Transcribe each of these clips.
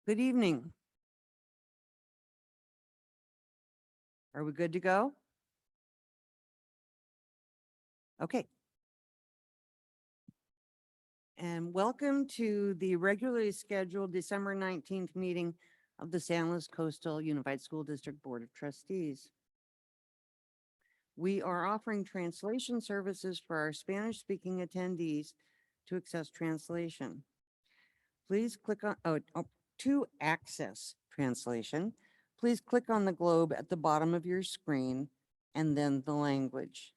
Good evening. Are we good to go? Okay. And welcome to the regularly scheduled December 19th meeting of the San Luis Coastal Unified School District Board of Trustees. We are offering translation services for our Spanish-speaking attendees to access translation. Please click on, to access translation, please click on the globe at the bottom of your screen and then the language.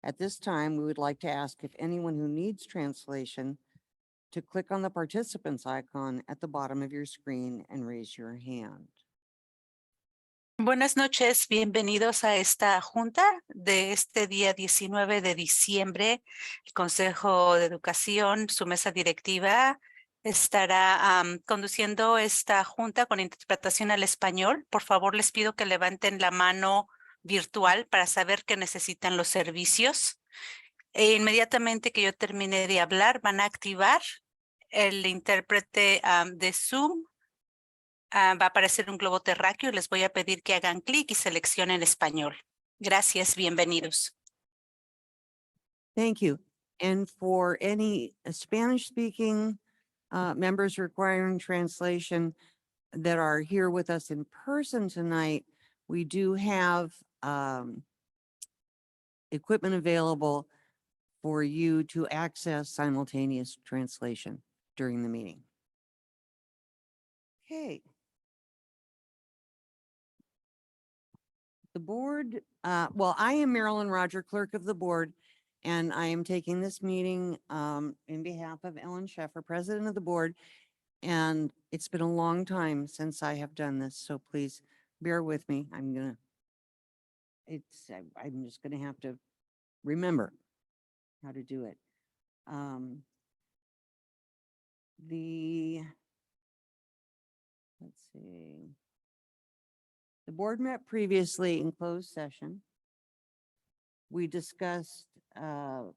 At this time, we would like to ask if anyone who needs translation to click on the participants icon at the bottom of your screen and raise your hand. Buenas noches, bienvenidos a esta junta de este día 19 de diciembre. El Consejo de Educación, su mesa directiva, estará conduciendo esta junta con interpretación al español. Por favor, les pido que levanten la mano virtual para saber que necesitan los servicios. E inmediatamente que yo termine de hablar, van a activar el intérprete de Zoom. Va a aparecer un globo terráqueo y les voy a pedir que hagan clic y seleccionen español. Gracias, bienvenidos. Thank you. And for any Spanish-speaking members requiring translation that are here with us in person tonight, we do have equipment available for you to access simultaneous translation during the meeting. Okay. The board, well, I am Marilyn Roger, clerk of the board, and I am taking this meeting in behalf of Ellen Sheffer, president of the board. And it's been a long time since I have done this, so please bear with me. I'm just gonna have to remember how to do it. Let's see. The board met previously in closed session. We discussed, had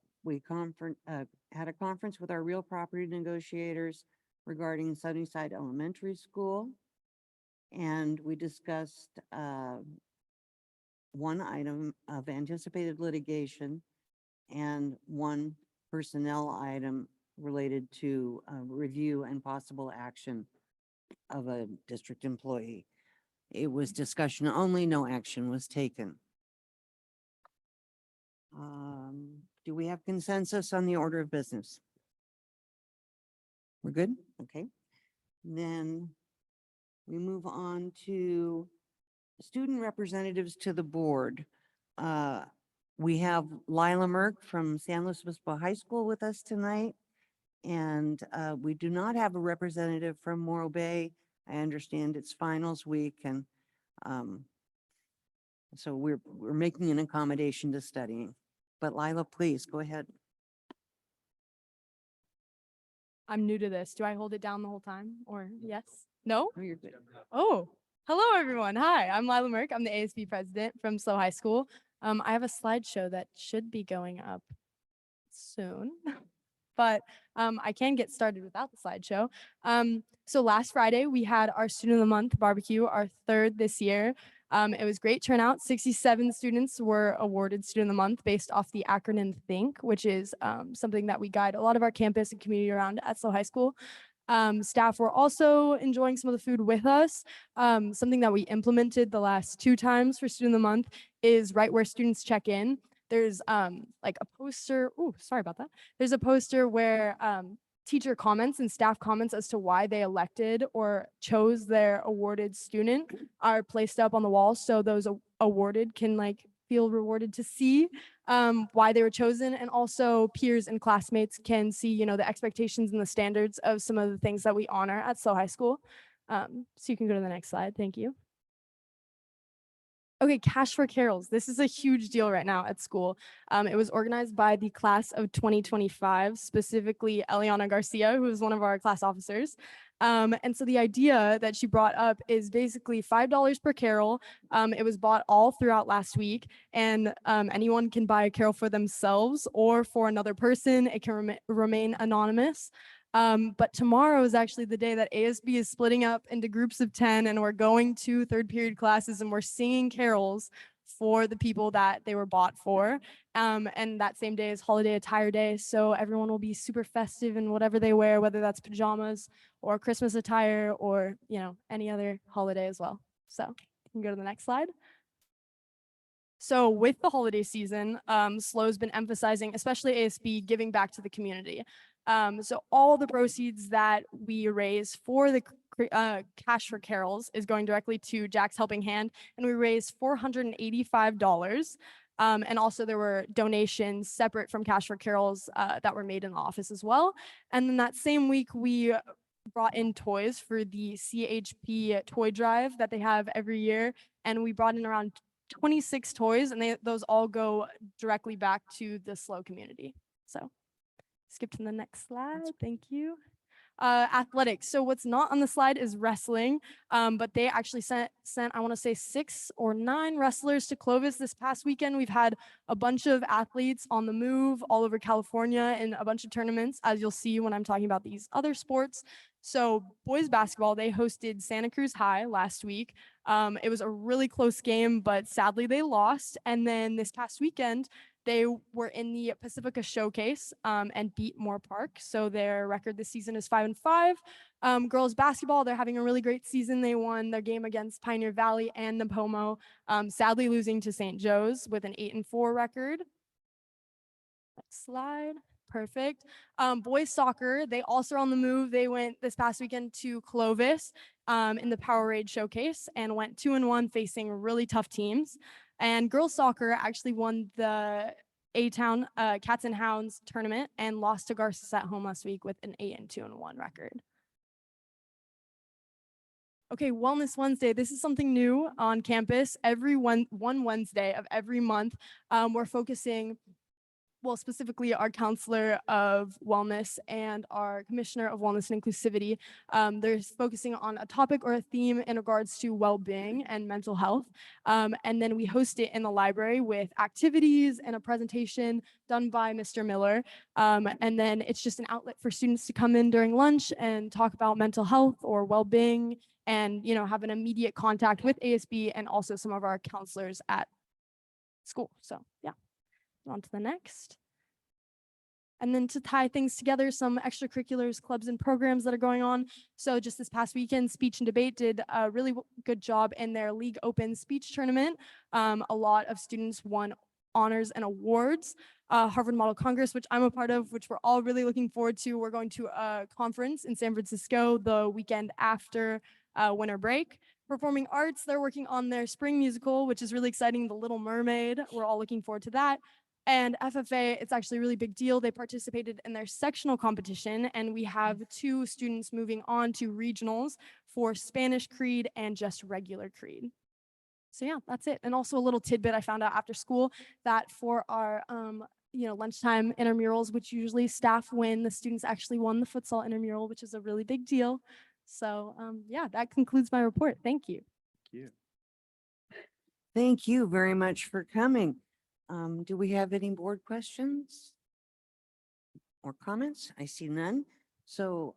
a conference with our real property negotiators regarding Sunnyside Elementary School. And we discussed one item of anticipated litigation and one personnel item related to review and possible action of a district employee. It was discussion only, no action was taken. Do we have consensus on the order of business? We're good? Okay. Then we move on to student representatives to the board. We have Lila Merck from San Luis Obispo High School with us tonight. And we do not have a representative from Morro Bay. I understand it's finals week, and so we're making an accommodation to studying. But Lila, please go ahead. I'm new to this. Do I hold it down the whole time or yes? No? Oh, you're good. Oh, hello everyone. Hi, I'm Lila Merck. I'm the ASB president from SLO High School. I have a slideshow that should be going up soon. But I can get started without the slideshow. So last Friday, we had our Student of the Month barbecue, our third this year. It was great turnout. 67 students were awarded Student of the Month based off the acronym THINK, which is something that we guide a lot of our campus and community around at SLO High School. Staff were also enjoying some of the food with us. Something that we implemented the last 2 times for Student of the Month is right where students check in. There's like a poster. Oh, sorry about that. There's a poster where teacher comments and staff comments as to why they elected or chose their awarded student are placed up on the wall. So those awarded can like feel rewarded to see why they were chosen. And also peers and classmates can see, you know, the expectations and the standards of some of the things that we honor at SLO High School. So you can go to the next slide. Thank you. Okay, Cash for Carols. This is a huge deal right now at school. It was organized by the class of 2025, specifically Eliana Garcia, who is one of our class officers. And so the idea that she brought up is basically $5 per carol. It was bought all throughout last week, and anyone can buy a carol for themselves or for another person. It can remain anonymous. But tomorrow is actually the day that ASB is splitting up into groups of 10 and we're going to third period classes and we're singing carols for the people that they were bought for. And that same day is holiday attire day. So everyone will be super festive in whatever they wear, whether that's pajamas or Christmas attire or, any other holiday as well. So you can go to the next slide. So with the holiday season, SLO's been emphasizing, especially ASB, giving back to the community. So all the proceeds that we raise for the Cash for Carols is going directly to Jack's Helping Hand, and we raised $485. And also there were donations separate from Cash for Carols that were made in the office as well. And then that same week, we brought in toys for the CHP toy drive that they have every year. And we brought in around 26 toys, and those all go directly back to the SLO community. So skip to the next slide. Thank you. Athletics. So what's not on the slide is wrestling, but they actually sent I want to say 6 or 9 wrestlers to Clovis this past weekend. We've had a bunch of athletes on the move all over California in a bunch of tournaments, as you'll see when I'm talking about these other sports. So boys basketball, they hosted Santa Cruz High last week. It was a really close game, but sadly they lost. And then this past weekend, they were in the Pacifica Showcase and beat Moore Park. So their record this season is 5-5. Girls basketball, they're having a really great season. They won their game against Pioneer Valley and Napomo, sadly losing to St. Joe's with an 8-4 record. Next slide. Perfect. Boys soccer, they also are on the move. They went this past weekend to Clovis in the Powerade Showcase and went 2-1 facing really tough teams. And girls soccer actually won the A-Town Cats and Hounds tournament and lost to Garces at home last week with an 8-2-1 record. Okay, Wellness Wednesday. This is something new on campus. Every one Wednesday of every month, we're focusing, well, specifically our counselor of wellness and our commissioner of wellness and inclusivity. They're focusing on a topic or a theme in regards to well-being and mental health. And then we host it in the library with activities and a presentation done by Mr. Miller. And then it's just an outlet for students to come in during lunch and talk about mental health or well-being and, have an immediate contact with ASB and also some of our counselors at school. So yeah. On to the next. And then to tie things together, some extracurriculars, clubs, and programs that are going on. So just this past weekend, Speech and Debate did a really good job in their League Open speech tournament. A lot of students won honors and awards. Harvard Model Congress, which I'm a part of, which we're all really looking forward to. We're going to a conference in San Francisco the weekend after winter break. Performing arts, they're working on their spring musical, which is really exciting, The Little Mermaid. We're all looking forward to that. And FFA, it's actually a really big deal. They participated in their sectional competition, and we have 2 students moving on to regionals for Spanish Creed and just regular Creed. So yeah, that's it. And also a little tidbit I found out after school that for our lunchtime intramurals, which usually staff win, the students actually won the futsal intramural, which is a really big deal. So yeah, that concludes my report. Thank you. Thank you. Thank you very much for coming. Do we have any board questions or comments? I see none. So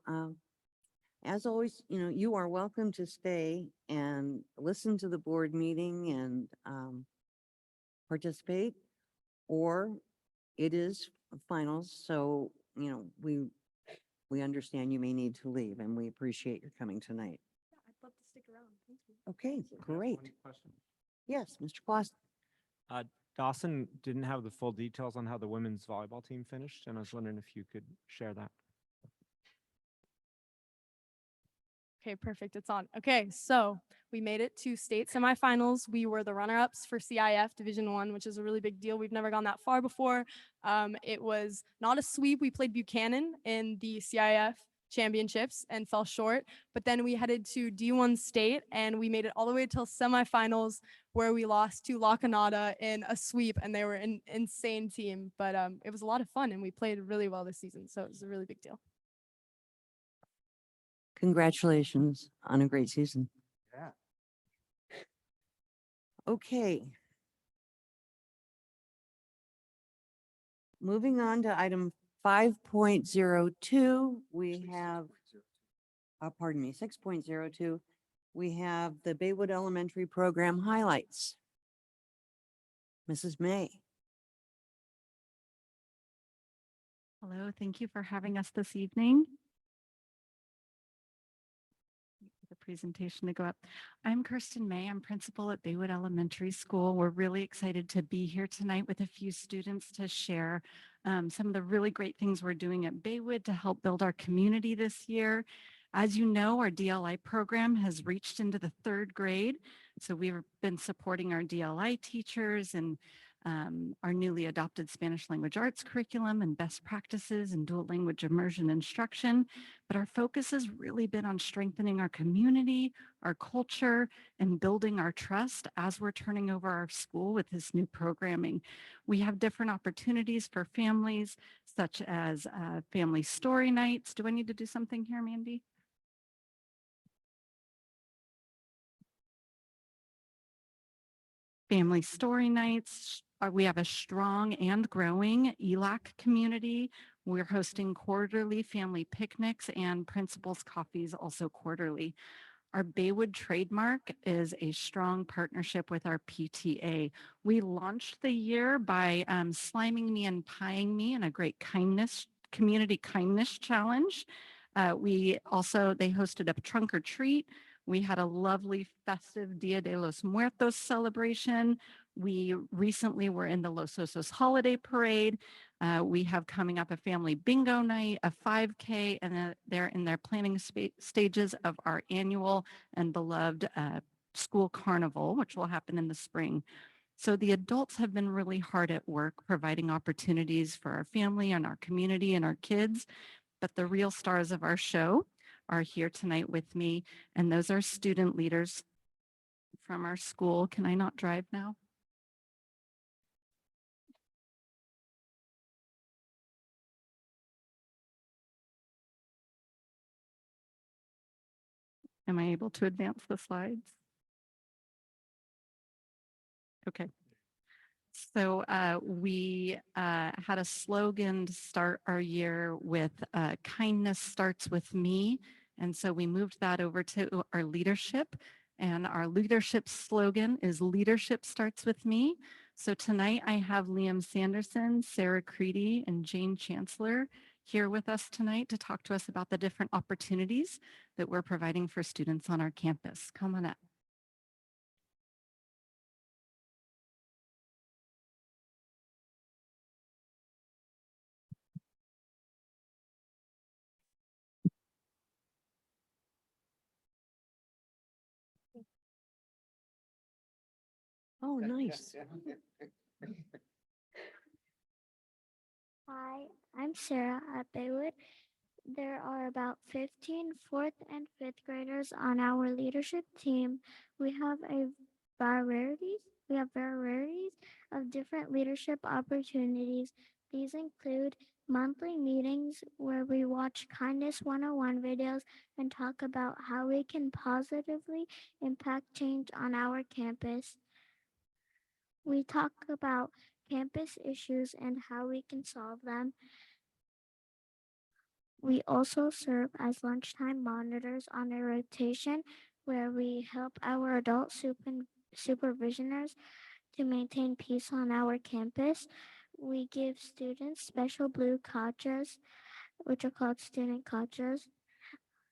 as always, you are welcome to stay and listen to the board meeting and participate, or it is finals. So, we understand you may need to leave, and we appreciate your coming tonight. Yeah, I'd love to stick around. Thank you. Okay, great. One question. Yes, Mr. Clausen. Dawson didn't have the full details on how the women's volleyball team finished, and I was wondering if you could share that. Okay, perfect. It's on. Okay, so we made it to state semifinals. We were the runner-ups for CIF Division I, which is a really big deal. We've never gone that far before. It was not a sweep. We played Buchanan in the CIF championships and fell short, but then we headed to D1 state and we made it all the way till semifinals, where we lost to La Canada in a sweep, and they were an insane team, but it was a lot of fun and we played really well this season, so it was a really big deal. Congratulations on a great season. Yeah. Okay. Moving on to item 5.02, we have, pardon me, 6.02, we have the Baywood Elementary Program highlights. Mrs. May. Hello, thank you for having us this evening. Wait for the presentation to go up. I'm Kirsten May. I'm principal at Baywood Elementary School. We're really excited to be here tonight with a few students to share some of the really great things we're doing at Baywood to help build our community this year. As you know, our DLI program has reached into the 3rd grade. So we've been supporting our DLI teachers and our newly adopted Spanish language arts curriculum and best practices and dual language immersion instruction. But our focus has really been on strengthening our community, our culture, and building our trust as we're turning over our school with this new programming. We have different opportunities for families, such as family story nights. Do I need to do something here, Mandy? Family story nights. We have a strong and growing ELAC community. We're hosting quarterly family picnics and principals' coffees also quarterly. Our Baywood trademark is a strong partnership with our PTA. We launched the year by sliming me and pieing me in a great community kindness challenge. They hosted a trunk or treat. We had a lovely festive Dia de los Muertos celebration. We recently were in the Los Osos holiday parade. We have coming up a family bingo night, a 5K, and they're in their planning stages of our annual and beloved school carnival, which will happen in the spring. So the adults have been really hard at work providing opportunities for our family and our community and our kids. But the real stars of our show are here tonight with me, and those are student leaders from our school. Can I not drive now? Am I able to advance the slides? Okay. So we had a slogan to start our year with kindness starts with me. And so we moved that over to our leadership. And our leadership slogan is leadership starts with me. So tonight I have Liam Sanderson, Sarah Creedy, and Jane Chancellor here with us tonight to talk to us about the different opportunities that we're providing for students on our campus. Come on up. Oh, nice. Hi, I'm Sarah at Baywood. There are about 15 fourth and fifth graders on our leadership team. We have varieties of different leadership opportunities. These include monthly meetings where we watch Kindness 101 videos and talk about how we can positively impact change on our campus. We talk about campus issues and how we can solve them. We also serve as lunchtime monitors on a rotation where we help our adult supervisioners to maintain peace on our campus. We give students special blue kachas, which are called student kachas.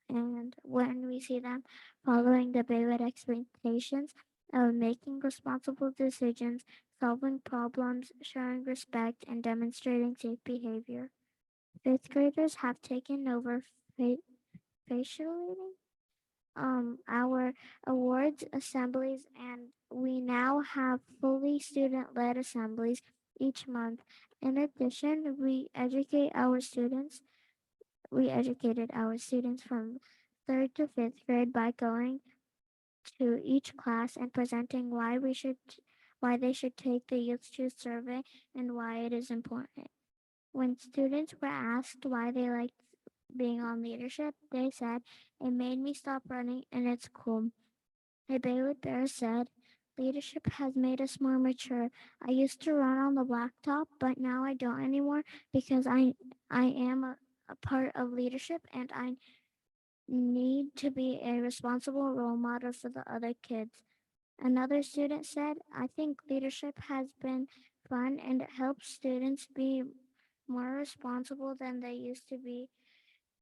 And when we see them following the Baywood expectations of making responsible decisions, solving problems, showing respect, and demonstrating safe behavior. Fifth graders have taken over facially our awards assemblies, and we now have fully student-led assemblies each month. In addition, we educated our students from 3rd to 5th grade by going to each class and presenting why they should take the Youth Choose survey and why it is important. When students were asked why they liked being on leadership, they said, "It made me stop running and it's cool." A Baywood Bear said, Leadership has made us more mature. I used to run on the blacktop, but now I don't anymore because I am a part of leadership and I need to be a responsible role model for the other kids. Another student said, I think leadership has been fun and it helps students be more responsible than they used to be.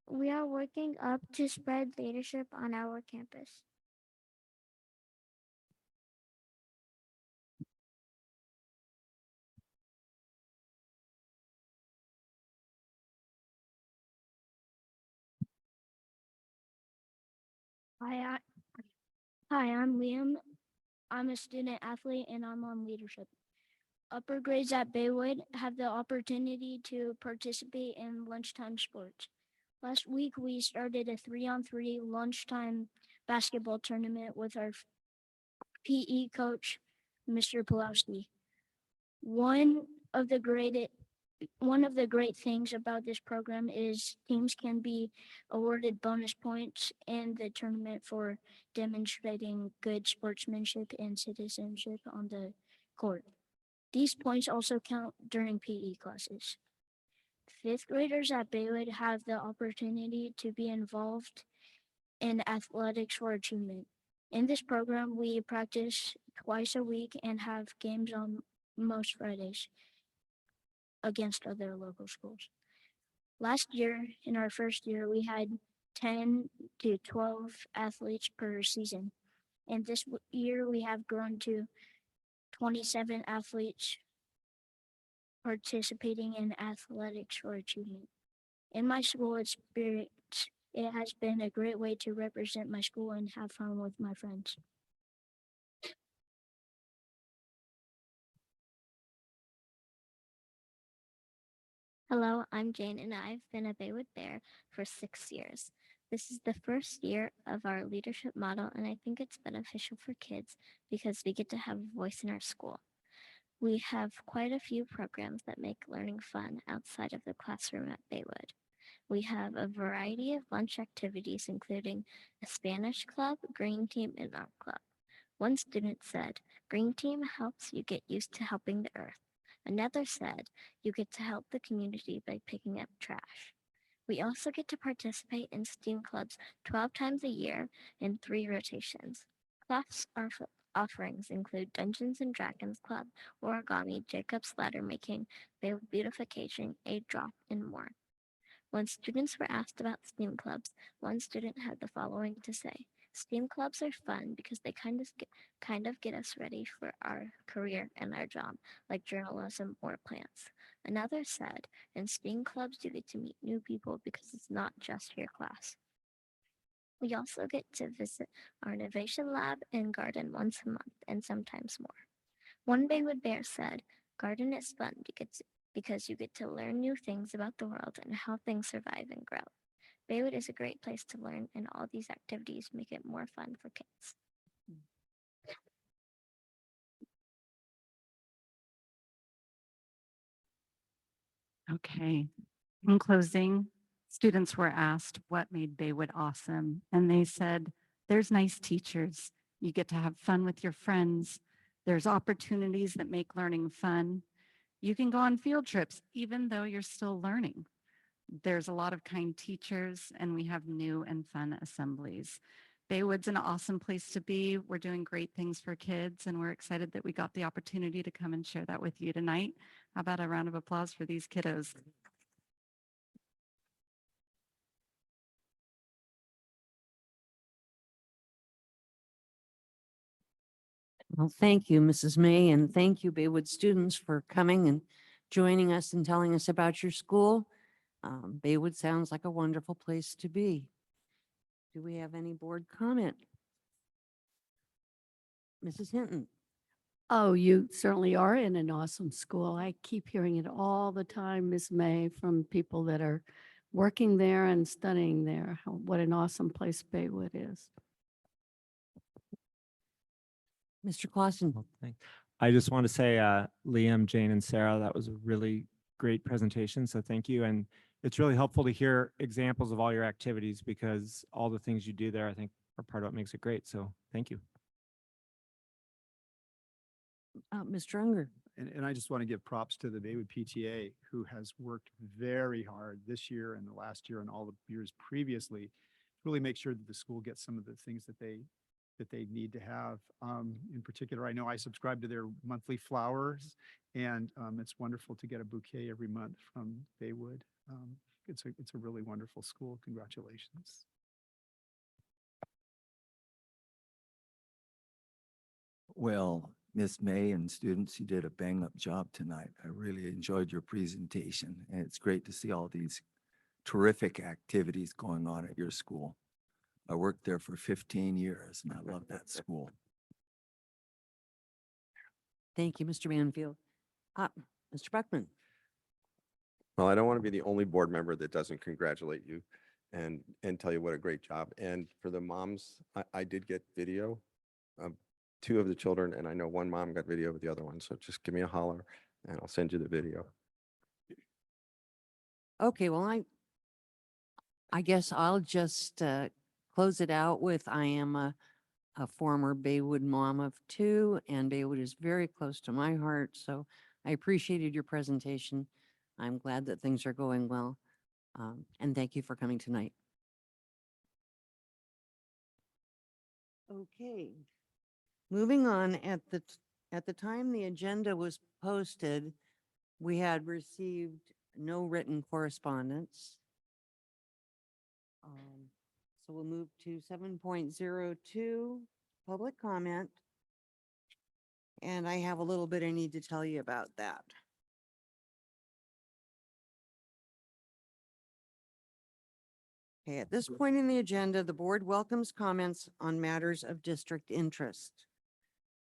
We are working up to spread leadership on our campus. Hi, I'm Liam. I'm a student athlete and I'm on leadership. Upper grades at Baywood have the opportunity to participate in lunchtime sports. Last week, we started a 3-on-3 lunchtime basketball tournament with our PE coach, Mr. Pulowski. One of the great things about this program is teams can be awarded bonus points in the tournament for demonstrating good sportsmanship and citizenship on the court. These points also count during PE classes. Fifth graders at Baywood have the opportunity to be involved in athletics for achievement. In this program, we practice twice a week and have games on most Fridays against other local schools. Last year, in our first year, we had 10 to 12 athletes per season. And this year, we have grown to 27 athletes participating in athletics for achievement. In my school experience, it has been a great way to represent my school and have fun with my friends. Hello, I'm Jane and I've been a Baywood Bear for 6 years. This is the first year of our leadership model and I think it's beneficial for kids because we get to have a voice in our school. We have quite a few programs that make learning fun outside of the classroom at Baywood. We have a variety of lunch activities, including a Spanish club, green team, and art club. One student said, green team helps you get used to helping the earth. Another said, you get to help the community by picking up trash. We also get to participate in STEAM clubs 12 times a year in 3 rotations. Class offerings include Dungeons and Dragons Club, origami, Jacob's ladder making, beautification, a drop, and more. When students were asked about STEAM clubs, one student had the following to say. STEAM clubs are fun because they kind of get us ready for our career and our job, like journalism or plants. Another said, in STEAM clubs you get to meet new people because it's not just your class. We also get to visit our innovation lab and garden once a month and sometimes more. One Baywood Bear said, garden is fun because you get to learn new things about the world and how things survive and grow. Baywood is a great place to learn, and all these activities make it more fun for kids. Okay. In closing, students were asked what made Baywood awesome, and they said, there's nice teachers. You get to have fun with your friends. There's opportunities that make learning fun. You can go on field trips, even though you're still learning. There's a lot of kind teachers, and we have new and fun assemblies. Baywood's an awesome place to be. We're doing great things for kids, and we're excited that we got the opportunity to come and share that with you tonight. How about a round of applause for these kiddos? Well, thank you, Mrs. May, and thank you, Baywood students, for coming and joining us and telling us about your school. Baywood sounds like a wonderful place to be. Do we have any board comment? Mrs. Hinton? Oh, you certainly are in an awesome school. I keep hearing it all the time, Miss May, from people that are working there and studying there. What an awesome place Baywood is. Mr. Clausen? Well, I just want to say, Liam, Jane, and Sarah, that was a really great presentation. So thank you. And it's really helpful to hear examples of all your activities because all the things you do there, I think, are part of what makes it great. So thank you. Mr. Unger. And I just want to give props to the Baywood PTA, who has worked very hard this year and the last year and all the years previously to really make sure that the school gets some of the things that they need to have. In particular, I know I subscribe to their monthly flowers, and it's wonderful to get a bouquet every month from Baywood. It's a really wonderful school. Congratulations. Well, Miss May and students, you did a bang-up job tonight. I really enjoyed your presentation, and it's great to see all these terrific activities going on at your school. I worked there for 15 years, and I love that school. Thank you, Mr. Manfield. Mr. Buckman. Well, I don't want to be the only board member that doesn't congratulate you and tell you what a great job. And for the moms, I did get video of 2 of the children, and I know one mom got video of the other one. So just give me a holler and I'll send you the video. Okay, well, I guess I'll just close it out with I am a former Baywood mom of 2, and Baywood is very close to my heart. So I appreciated your presentation. I'm glad that things are going well. And thank you for coming tonight. Okay. Moving on, at the time the agenda was posted, we had received no written correspondence. So we'll move to 7.02, public comment. And I have a little bit I need to tell you about that. Okay, at this point in the agenda, the board welcomes comments on matters of district interest.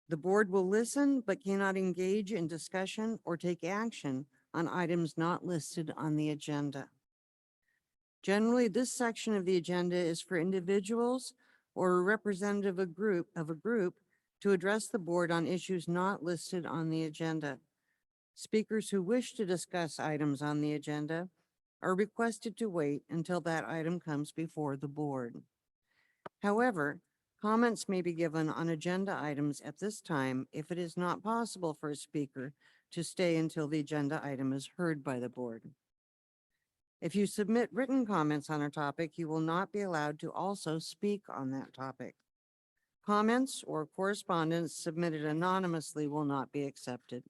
The board will listen but cannot engage in discussion or take action on items not listed on the agenda. Generally, this section of the agenda is for individuals or a representative of a group to address the board on issues not listed on the agenda. Speakers who wish to discuss items on the agenda are requested to wait until that item comes before the board. However, comments may be given on agenda items at this time if it is not possible for a speaker to stay until the agenda item is heard by the board. If you submit written comments on a topic, you will not be allowed to also speak on that topic. Comments or correspondence submitted anonymously will not be accepted.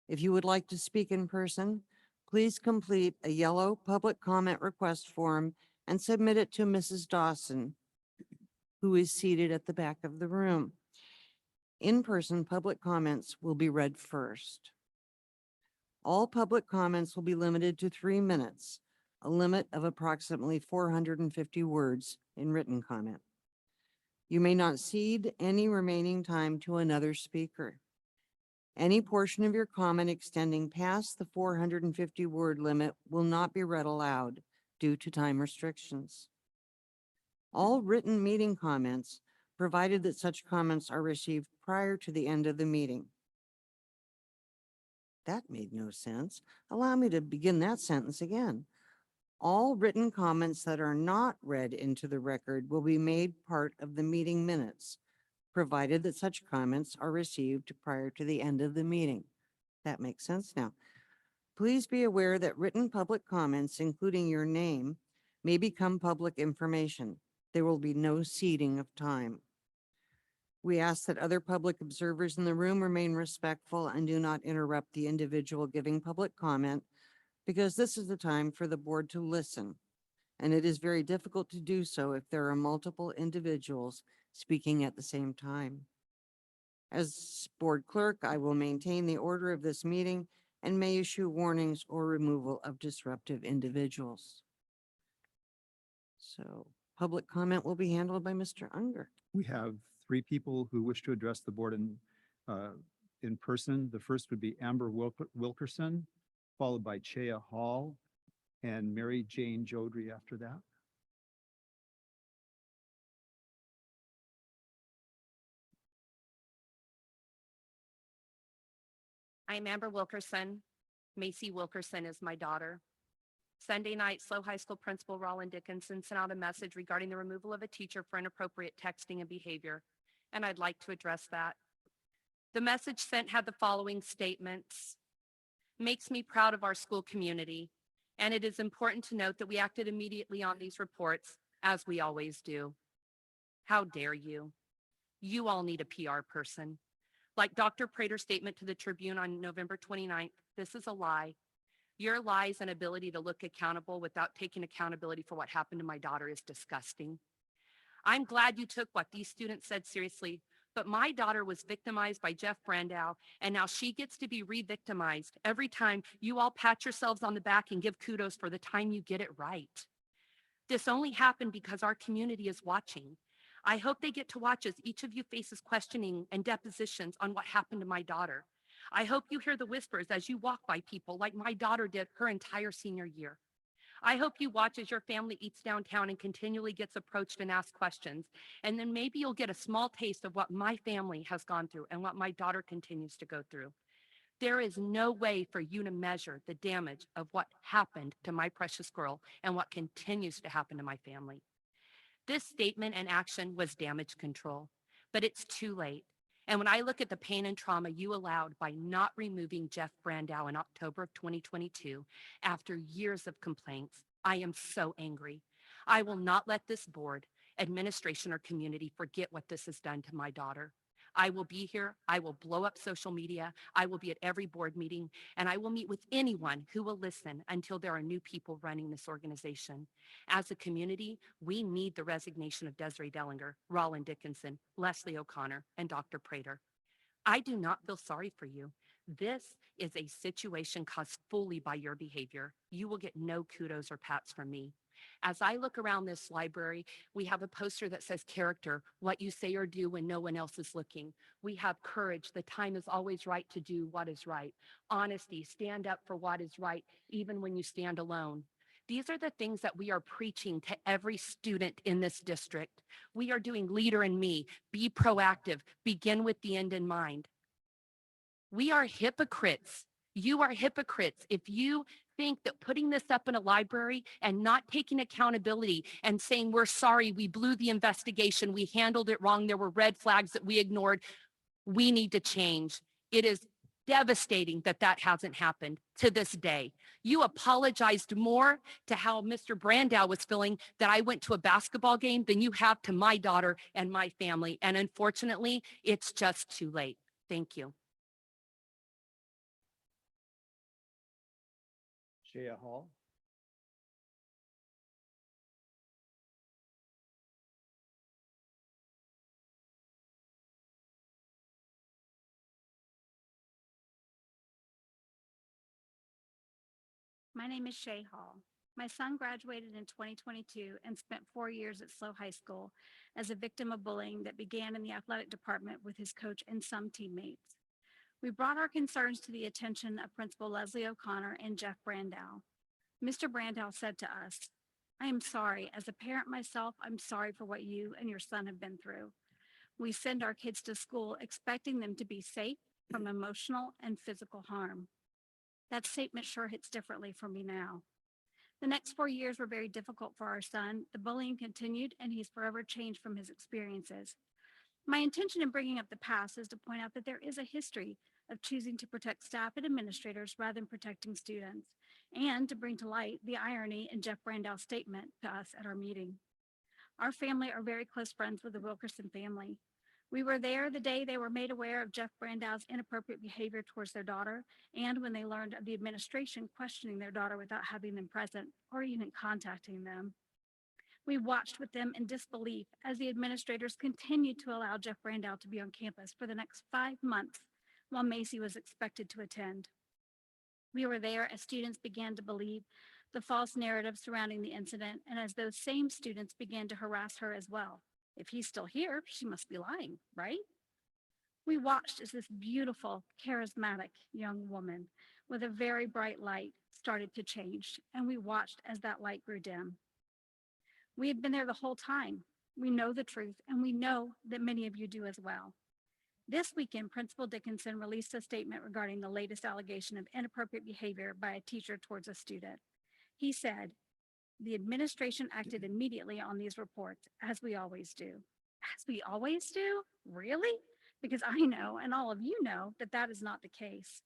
If you would like to speak in person, please complete a yellow public comment request form and submit it to Mrs. Dawson, who is seated at the back of the room. In-person public comments will be read first. All public comments will be limited to 3 minutes, a limit of approximately 450 words in written comment. You may not cede any remaining time to another speaker. Any portion of your comment extending past the 450 word limit will not be read aloud due to time restrictions. All written meeting comments, provided that such comments are received prior to the end of the meeting. That made no sense. Allow me to begin that sentence again. All written comments that are not read into the record will be made part of the meeting minutes, provided that such comments are received prior to the end of the meeting. That makes sense now. Please be aware that written public comments, including your name, may become public information. There will be no ceding of time. We ask that other public observers in the room remain respectful and do not interrupt the individual giving public comment, because this is the time for the board to listen. And it is very difficult to do so if there are multiple individuals speaking at the same time. As board clerk, I will maintain the order of this meeting and may issue warnings or removal of disruptive individuals. So public comment will be handled by Mr. Unger. We have 3 people who wish to address the board in person. The first would be Amber Wilkerson, followed by Chea Hall, and Mary Jane Jodry after that. I'm Amber Wilkerson. Macy Wilkerson is my daughter. Sunday night, SLO High School Principal Roland Dickinson sent out a message regarding the removal of a teacher for inappropriate texting and behavior, and I'd like to address that. The message sent had the following statements. Makes me proud of our school community, and it is important to note that we acted immediately on these reports, as we always do. How dare you? You all need a PR person. Like Dr. Prater's statement to the Tribune on November 29th, this is a lie. Your lies and ability to look accountable without taking accountability for what happened to my daughter is disgusting. I'm glad you took what these students said seriously, but my daughter was victimized by Jeff Brandow, and now she gets to be re-victimized every time you all pat yourselves on the back and give kudos for the time you get it right. This only happened because our community is watching. I hope they get to watch as each of you faces questioning and depositions on what happened to my daughter. I hope you hear the whispers as you walk by people like my daughter did her entire senior year. I hope you watch as your family eats downtown and continually gets approached and asked questions. And then maybe you'll get a small taste of what my family has gone through and what my daughter continues to go through. There is no way for you to measure the damage of what happened to my precious girl and what continues to happen to my family. This statement and action was damage control, but it's too late. And when I look at the pain and trauma you allowed by not removing Jeff Brandow in October of 2022, after years of complaints, I am so angry. I will not let this board, administration, or community forget what this has done to my daughter. I will be here. I will blow up social media. I will be at every board meeting, and I will meet with anyone who will listen until there are new people running this organization. As a community, we need the resignation of Desiree Dellinger, Rollin Dickinson, Leslie O'Connor, and Dr. Prater. I do not feel sorry for you. This is a situation caused fully by your behavior. You will get no kudos or pats from me. As I look around this library, we have a poster that says character, what you say or do when no one else is looking. We have courage, the time is always right to do what is right. Honesty, stand up for what is right, even when you stand alone. These are the things that we are preaching to every student in this district. We are doing leader in me, be proactive, begin with the end in mind. We are hypocrites. You are hypocrites if you think that putting this up in a library and not taking accountability and saying, we're sorry, we blew the investigation, we handled it wrong, there were red flags that we ignored, we need to change. It is devastating that that hasn't happened to this day. You apologized more to how Mr. Brandow was feeling that I went to a basketball game than you have to my daughter and my family. And unfortunately, it's just too late. Thank you. Shea Hall. My name is Shay Hall. My son graduated in 2022 and spent 4 years at SLO High School as a victim of bullying that began in the athletic department with his coach and some teammates. We brought our concerns to the attention of Principal Leslie O'Connor and Jeff Brandow. Mr. Brandow said to us, "I am sorry. As a parent myself, I'm sorry for what you and your son have been through. We send our kids to school expecting them to be safe from emotional and physical harm." That statement sure hits differently for me now. The next 4 years were very difficult for our son. The bullying continued, and he's forever changed from his experiences. My intention in bringing up the past is to point out that there is a history of choosing to protect staff and administrators rather than protecting students, and to bring to light the irony in Jeff Brandow's statement to us at our meeting. Our family are very close friends with the Wilkerson family. We were there the day they were made aware of Jeff Brandow's inappropriate behavior towards their daughter, and when they learned of the administration questioning their daughter without having them present or even contacting them. We watched with them in disbelief as the administrators continued to allow Jeff Brandow to be on campus for the next 5 months while Macy was expected to attend. We were there as students began to believe the false narrative surrounding the incident, and as those same students began to harass her as well. If he's still here, she must be lying, right? We watched as this beautiful, charismatic young woman with a very bright light started to change, and we watched as that light grew dim. We had been there the whole time. We know the truth, and we know that many of you do as well. This weekend, Principal Dickinson released a statement regarding the latest allegation of inappropriate behavior by a teacher towards a student. He said, "The administration acted immediately on these reports, as we always do." As we always do? Really? because I know, and all of you know, that that is not the case.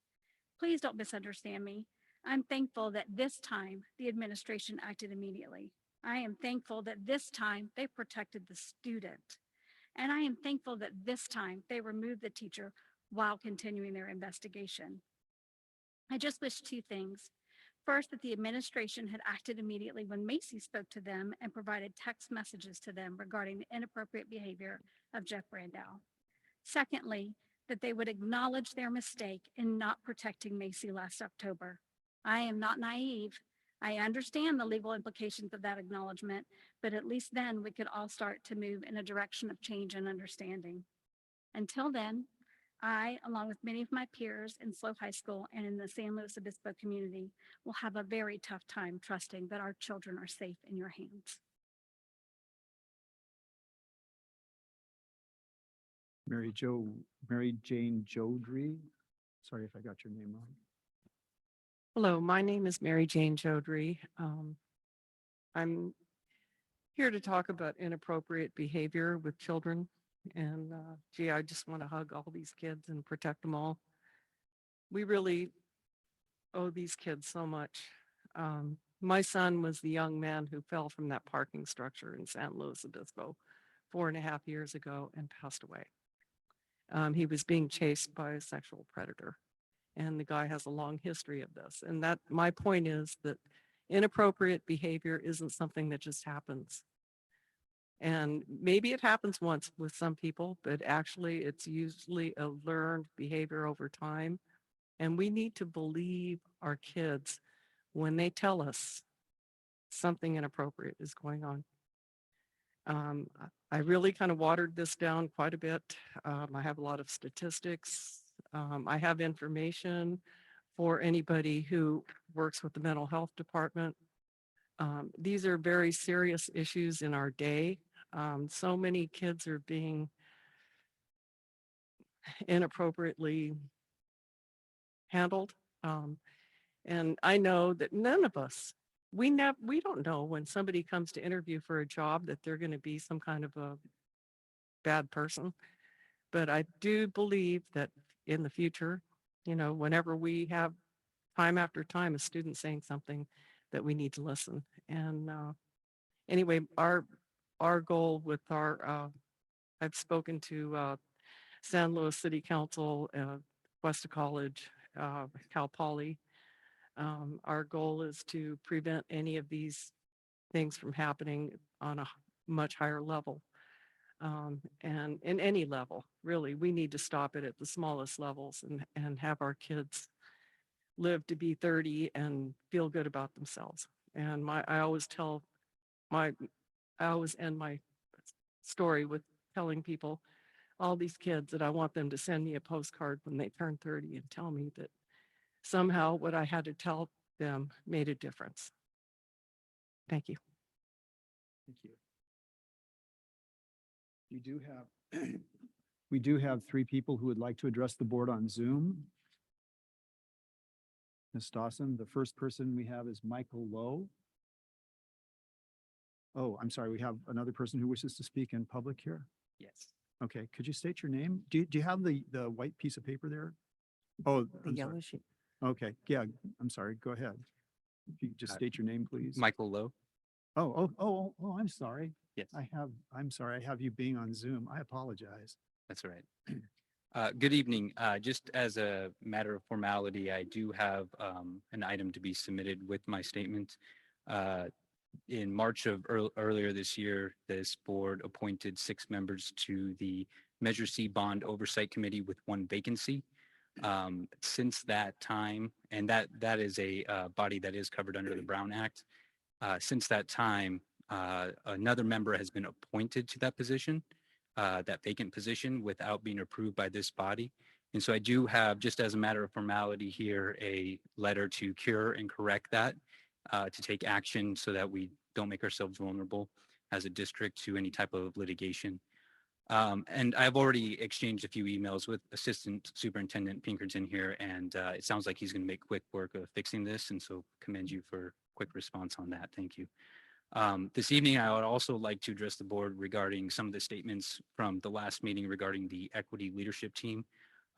Please don't misunderstand me. I'm thankful that this time the administration acted immediately. I am thankful that this time they protected the student. And I am thankful that this time they removed the teacher while continuing their investigation. I just wish two things. First, that the administration had acted immediately when Macy spoke to them and provided text messages to them regarding the inappropriate behavior of Jeff Brandow. Secondly, that they would acknowledge their mistake in not protecting Macy last October. I am not naive. I understand the legal implications of that acknowledgement, but at least then we could all start to move in a direction of change and understanding. Until then, I, along with many of my peers in SLO High School and in the San Luis Obispo community, will have a very tough time trusting that our children are safe in your hands. Mary Jane Jodry. Sorry if I got your name wrong. Hello, my name is Mary Jane Jodry. I'm here to talk about inappropriate behavior with children. And gee, I just want to hug all these kids and protect them all. We really owe these kids so much. My son was the young man who fell from that parking structure in San Luis Obispo 4.5 years ago and passed away. He was being chased by a sexual predator. And the guy has a long history of this. And that my point is that inappropriate behavior isn't something that just happens. And maybe it happens once with some people, but actually it's usually a learned behavior over time. And we need to believe our kids when they tell us something inappropriate is going on. I really kind of watered this down quite a bit. I have a lot of statistics. I have information for anybody who works with the mental health department. These are very serious issues in our day. So many kids are being inappropriately handled. And I know that none of us, we don't know when somebody comes to interview for a job that they're going to be some kind of a bad person. But I do believe that in the future, you know, whenever we have time after time a student saying something, that we need to listen. And anyway, our goal with I've spoken to San Luis City Council, Cuesta College, Cal Poly. Our goal is to prevent any of these things from happening on a much higher level. And in any level, really, we need to stop it at the smallest levels and have our kids live to be 30 and feel good about themselves. And I always end my story with telling people, all these kids, that I want them to send me a postcard when they turn 30 and tell me that somehow what I had to tell them made a difference. Thank you. Thank you. We do have 3 people who would like to address the board on Zoom. Ms. Dawson, the first person we have is Michael Lowe. Oh, I'm sorry. We have another person who wishes to speak in public here. Yes. Okay, could you state your name? Do you have the white piece of paper there? Oh, The I'm yellow sorry. sheet. Okay, yeah, I'm sorry. Go ahead. If you could just state your name, please. Michael Lowe. Oh, I'm sorry. Yes, I'm sorry. I have you being on Zoom. I apologize. that's right. Good evening. Just as a matter of formality, I do have an item to be submitted with my statement. In March of earlier this year, this board appointed 6 members to the Measure C Bond Oversight Committee with 1 vacancy. Since that time, and that is a body that is covered under the Brown Act. Since that time, another member has been appointed to that position, that vacant position, without being approved by this body. And so I do have, just as a matter of formality here, a letter to cure and correct that, to take action so that we don't make ourselves vulnerable as a district to any type of litigation. And I've already exchanged a few emails with Assistant Superintendent Pinkerton here, and it sounds like he's going to make quick work of fixing this. And so commend you for quick response on that. Thank you. This evening, I would also like to address the board regarding some of the statements from the last meeting regarding the equity leadership team.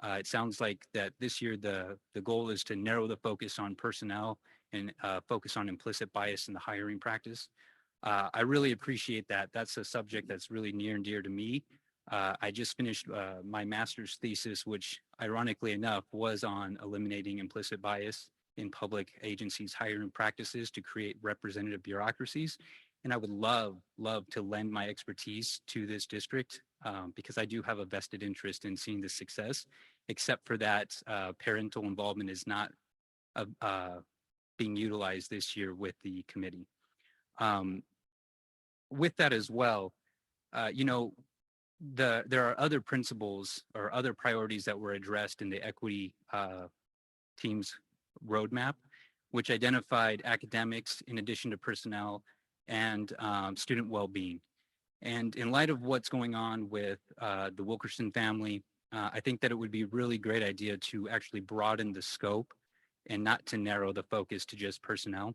It sounds like that this year, the goal is to narrow the focus on personnel and focus on implicit bias in the hiring practice. I really appreciate that. That's a subject that's really near and dear to me. I just finished my master's thesis, which ironically enough was on eliminating implicit bias in public agencies' hiring practices to create representative bureaucracies. And I would love to lend my expertise to this district because I do have a vested interest in seeing the success, except for that parental involvement is not being utilized this year with the committee. With that as well, you know, there are other principles or other priorities that were addressed in the equity team's roadmap, which identified academics in addition to personnel and student well-being. And in light of what's going on with the Wilkerson family, I think that it would be a really great idea to actually broaden the scope and not to narrow the focus to just personnel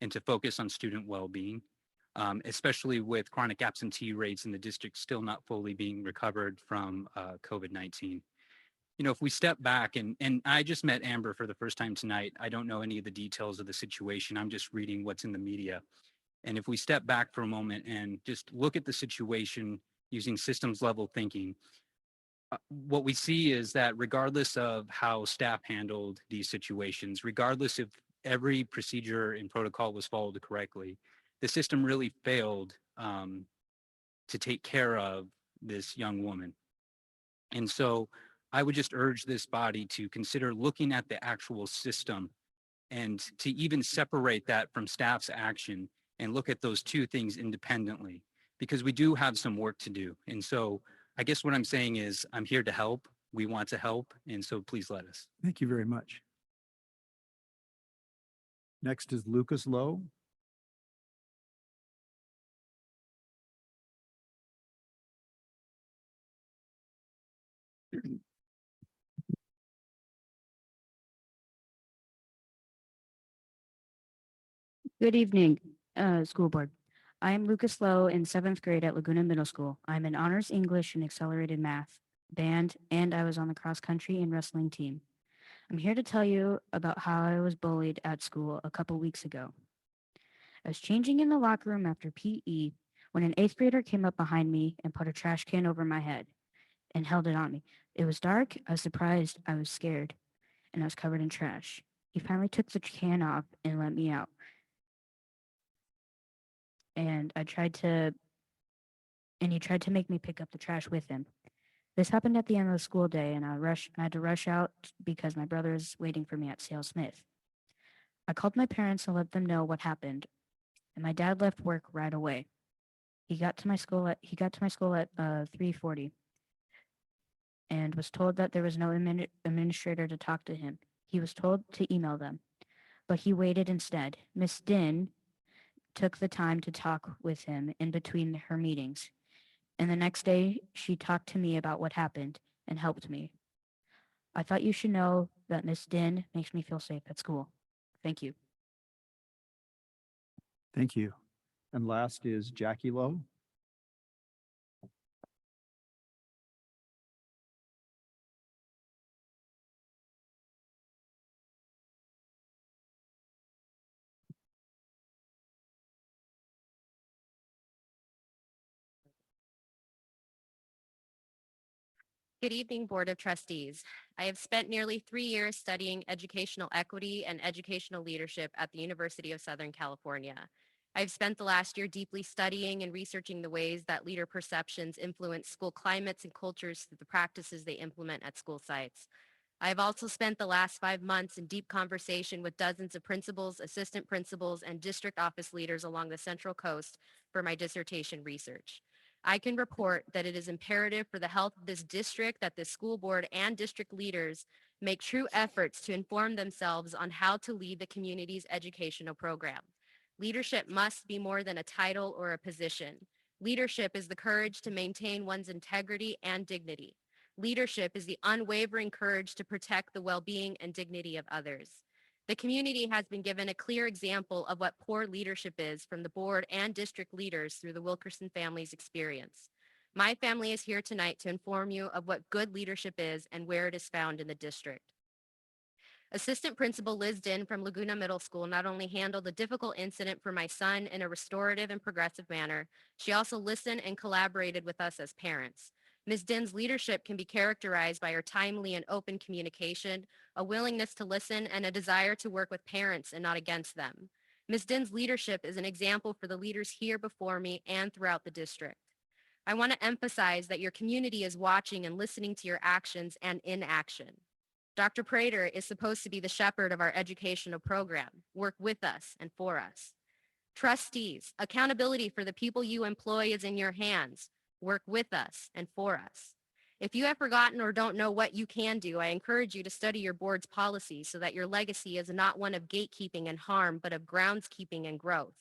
and to focus on student well-being, especially with chronic absentee rates in the district still not fully being recovered from COVID-19. You know, if we step back and I just met Amber for the first time tonight, I don't know any of the details of the situation. I'm just reading what's in the media. And if we step back for a moment and just look at the situation using systems level thinking, what we see is that regardless of how staff handled these situations, regardless if every procedure and protocol was followed correctly, the system really failed to take care of this young woman. And so I would just urge this body to consider looking at the actual system and to even separate that from staff's action and look at those two things independently, because we do have some work to do. And so I guess what I'm saying is I'm here to help. We want to help. And so please let us. Thank you very much. Next is Lucas Lowe. Good evening, school board. I am Lucas Lowe in 7th grade at Laguna Middle School. I'm in honors English and accelerated math, band, and I was on the cross country and wrestling team. I'm here to tell you about how I was bullied at school a couple weeks ago. I was changing in the locker room after PE when an 8th grader came up behind me and put a trash can over my head and held it on me. It was dark, I was surprised, I was scared, and I was covered in trash. He finally took the can off and let me out. And he tried to make me pick up the trash with him. This happened at the end of the school day, and I had to rush out because my brother is waiting for me at Sale Smith. I called my parents and let them know what happened, and my dad left work right away. He got to my school at 3:40 and was told that there was no administrator to talk to him. He was told to email them, but he waited instead. Miss Din took the time to talk with him in between her meetings. And the next day, she talked to me about what happened and helped me. I thought you should know that Miss Din makes me feel safe at school. Thank you. Thank you. And last is Jackie Lowe. Good evening, Board of Trustees. I have spent nearly 3 years studying educational equity and educational leadership at the University of Southern California. I've spent the last year deeply studying and researching the ways that leader perceptions influence school climates and cultures through the practices they implement at school sites. I've also spent the last 5 months in deep conversation with dozens of principals, assistant principals, and district office leaders along the Central Coast for my dissertation research. I can report that it is imperative for the health of this district that the school board and district leaders make true efforts to inform themselves on how to lead the community's educational program. Leadership must be more than a title or a position. Leadership is the courage to maintain one's integrity and dignity. Leadership is the unwavering courage to protect the well-being and dignity of others. The community has been given a clear example of what poor leadership is from the board and district leaders through the Wilkerson family's experience. My family is here tonight to inform you of what good leadership is and where it is found in the district. Assistant Principal Liz Din from Laguna Middle School not only handled the difficult incident for my son in a restorative and progressive manner, she also listened and collaborated with us as parents. Ms. Din's leadership can be characterized by her timely and open communication, a willingness to listen, and a desire to work with parents and not against them. Ms. Din's leadership is an example for the leaders here before me and throughout the district. I want to emphasize that your community is watching and listening to your actions and inaction. Dr. Prater is supposed to be the shepherd of our educational program, work with us and for us. Trustees, accountability for the people you employ is in your hands, work with us and for us. If you have forgotten or don't know what you can do, I encourage you to study your board's policies so that your legacy is not one of gatekeeping and harm, but of groundskeeping and growth.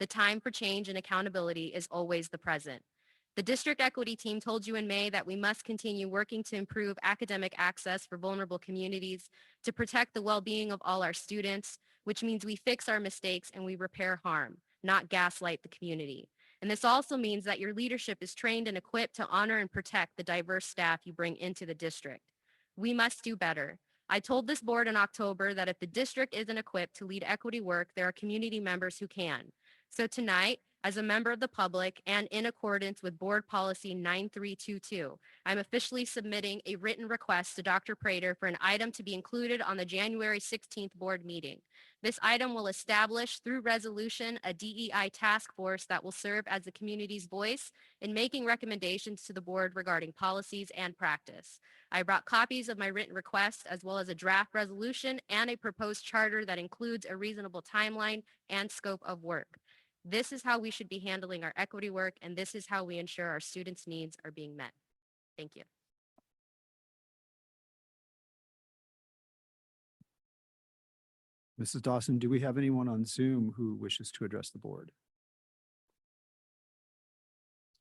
The time for change and accountability is always the present. The district equity team told you in May that we must continue working to improve academic access for vulnerable communities, to protect the well-being of all our students, which means we fix our mistakes and we repair harm, not gaslight the community. And this also means that your leadership is trained and equipped to honor and protect the diverse staff you bring into the district. We must do better. I told this board in October that if the district isn't equipped to lead equity work, there are community members who can. So tonight, as a member of the public and in accordance with Board Policy 9322, I'm officially submitting a written request to Dr. Prater for an item to be included on the January 16th board meeting. This item will establish through resolution a DEI task force that will serve as the community's voice in making recommendations to the board regarding policies and practice. I brought copies of my written request as well as a draft resolution and a proposed charter that includes a reasonable timeline and scope of work. This is how we should be handling our equity work, and this is how we ensure our students' needs are being met. Thank you. Mrs. Dawson, do we have anyone on Zoom who wishes to address the board?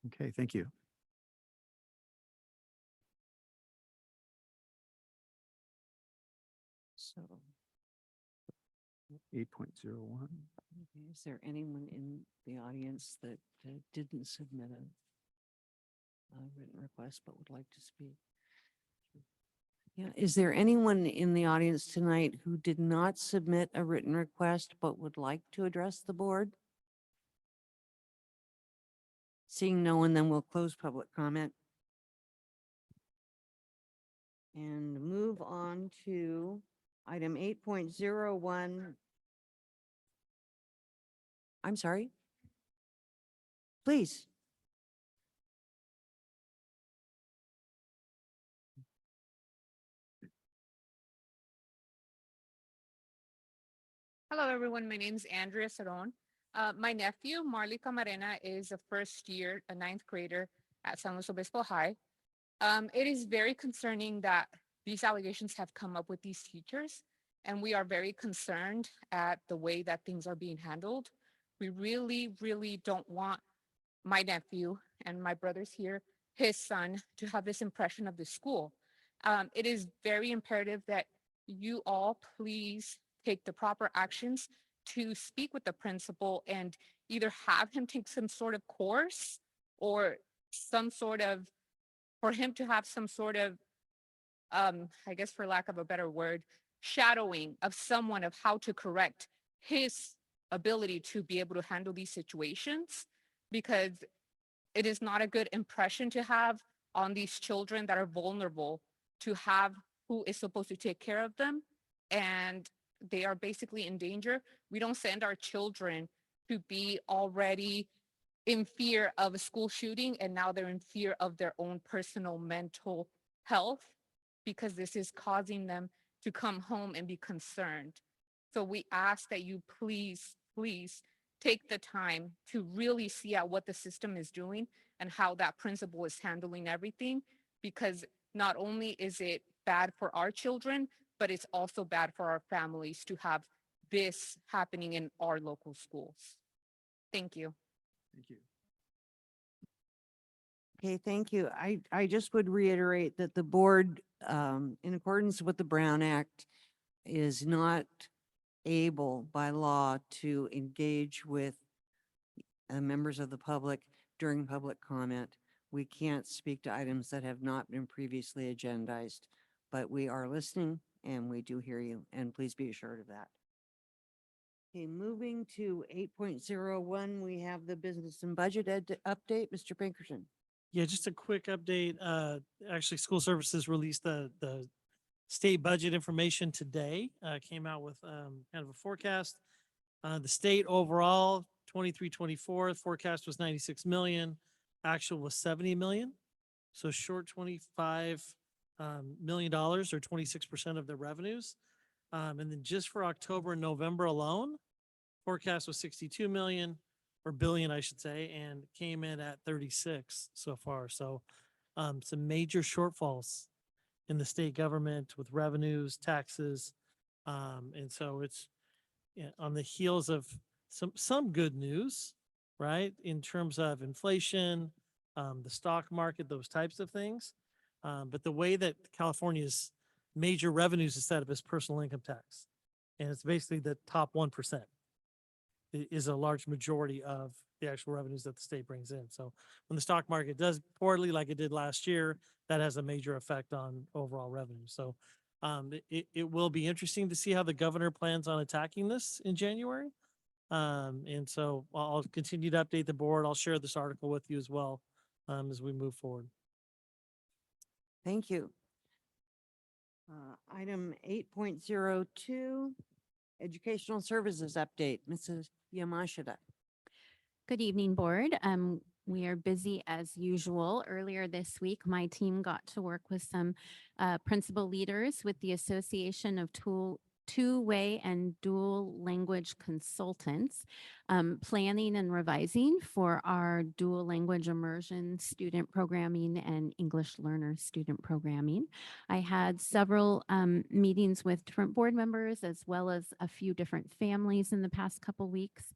Okay, thank you. So, 8.01. okay, is there anyone in the audience that didn't submit a written request but would like to speak? Yeah, is there anyone in the audience tonight who did not submit a written request but would like to address the board? Seeing no one, then we'll close public comment and move on to item 8.01. I'm sorry. Please. Hello, everyone. My name is Andrea Saron. My nephew, Marley Camarena, is a first year, a ninth grader at San Luis Obispo High. It is very concerning that these allegations have come up with these teachers, and we are very concerned at the way that things are being handled. We really don't want my nephew and my brothers here, his son, to have this impression of the school. It is very imperative that you all please take the proper actions to speak with the principal and either have him take some sort of course or some sort of, for him to have some sort of, I guess for lack of a better word, shadowing of someone of how to correct his ability to be able to handle these situations, because it is not a good impression to have on these children that are vulnerable to have who is supposed to take care of them, and they are basically in danger. We don't send our children to be already in fear of a school shooting, and now they're in fear of their own personal mental health because this is causing them to come home and be concerned. So we ask that you please take the time to really see at what the system is doing and how that principal is handling everything, because not only is it bad for our children, but it's also bad for our families to have this happening in our local schools. Thank you. Thank you. Okay, thank you. I just would reiterate that the board, in accordance with the Brown Act, is not able by law to engage with members of the public during public comment. We can't speak to items that have not been previously agendized, but we are listening and we do hear you, and please be assured of that. Okay, moving to 8.01, we have the business and budget update. Mr. Pinkerton. Yeah, just a quick update. Actually, school services released the state budget information today. Came out with kind of a forecast. The state overall, 23-24 forecast was 96 million. Actual was 70 million. So short $25 million or 26% of the revenues. And then just for October and November alone, forecast was 62 million or billion, I should say, and came in at 36 so far. So some major shortfalls in the state government with revenues, taxes. And so it's on the heels of some good news, right? In terms of inflation, the stock market, those types of things. But the way that California's major revenues is set up is personal income tax. And it's basically the top 1% is a large majority of the actual revenues that the state brings in. So when the stock market does poorly like it did last year, that has a major effect on overall revenue. So it will be interesting to see how the governor plans on attacking this in January. And so I'll continue to update the board. I'll share this article with you as well as we move forward. Thank you. Item 8.02, educational services update. Mrs. Yamashita. Good evening, board. We are busy as usual. Earlier this week, my team got to work with some principal leaders with the Association of Two-Way and Dual Language Consultants, planning and revising for our dual language immersion student programming and English learner student programming. I had several meetings with different board members as well as a few different families in the past couple weeks.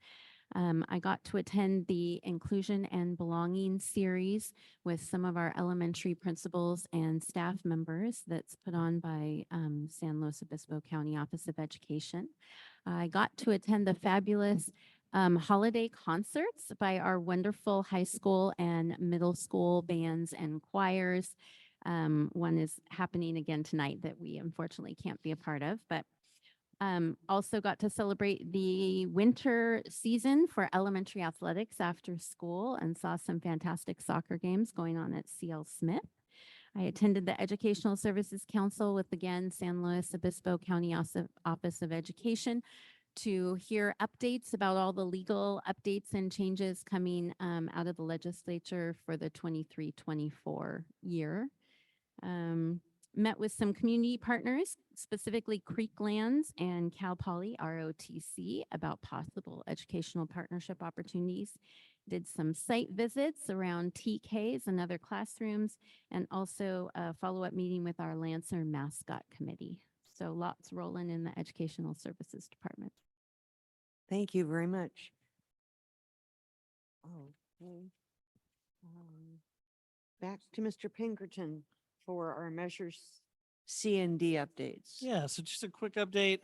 I got to attend the Inclusion and Belonging series with some of our elementary principals and staff members that's put on by San Luis Obispo County Office of Education. I got to attend the fabulous holiday concerts by our wonderful high school and middle school bands and choirs. One is happening again tonight that we unfortunately can't be a part of, but also got to celebrate the winter season for elementary athletics after school and saw some fantastic soccer games going on at CL Smith. I attended the Educational Services Council with, again, San Luis Obispo County Office of Education to hear updates about all the legal updates and changes coming out of the legislature for the 23-24 year. Met with some community partners, specifically Creeklands and Cal Poly ROTC, about possible educational partnership opportunities. Did some site visits around TKs and other classrooms, and also a follow-up meeting with our Lancer Mascot Committee. So lots rolling in the Educational Services Department. Thank you very much. Okay. Back to Mr. Pinkerton for our measures C and D updates. Yeah, so just a quick update.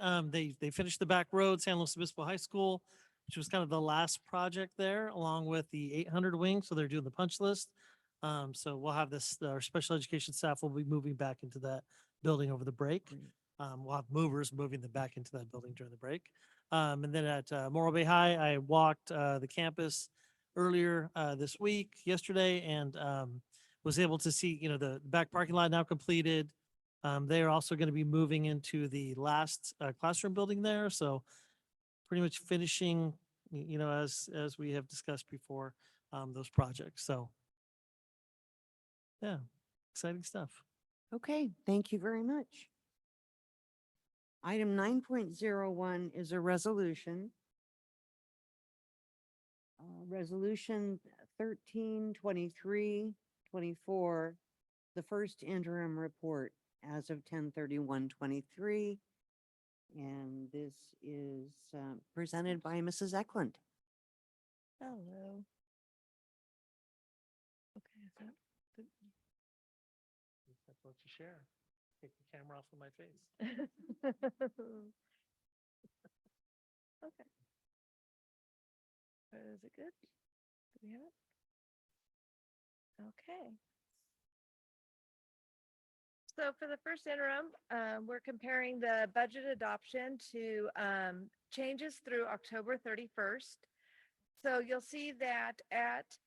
They finished the back road, San Luis Obispo High School, which was kind of the last project there, along with the 800 wing. So they're doing the punch list. So we'll have this, our special education staff will be moving back into that building over the break. We'll have movers moving them back into that building during the break. And then at Morro Bay High, I walked the campus earlier this week, yesterday, and was able to see, the back parking lot now completed. They are also going to be moving into the last classroom building there. So pretty much finishing, as we have discussed before, those projects. So yeah, exciting stuff. Okay, thank you very much. Item 9.01 is a resolution. Resolution 1323-24, the first interim report as of 10/31/23. And this is presented by Mrs. Eklund. Hello. Okay, that's what you share. Take the camera off of my face. Okay. Is it good? Do we have it? Okay. So for the first interim, we're comparing the budget adoption to changes through October 31st. So you'll see that at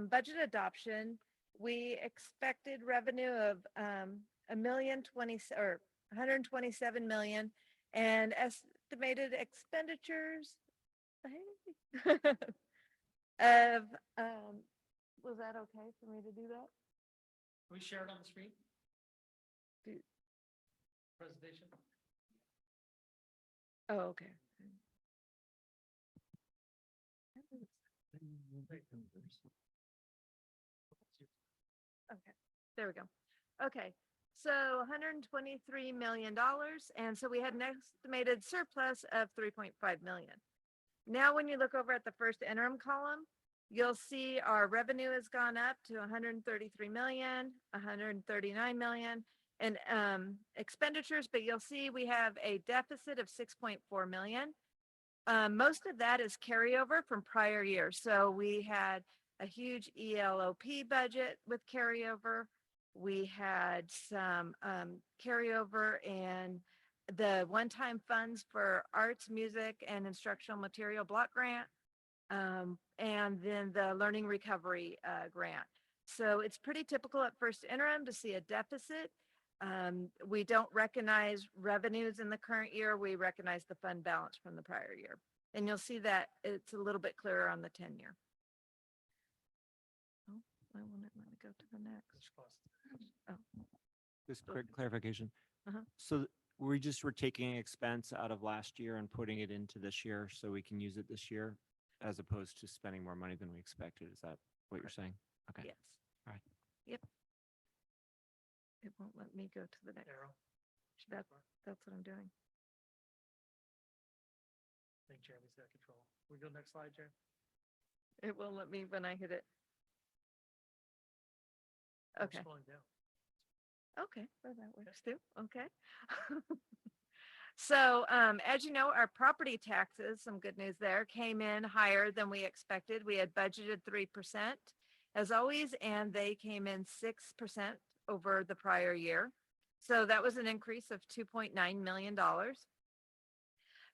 budget adoption, we expected revenue of $127 million, and estimated expenditures of was that okay for me to do that? We share it on the screen? Presentation? Oh, okay. Okay, there we go. Okay, so $123 million. And so we had an estimated surplus of 3.5 million. Now, when you look over at the first interim column, you'll see our revenue has gone up to 133 million, 139 million, and expenditures, but you'll see we have a deficit of 6.4 million. Most of that is carryover from prior years. So we had a huge ELOP budget with carryover. We had some carryover in the one-time funds for arts, music, and instructional material block grant, and then the learning recovery grant. So it's pretty typical at first interim to see a deficit. We don't recognize revenues in the current year. We recognize the fund balance from the prior year. And you'll see that it's a little bit clearer on the 10-year. Oh, I want to let me go to the next. Oh. Just quick clarification. Uh-huh. So we're taking expense out of last year and putting it into this year so we can use it this year, as opposed to spending more money than we expected. Is that what you're saying? Okay. Yes. All right. Yep. It won't let me go to the next. That's what I'm doing. I think Jeremy's got control. We go next slide, Jeremy. It won't let me when I hit it. I'm Okay. scrolling down. Okay, well, that works too. Okay. So, as you know, our property taxes, some good news there, came in higher than we expected. We had budgeted 3% as always, and they came in 6% over the prior year. So that was an increase of $2.9 million.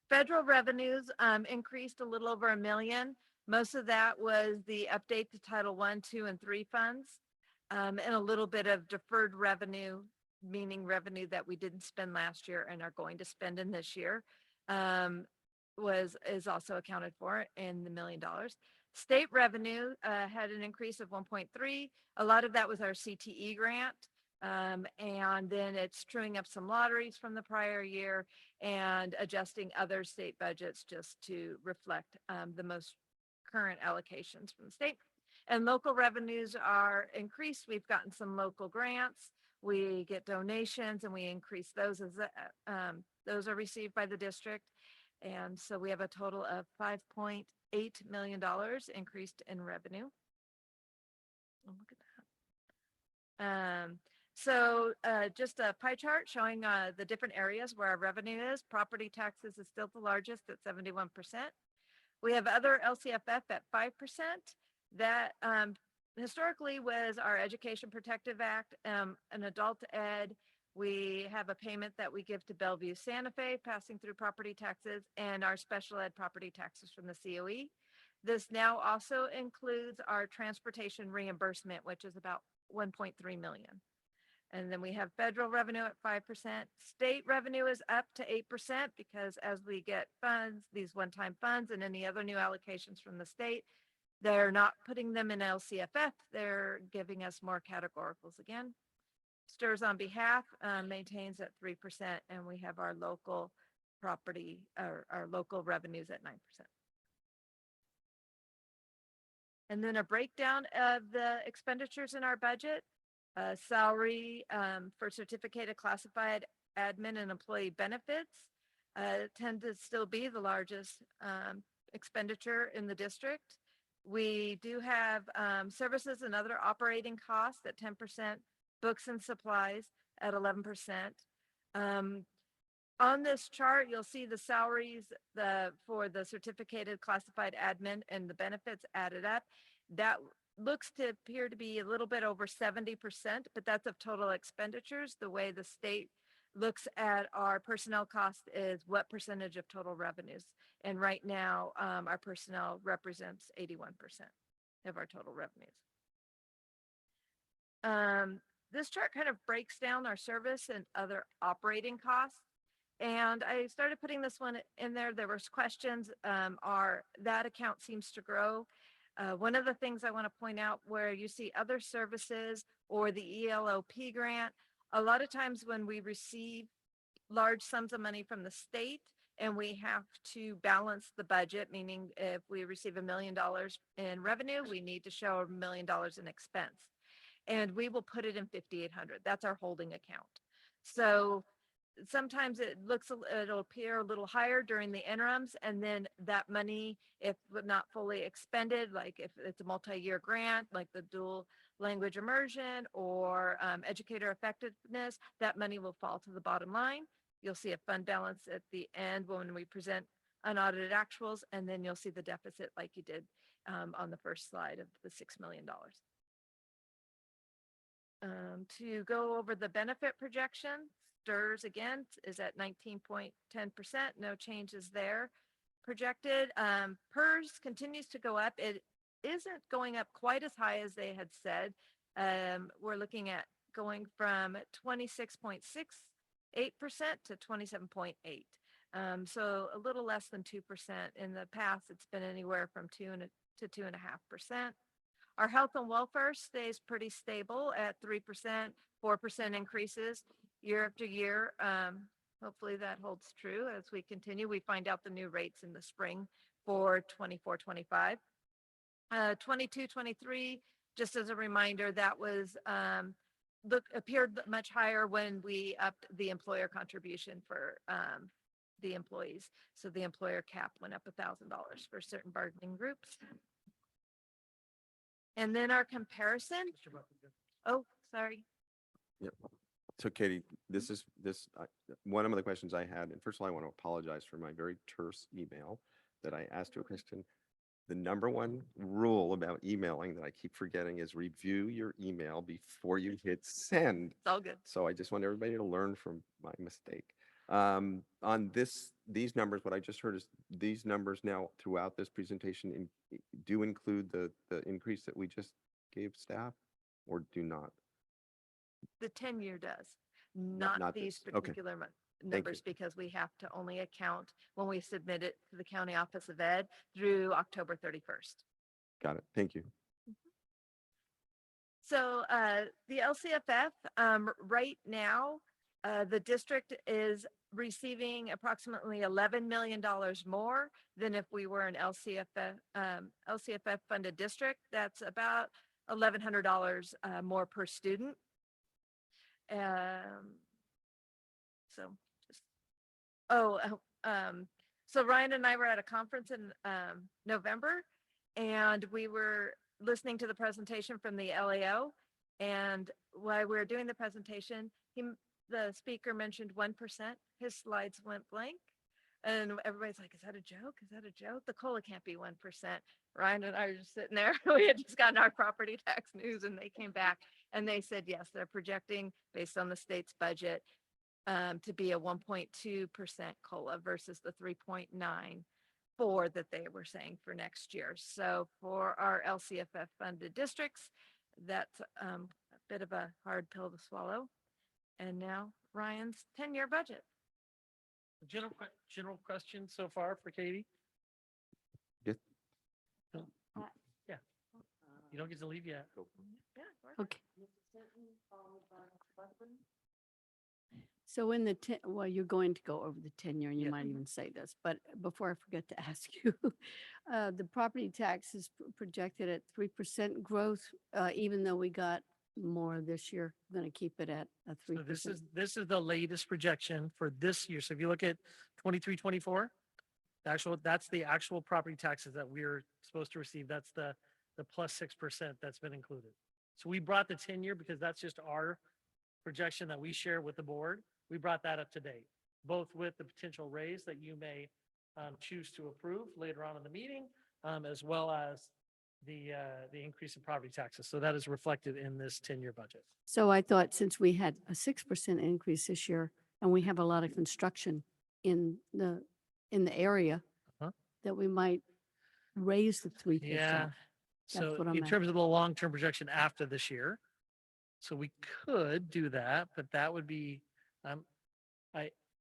Federal revenues increased a little over $1 million. Most of that was the update to Title I, II, and III funds, and a little bit of deferred revenue, meaning revenue that we didn't spend last year and are going to spend in this year, is also accounted for in the $1 million. State revenue had an increase of 1.3. A lot of that was our CTE grant. And then it's truing up some lotteries from the prior year and adjusting other state budgets just to reflect the most current allocations from the state. And local revenues are increased. We've gotten some local grants. We get donations and we increase those as those are received by the district. And so we have a total of $5.8 million increased in revenue. Oh, look at that. So just a pie chart showing the different areas where our revenue is. Property taxes is still the largest at 71%. We have other LCFF at 5%. That historically was our Education Protective Act, an adult ed. We have a payment that we give to Bellevue Santa Fe passing through property taxes and our special ed property taxes from the COE. This now also includes our transportation reimbursement, which is about 1.3 million. And then we have federal revenue at 5%. State revenue is up to 8% because as we get funds, these one-time funds and any other new allocations from the state, they're not putting them in LCFF. They're giving us more categoricals again. STRS on behalf maintains at 3%, and we have our local property, our local revenues at 9%. And then a breakdown of the expenditures in our budget. Salary for certificated classified admin and employee benefits tend to still be the largest expenditure in the district. We do have services and other operating costs at 10%, books and supplies at 11%. On this chart, you'll see the salaries for the certificated classified admin and the benefits added up. That looks to appear to be a little bit over 70%, but that's of total expenditures. The way the state looks at our personnel cost is what percentage of total revenues. And right now, our personnel represents 81% of our total revenues. This chart kind of breaks down our service and other operating costs. And I started putting this one in there. There was questions, that account seems to grow. One of the things I want to point out where you see other services or the ELOP grant, a lot of times when we receive large sums of money from the state and we have to balance the budget, meaning if we receive $1 million in revenue, we need to show $1 million in expense. And we will put it in 5,800. That's our holding account. So sometimes it'll appear a little higher during the interims, and then that money, if not fully expended, like if it's a multi-year grant, like the dual language immersion or educator effectiveness, that money will fall to the bottom line. You'll see a fund balance at the end when we present unaudited actuals, and then you'll see the deficit like you did on the first slide of the $6 million. To go over the benefit projection, STRS again is at 19.10%, no changes there projected. PERS continues to go up. It isn't going up quite as high as they had said. We're looking at going from 26.68% to 27.8%. So a little less than 2%. In the past, it's been anywhere from 2 to 2.5%. Our health and welfare stays pretty stable at 3%, 4% increases year after year. Hopefully that holds true as we continue. We find out the new rates in the spring for 24-25. 22-23, just as a reminder, that was appeared much higher when we upped the employer contribution for the employees. So the employer cap went up $1,000 for certain bargaining groups. And then our comparison. Oh, sorry. Yep. So Katie, one of the questions I had, and first of all, I want to apologize for my very terse email that I asked you a question. The number one rule about emailing that I keep forgetting is review your email before you hit send. It's all good. So I just want everybody to learn from my mistake. On these numbers, what I just heard is these numbers now throughout this presentation do include the increase that we just gave staff, or do not? The 10-year does, not these this. Okay. particular numbers, because we have to only account when we submit it to the County Office of Ed through October 31st. Got it. Thank you. So the LCFF right now, the district is receiving approximately $11 million more than if we were an LCFF funded district. That's about $1,100 more per student. So Ryan and I were at a conference in November, and we were listening to the presentation from the LAO. And while we were doing the presentation, the speaker mentioned 1%. His slides went blank. And everybody's like, is that a joke? Is that a joke? The COLA can't be 1%. Ryan and I were just sitting there. We had just gotten our property tax news, and they came back and they said, yes, they're projecting based on the state's budget to be a 1.2% COLA versus the 3.94 that they were saying for next year. So for our LCFF funded districts, that's a bit of a hard pill to swallow. And now Ryan's 10-year budget. General question so far for Katie? Yes. Yeah. You don't get to leave yet. Okay. So in the, well, you're going to go over the 10-year, and you might even say this, but before I forget to ask you, the property tax is projected at 3% growth, even though we got more this year. I'm going to keep it at a 3%. So this is the latest projection for this year. So if you look at 23-24, that's the actual property taxes that we're supposed to receive. That's the plus 6% that's been included. So we brought the 10-year because that's just our projection that we share with the board. We brought that up to date. both with the potential raise that you may choose to approve later on in the meeting, as well as the increase in property taxes. So that is reflected in this 10-year budget. So I thought since we had a 6% increase this year and we have a lot of construction in the area, Uh-huh. that we might raise the 3%. Yeah. That's So what I'm in at. terms of the long-term projection after this year, so we could do that, but that would be,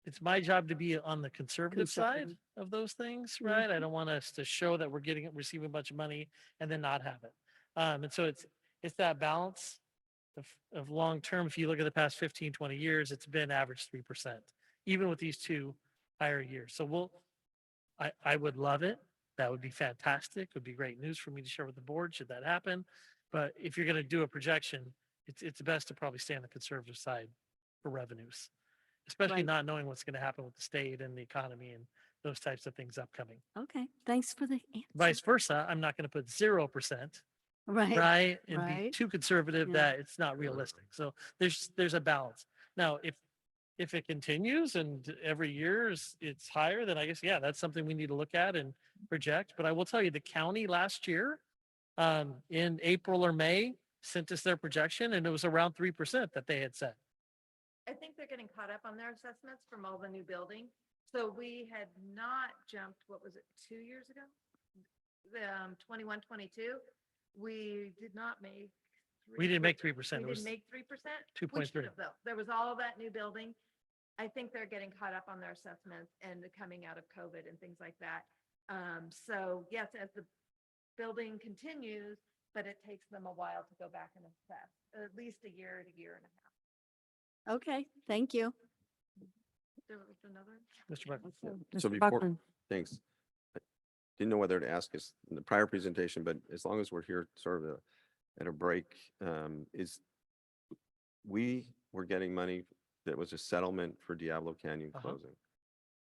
it's my job to be on the conservative side Conservative. of those things, right? I don't want us to show that we're receiving a bunch of money and then not have it. And so it's that balance of long-term. If you look at the past 15, 20 years, it's been average 3%, even with these two higher years. So I would love it. That would be fantastic. It would be great news for me to share with the board should that happen. But if you're going to do a projection, it's best to probably stay on the conservative side for revenues, especially Right. not knowing what's going to happen with the state and the economy and those types of things upcoming. Okay, thanks for the answer. Vice versa, I'm not going to put 0%, Right. right? And be Right. too conservative Yeah. that it's not realistic. So there's a balance. Now, if it continues and every year it's higher, then I guess, yeah, that's something we need to look at and project. But I will tell you, the county last year, in April or May, sent us their projection and it was around 3% that they had said. I think they're getting caught up on their assessments from all the new building. So we had not jumped, what was it, 2 years ago? The 21, 22, we did not make. We didn't make 3%. We It was didn't make 3%. 2.3. We should have, though. There was all of that new building. I think they're getting caught up on their assessments and the coming out of COVID and things like that. So yes, as the building continues, but it takes them a while to go back and assess, at least a year and a half. Okay, thank you. There was another. Mr. Buckland. So before, thanks. I didn't know whether to ask us in the prior presentation, but as long as we're here sort of at a break, we were getting money that was a settlement for Diablo Canyon closing.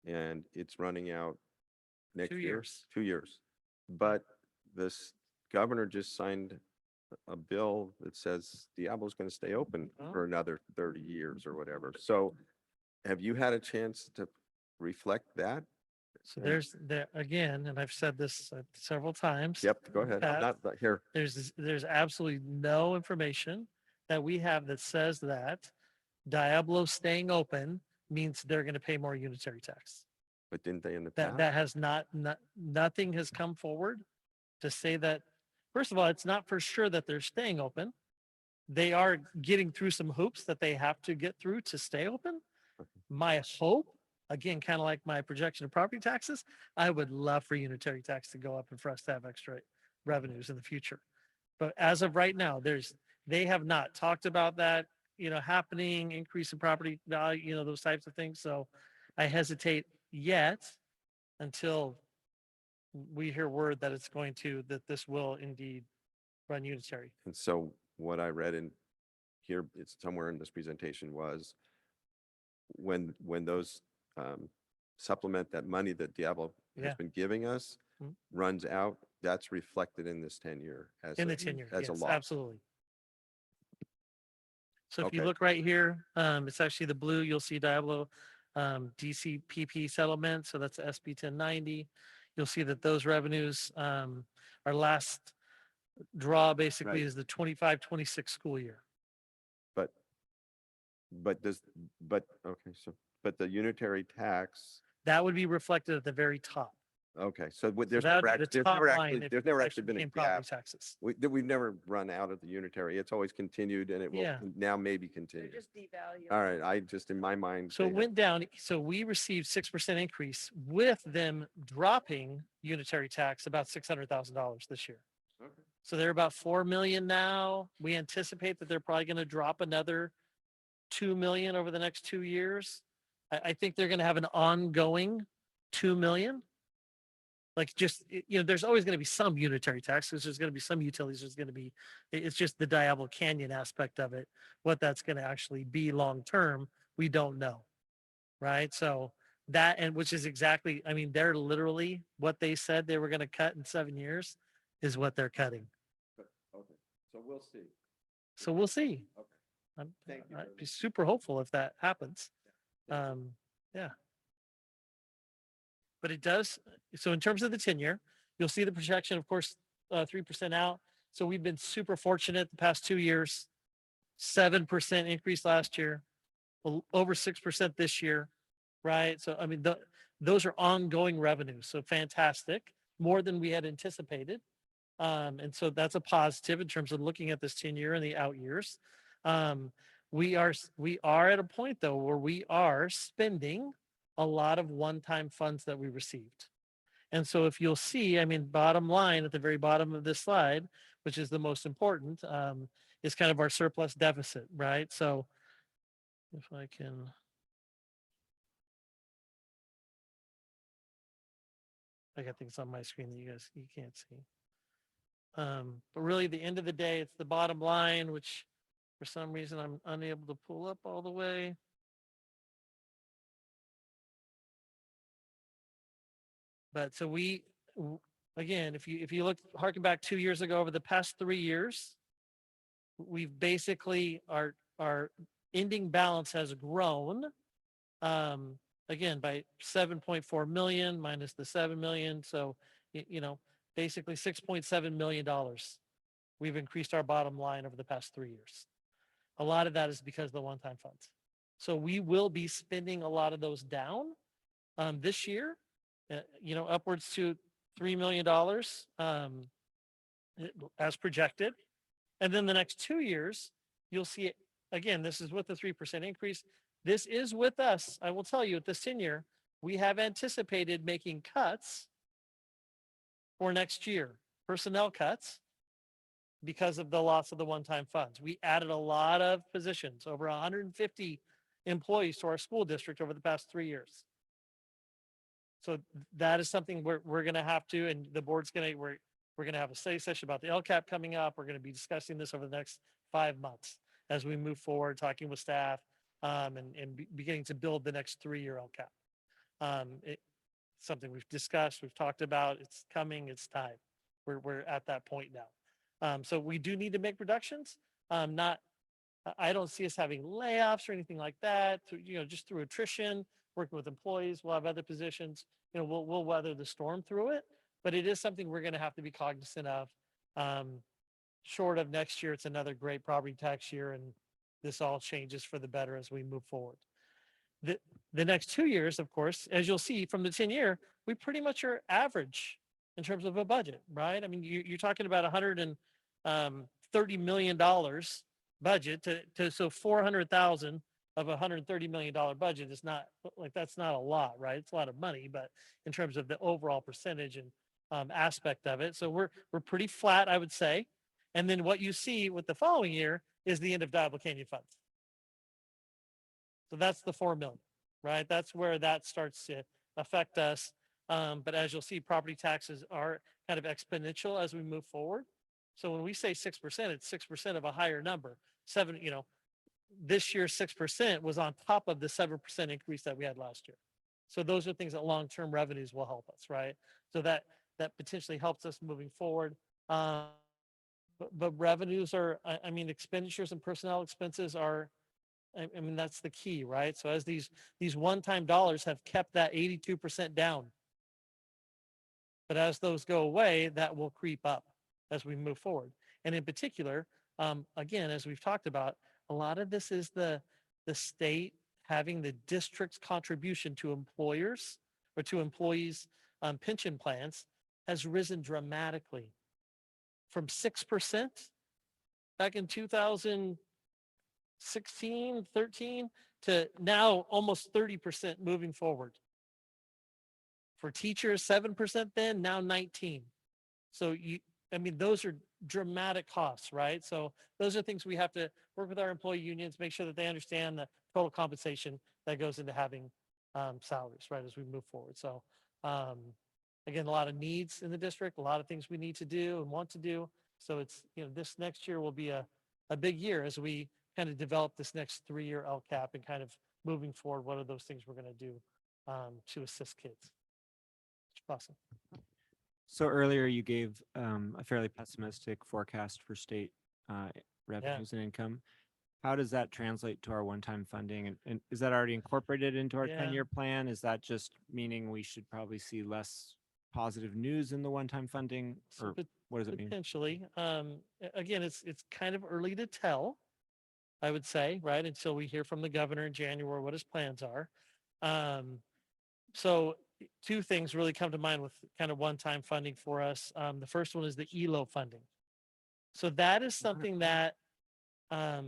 And it's running out next 2 year. years. 2 years. But this governor just signed a bill that says Diablo's going to stay open for another 30 years or whatever. So have you had a chance to reflect that? So there's there again, and I've said this several times. Yep, go ahead. Pat, Not here. There's absolutely no information that we have that says that Diablo staying open means they're going to pay more unitary tax. But didn't they in the past? That has nothing has come forward to say that. First of all, it's not for sure that they're staying open. They are getting through some hoops that they have to get through to stay open. My hope, again, kind of like my projection of property taxes, I would love for unitary tax to go up and for us to have extra revenues in the future. But as of right now, they have not talked about that, happening, increase in property value, those types of things. So I hesitate yet until we hear word that that this will indeed run unitary. And so what I read in here, it's somewhere in this presentation, was when those supplement, that money that Diablo has Yeah. been giving us Mhm. runs out, that's reflected in this 10-year as In a, the 10-year, as a yes, law. absolutely. So if you Okay. look right here, it's actually the blue, you'll see Diablo DCPP settlement. So that's SB 1090. You'll see that those revenues, our last draw basically Right. is the 25-26 school year. But the unitary tax, That would be reflected at the very top. okay, so So there's that never would be the actually, top line if there's never it actually been a became property gap. taxes. We've never run out of the unitary. It's always continued and it will Yeah. now maybe They're continue. just devaluing. All right, I just, in my mind. So they it have- went down. So we received 6% increase with them dropping unitary tax about $600,000 this year. Okay. So they're about 4 million now. We anticipate that they're probably going to drop another 2 million over the next 2 years. I think they're going to have an ongoing 2 million. Like just, there's always going to be some unitary tax because there's going to be some utilities. There's going to be, it's just the Diablo Canyon aspect of it. What that's going to actually be long-term, we don't know. Right. So that, and which is exactly, they're literally what they said they were going to cut in 7 years is what they're cutting. Okay, so we'll see. So we'll see. Okay. Thank you. I'd be super hopeful if that happens. Yeah. but it does. So in terms of the 10-year, you'll see the projection, of course, 3% out. So we've been super fortunate the past 2 years, 7% increase last year, over 6% this year, right? So, I mean, those are ongoing revenues. So fantastic, more than we had anticipated. And so that's a positive in terms of looking at this 10-year and the out years. We are at a point though, where we are spending a lot of one-time funds that we received. And so if you'll see, I mean, bottom line at the very bottom of this slide, which is the most important, is kind of our surplus deficit, right? So if I can. I got things on my screen that you can't see. But really, at the end of the day, it's the bottom line, which for some reason I'm unable to pull up all the way. But so again, if you look, harken back 2 years ago, over the past 3 years, we've basically our ending balance has grown. Again, by 7.4 million minus the 7 million. So, basically $6.7 million. We've increased our bottom line over the past 3 years. A lot of that is because of the one-time funds. So we will be spending a lot of those down this year, upwards to $3 million as projected. And then the next 2 years, you'll see it again. This is with the 3% increase. This is with us. I will tell you, at this 10-year, we have anticipated making cuts for next year, personnel cuts, because of the loss of the one-time funds. We added a lot of positions, over 150 employees to our school district over the past 3 years. So that is something we're going to have to, and the board's going to, we're going to have a study session about the LCAP coming up. We're going to be discussing this over the next 5 months as we move forward, talking with staff, and beginning to build the next 3-year LCAP. It's something we've discussed, we've talked about, it's coming, it's time. We're at that point now. So we do need to make reductions. I don't see us having layoffs or anything like that, just through attrition, working with employees. We'll have other positions, we'll weather the storm through it, but it is something we're going to have to be cognizant of. Short of next year, it's another great property tax year, and this all changes for the better as we move forward. The next 2 years, of course, as you'll see from the 10-year, we pretty much are average in terms of a budget, right? I mean, you're talking about $130 million budget so 400,000 of $130 million budget is not like, that's not a lot, right? It's a lot of money, but in terms of the overall percentage and aspect of it. So we're pretty flat, I would say. And then what you see with the following year is the end of Diablo Canyon funds. So that's the 4 million, right? That's where that starts to affect us. But as you'll see, property taxes are kind of exponential as we move forward. So when we say 6%, it's 6% of a higher number. This year, 6% was on top of the 7% increase that we had last year. So those are things that long-term revenues will help us, right? So that potentially helps us moving forward. But revenues are, I mean, expenditures and personnel expenses are, I mean, that's the key, right? So as these one-time dollars have kept that 82% down, but as those go away, that will creep up as we move forward. And in particular, again, as we've talked about, a lot of this is the state having the district's contribution to employers or to employees' pension plans has risen dramatically from 6% back in 2016, 13 to now almost 30% moving forward. For teachers, 7% then, now 19. So those are dramatic costs, right? So those are things we have to work with our employee unions, make sure that they understand the total compensation that goes into having salaries, right, as we move forward. So again, a lot of needs in the district, a lot of things we need to do and want to do. So it's, this next year will be a big year as we kind of develop this next 3-year LCAP and kind of moving forward, what are those things we're going to do to assist kids. Awesome. So earlier you gave a fairly pessimistic forecast for state revenues and income. how does that translate to our one-time funding? And is that already incorporated into our Yeah. 10-year plan? Is that just meaning we should probably see less positive news in the one-time funding? So Or what does it mean? potentially, again, it's kind of early to tell, I would say, right? Until we hear from the governor in January what his plans are. So two things really come to mind with kind of one-time funding for us. The first one is the ELO funding. So that is something that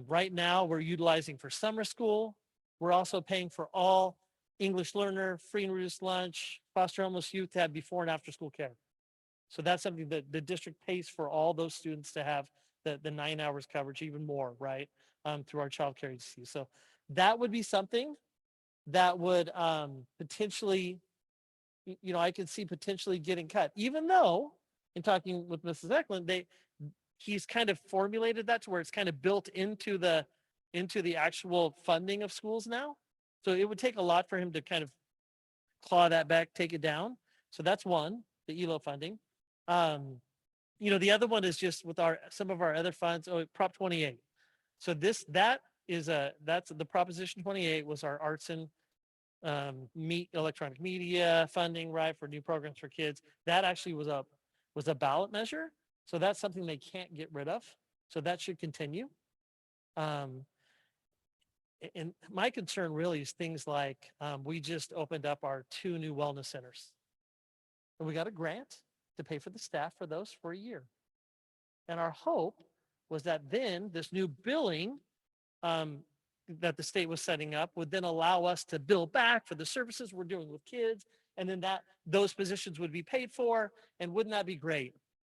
right now we're utilizing for summer school. We're also paying for all English learner, free and reduced lunch, foster homeless youth to have before and after school care. So that's something that the district pays for all those students to have the 9 hours coverage, even more, right? Through our child care agency. So that would be something that would potentially, I could see potentially getting cut, even though in talking with Mrs. Eklund, he's kind of formulated that to where it's kind of built into the actual funding of schools now. So it would take a lot for him to kind of claw that back, take it down. So that's one, the ELO funding. The other one is just with some of our other funds, Prop 28. So that's the Proposition 28 was our arts and electronic media funding, right, for new programs for kids. That actually was a ballot measure. So that's something they can't get rid of. So that should continue. And my concern really is things like we just opened up our 2 new wellness centers. And we got a grant to pay for the staff for those for a year. And our hope was that then this new billing that the state was setting up would then allow us to bill back for the services we're doing with kids. And then those positions would be paid for. And wouldn't that be great?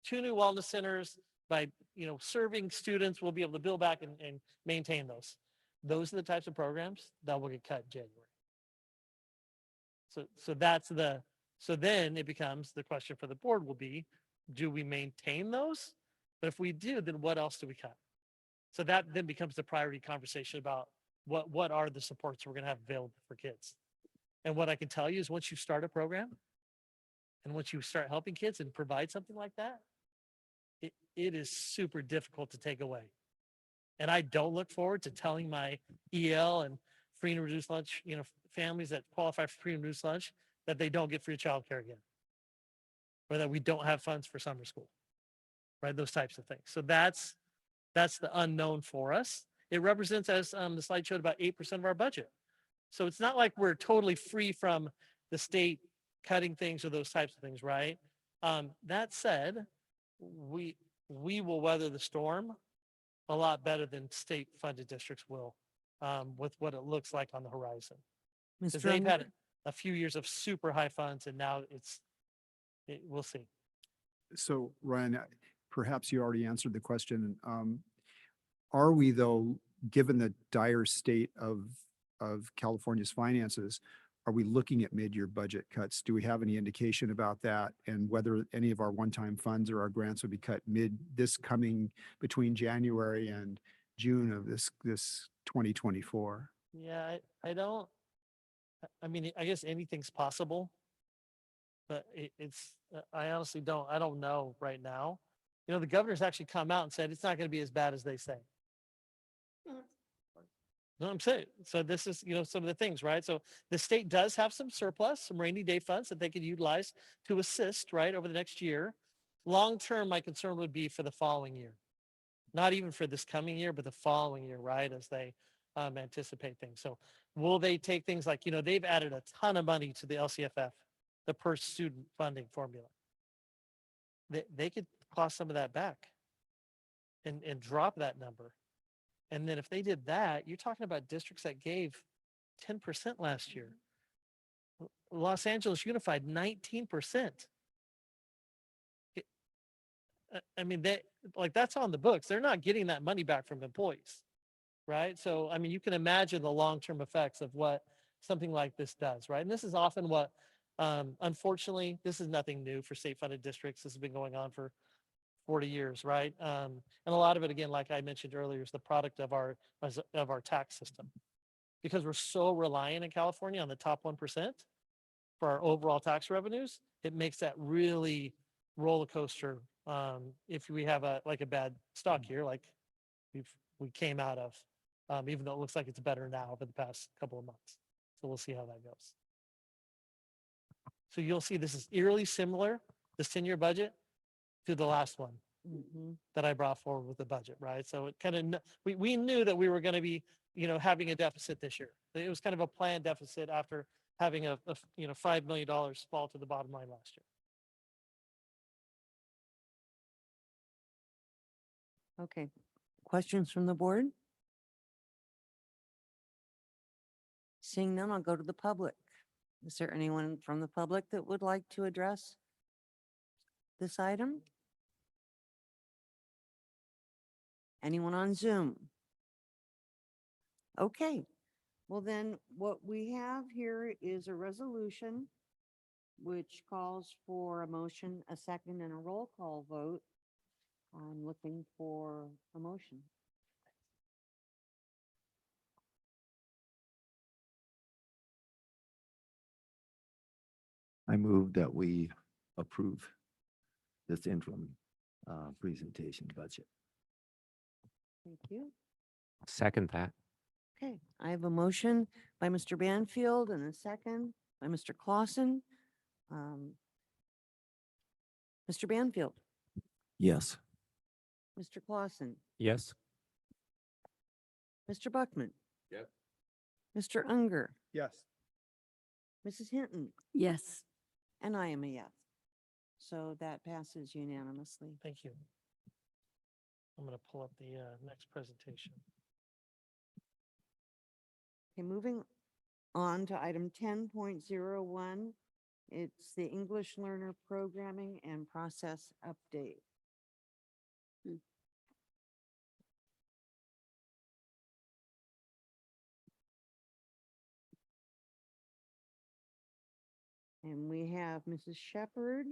2 new wellness centers by, serving students, we'll be able to bill back and maintain those. Those are the types of programs that will get cut in January. So then it becomes the question for the board will be, do we maintain those? But if we do, then what else do we cut? So that then becomes the priority conversation about what are the supports we're going to have available for kids. And what I can tell you is once you start a program and once you start helping kids and provide something like that, it is super difficult to take away. And I don't look forward to telling my EL and free and reduced lunch, families that qualify for free and reduced lunch, that they don't get free childcare again, or that we don't have funds for summer school, right? Those types of things. So that's the unknown for us. It represents, as the slide showed, about 8% of our budget. So it's not like we're totally free from the state cutting things or those types of things, right? That said, we will weather the storm a lot better than state funded districts will with what it looks like on the horizon. Because they've had a few years of super high funds and now we'll see. So Ryan, perhaps you already answered the question. Are we though, given the dire state of California's finances, are we looking at mid-year budget cuts? Do we have any indication about that and whether any of our one-time funds or our grants would be cut between January and June of this 2024? Yeah, I guess anything's possible, but I honestly I don't know right now. The governor's actually come out and said it's not going to be as bad as they say. No, I'm saying, so this is, some of the things, right? So the state does have some surplus, some rainy day funds that they could utilize to assist, right, over the next year. Long-term, my concern would be for the following year, not even for this coming year, but the following year, right, as they anticipate things. So will they take things like, they've added a ton of money to the LCFF, the per student funding formula. They could claw some of that back and drop that number. And then if they did that, you're talking about districts that gave 10% last year. Los Angeles Unified, 19%. That's on the books. They're not getting that money back from employees, right? So, you can imagine the long-term effects of what something like this does, right? And this is often what, unfortunately, this is nothing new for state-funded districts. This has been going on for 40 years, right? And a lot of it, again, like I mentioned earlier, is the product of our tax system. Because we're so reliant in California on the top 1% for our overall tax revenues, it makes that really roller coaster if we have a bad stock year like we came out of. even though it looks like it's better now over the past couple of months. So we'll see how that goes. So you'll see this is eerily similar, this 10-year budget, to the last one that I brought forward with the budget, right? So it kind of, we knew that we were going to be, having a deficit this year. It was kind of a planned deficit after having a $5 million fall to the bottom line last year. Okay, questions from the board? Seeing none, I'll go to the public. Is there anyone from the public that would like to address this item? Anyone on Zoom? Okay, well then what we have here is a resolution which calls for a motion, a second, and a roll call vote. I'm looking for a motion. I move that we approve this interim presentation budget. Thank you. Second that. Okay, I have a motion by Mr. Banfield and a second by Mr. Clausen. Mr. Banfield, Yes. Mr. Clausen, Yes. Mr. Buckman, Yep. Mr. Unger, Yes. Mrs. Hinton, Yes. and I am a yes. So that passes unanimously. Thank you. I'm going to pull up the next presentation. Okay, moving on to item 10.01. It's the English Learner Programming and Process Update. And we have Mrs. Shepherd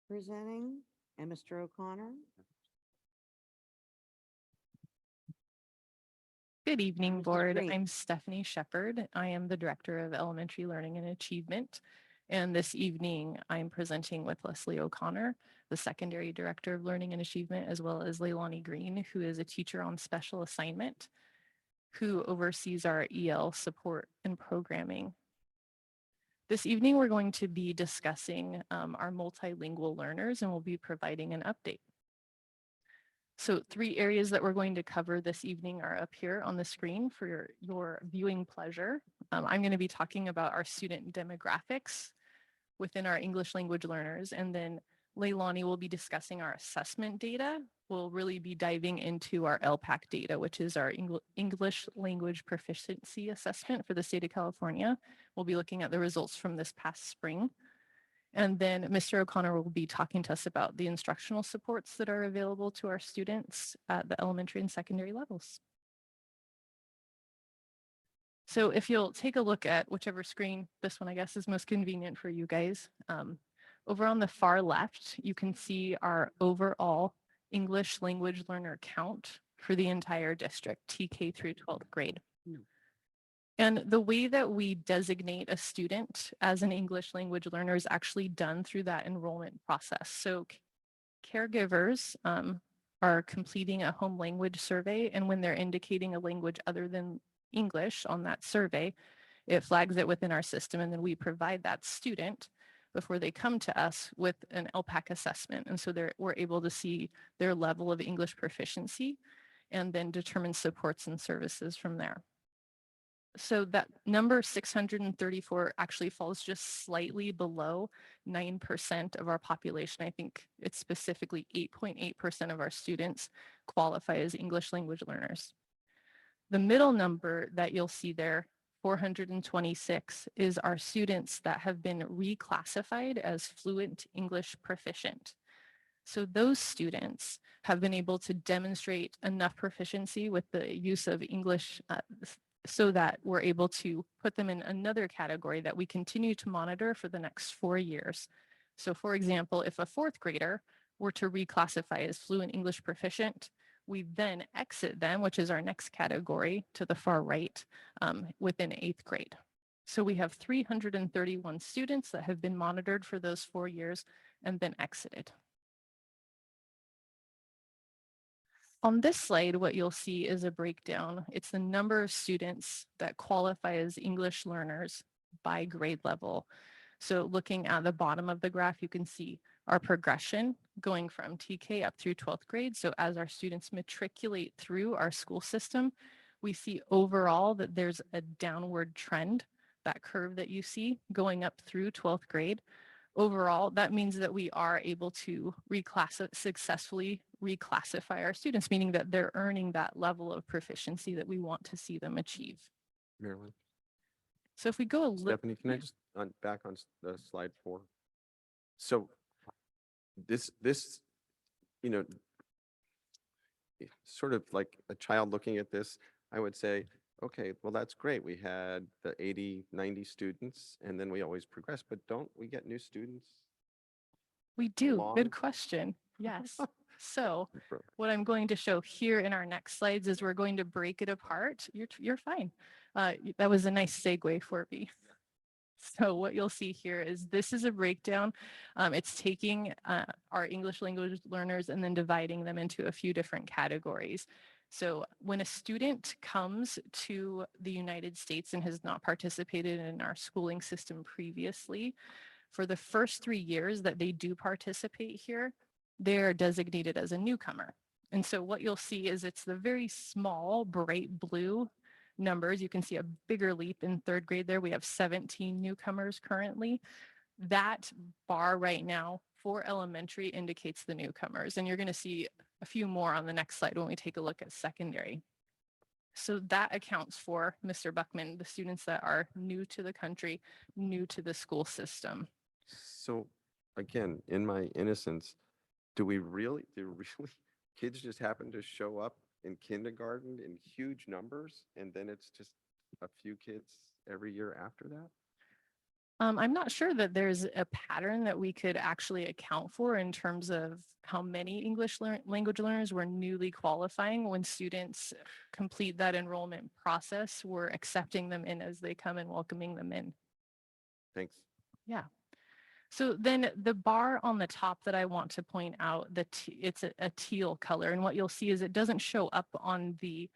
presenting and Mr. O'Connor. Good evening, Mrs. board. Green. I'm Stephanie Shepherd. I am the Director of Elementary Learning and Achievement. And this evening, I'm presenting with Leslie O'Connor, the Secondary Director of Learning and Achievement, as well as Leilani Green, who is a teacher on special assignment, who oversees our EL support and programming. This evening, we're going to be discussing our multilingual learners, and we'll be providing an update. So 3 areas that we're going to cover this evening are up here on the screen for your viewing pleasure. I'm going to be talking about our student demographics within our English language learners, and then Leilani will be discussing our assessment data. We'll really be diving into our LPAC data, which is our English language proficiency assessment for the state of California. We'll be looking at the results from this past spring. And then Mr. O'Connor will be talking to us about the instructional supports that are available to our students at the elementary and secondary levels. So if you'll take a look at whichever screen, this one I guess is most convenient for you guys. Over on the far left, you can see our overall English language learner count for the entire district, TK through 12th grade. And the way that we designate a student as an English language learner is actually done through that enrollment process. So caregivers are completing a home language survey, and when they're indicating a language other than English on that survey, it flags it within our system, and then we provide that student before they come to us with an LPAC assessment. And so we're able to see their level of English proficiency and then determine supports and services from there. So that number 634 actually falls just slightly below 9% of our population. I think it's specifically 8.8% of our students qualify as English language learners. The middle number that you'll see there, 426, is our students that have been reclassified as fluent English proficient. So those students have been able to demonstrate enough proficiency with the use of English so that we're able to put them in another category that we continue to monitor for the next 4 years. So for example, if a 4th grader were to reclassify as fluent English proficient, we then exit them, which is our next category to the far right, within 8th grade. So we have 331 students that have been monitored for those 4 years and then exited. On this slide, what you'll see is a breakdown. It's the number of students that qualify as English learners by grade level. So looking at the bottom of the graph, you can see our progression going from TK up through 12th grade. So as our students matriculate through our school system, we see overall that there's a downward trend, that curve that you see going up through 12th grade. Overall, that means that we are able to successfully reclassify our students, meaning that they're earning that level of proficiency that we want to see them achieve. Marilyn. So if we go a little, Stephanie, can I just back on the slide 4? So this, you know, sort of like a child looking at this, I would say, okay, well, that's great. We had the 80, 90 students, and then we always progress, but don't we get new students? we do. along? Good question. Yes. So what I'm going to show here in our next slides is we're going to break it apart. You're fine. That was a nice segue for me. So what you'll see here is this is a breakdown. It's taking our English language learners and then dividing them into a few different categories. So when a student comes to the United States and has not participated in our schooling system previously, for the first 3 years that they do participate here, they're designated as a newcomer. And so what you'll see is it's the very small bright blue numbers. You can see a bigger leap in 3rd grade there. We have 17 newcomers currently. That bar right now for elementary indicates the newcomers. And you're going to see a few more on the next slide when we take a look at secondary. So that accounts for, Mr. Buckman, the students that are new to the country, new to the school system. So again, in my innocence, do really kids just happen to show up in kindergarten in huge numbers, and then it's just a few kids every year after that? I'm not sure that there's a pattern that we could actually account for in terms of how many English language learners were newly qualifying. When students complete that enrollment process, we're accepting them in as they come and welcoming them in. Thanks. Yeah. So then the bar on the top that I want to point out, it's a teal color. And what you'll see is it doesn't show up on the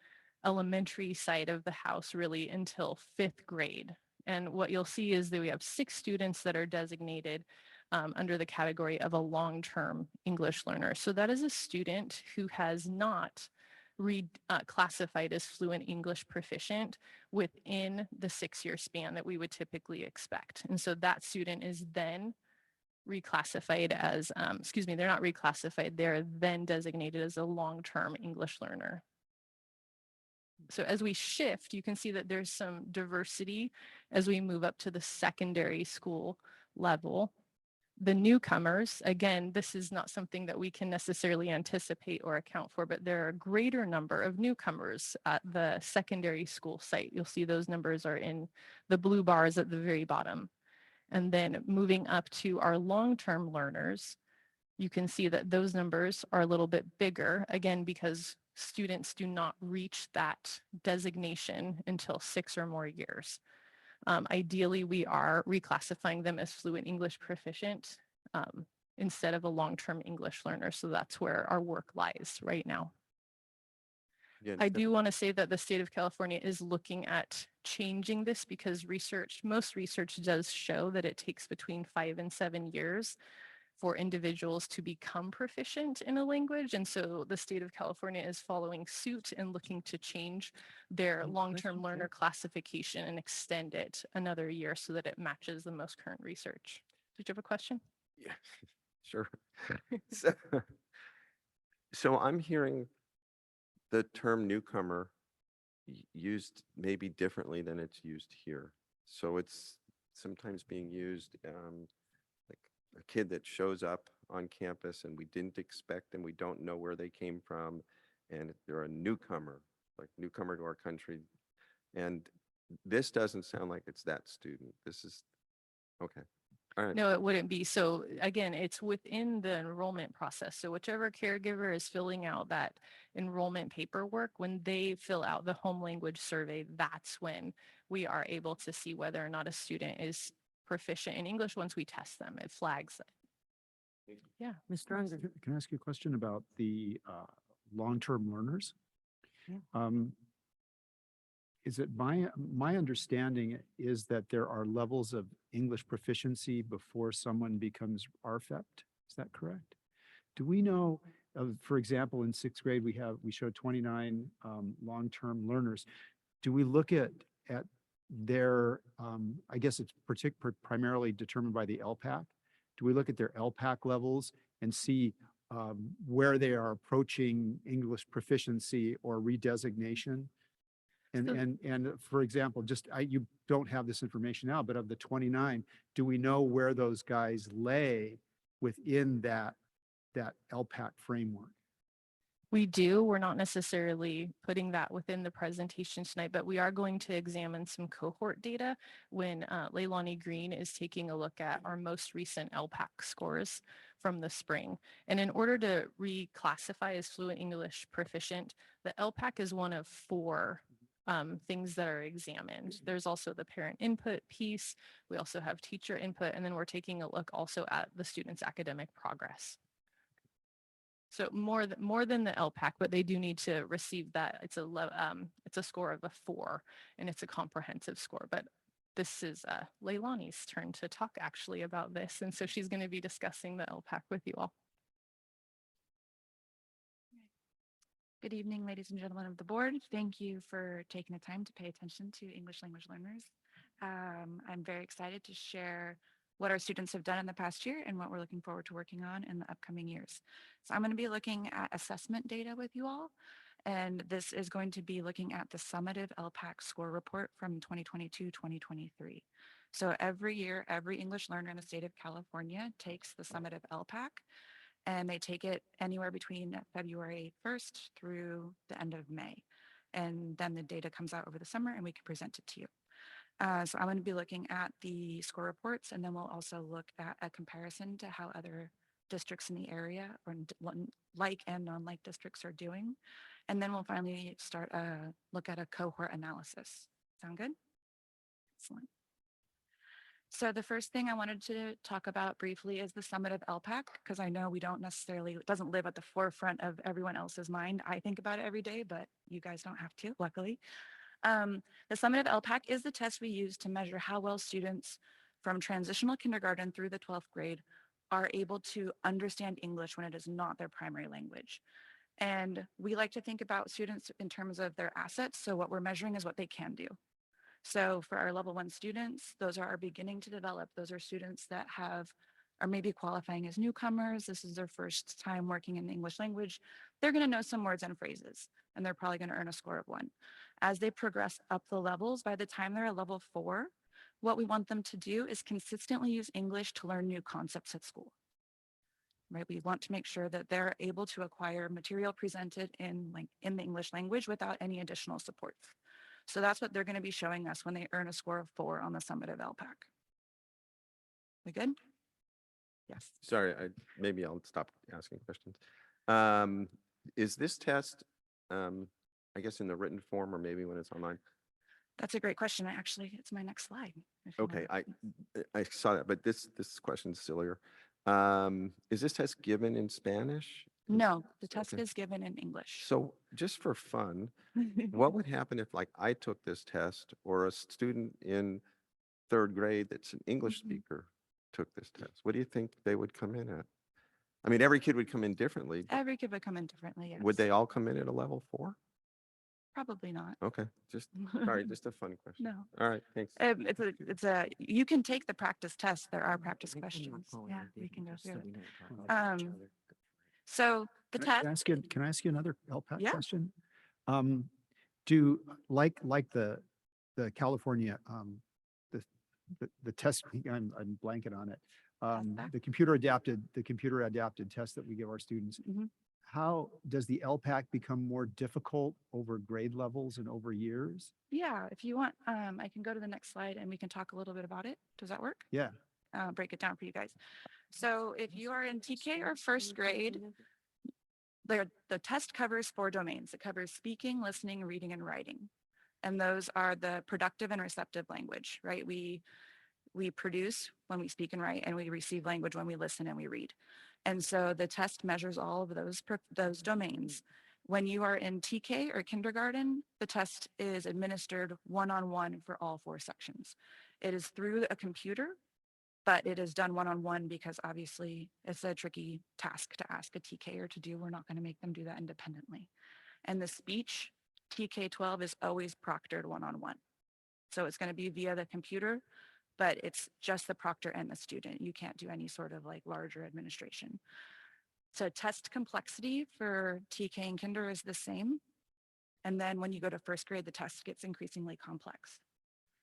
elementary side of the house really until 5th grade. And what you'll see is that we have 6 students that are designated under the category of a long-term English learner. So that is a student who has not classified as fluent English proficient within the 6-year span that we would typically expect. And so that student is then reclassified as, they're not reclassified, they're then designated as a long-term English learner. So as we shift, you can see that there's some diversity as we move up to the secondary school level. The newcomers, again, this is not something that we can necessarily anticipate or account for, but there are a greater number of newcomers at the secondary school site. You'll see those numbers are in the blue bars at the very bottom. And then moving up to our long-term learners, you can see that those numbers are a little bit bigger, again, because students do not reach that designation until 6 or more years. Ideally, we are reclassifying them as fluent English proficient instead of a long-term English learner. So that's where our work lies right now. Again, I do want to say that the state of California is looking at changing this because most research does show that it takes between 5 and 7 years for individuals to become proficient in a language. And so the state of California is following suit and looking to change their long-term learner classification and extend it another year so that it matches the most current research. Did you have a question? Yeah, sure. So I'm hearing the term newcomer used maybe differently than it's used here. So it's sometimes being used like a kid that shows up on campus and we didn't expect and we don't know where they came from, and they're a newcomer, like newcomer to our country. And this doesn't sound like it's that student. This is, okay. All right. No, it wouldn't be. So again, it's within the enrollment process. So whichever caregiver is filling out that enrollment paperwork, when they fill out the home language survey, that's when we are able to see whether or not a student is proficient in English. Once we test them, it flags it. Yeah. Mr. Unger. Can I ask you a question about the long-term learners. Yeah. Is it my understanding is that there are levels of English proficiency before someone becomes RFEPT? Is that correct? Do we know, for example, in sixth grade, we showed 29 long-term learners. Do we look at their, I guess it's primarily determined by the LPAC. Do we look at their LPAC levels and see where they are approaching English proficiency or redesignation? And for example, you don't have this information now, but of the 29, do we know where those guys lay within that LPAC framework? We do. We're not necessarily putting that within the presentation tonight, but we are going to examine some cohort data when Leilani Green is taking a look at our most recent LPAC scores from the spring. And in order to reclassify as fluent English proficient, the LPAC is one of 4 things that are examined. There's also the parent input piece. We also have teacher input, and then we're taking a look also at the student's academic progress. So more than the LPAC, but they do need to receive that. It's a score of a 4, and it's a comprehensive score. But this is Leilani's turn to talk actually about this, and so she's going to be discussing the LPAC with you all. Good evening, ladies and gentlemen of the board. Thank you for taking the time to pay attention to English language learners. I'm very excited to share what our students have done in the past year and what we're looking forward to working on in the upcoming years. So I'm going to be looking at assessment data with you all, and this is going to be looking at the summative LPAC score report from 2022-2023. So every year, every English learner in the state of California takes the summative LPAC, and they take it anywhere between February 1st through the end of May. And then the data comes out over the summer and we can present it to you. So I'm going to be looking at the score reports, and then we'll also look at a comparison to how other districts in the area or like and non-like districts are doing. And then we'll finally start a look at a cohort analysis. Sound good? Excellent. So the first thing I wanted to talk about briefly is the summative LPAC, because I know we don't necessarily, it doesn't live at the forefront of everyone else's mind. I think about it every day, but you guys don't have to, luckily. The summative LPAC is the test we use to measure how well students from transitional kindergarten through the 12th grade are able to understand English when it is not their primary language. And we like to think about students in terms of their assets. So what we're measuring is what they can do. So for our level 1 students, those are our beginning to develop. Those are students that are maybe qualifying as newcomers. This is their first time working in the English language. They're going to know some words and phrases, and they're probably going to earn a score of 1. As they progress up the levels, by the time they're at level 4, what we want them to do is consistently use English to learn new concepts at school. Right? We want to make sure that they're able to acquire material presented in the English language without any additional supports. So that's what they're going to be showing us when they earn a score of 4 on the summative LPAC. We good? Yes. Sorry, maybe I'll stop asking questions. Is this test, I guess, in the written form or maybe when it's online? That's a great question. Actually, it's my next slide. Okay, I saw that, but this question's sillier. Is this test given in Spanish? No, the test is given in English. So just for fun, what would happen if I took this test or a student in 3rd grade that's an English speaker took this test? What do you think they would come in at? I mean, every kid would come in differently. Every kid would come in differently, yes. Would they all come in at a level 4? Probably not. Okay, sorry, just a fun question. No. All right, thanks. You can take the practice test. There are practice questions. Yeah, we can go through it. So the test. Can I ask you another LPAC Yeah. question? Do like the California the test, I'm blanking on it. The computer adapted test that we give our students. How does the LPAC become more difficult over grade levels and over years? Yeah, if you want, I can go to the next slide and we can talk a little bit about it. Does that work? Yeah. Break it down for you guys. So if you are in TK or 1st grade, the test covers 4 domains. It covers speaking, listening, reading, and writing. And those are the productive and receptive language, right? We produce when we speak and write, and we receive language when we listen and we read. And so the test measures all of those domains. When you are in TK or kindergarten, the test is administered one-on-one for all 4 sections. It is through a computer, but it is done one-on-one because obviously it's a tricky task to ask a TKer to do. We're not going to make them do that independently. And the speech, TK-12 is always proctored one-on-one. So it's going to be via the computer, but it's just the proctor and the student. You can't do any sort of like larger administration. So test complexity for TK and kinder is the same. And then when you go to 1st grade, the test gets increasingly complex.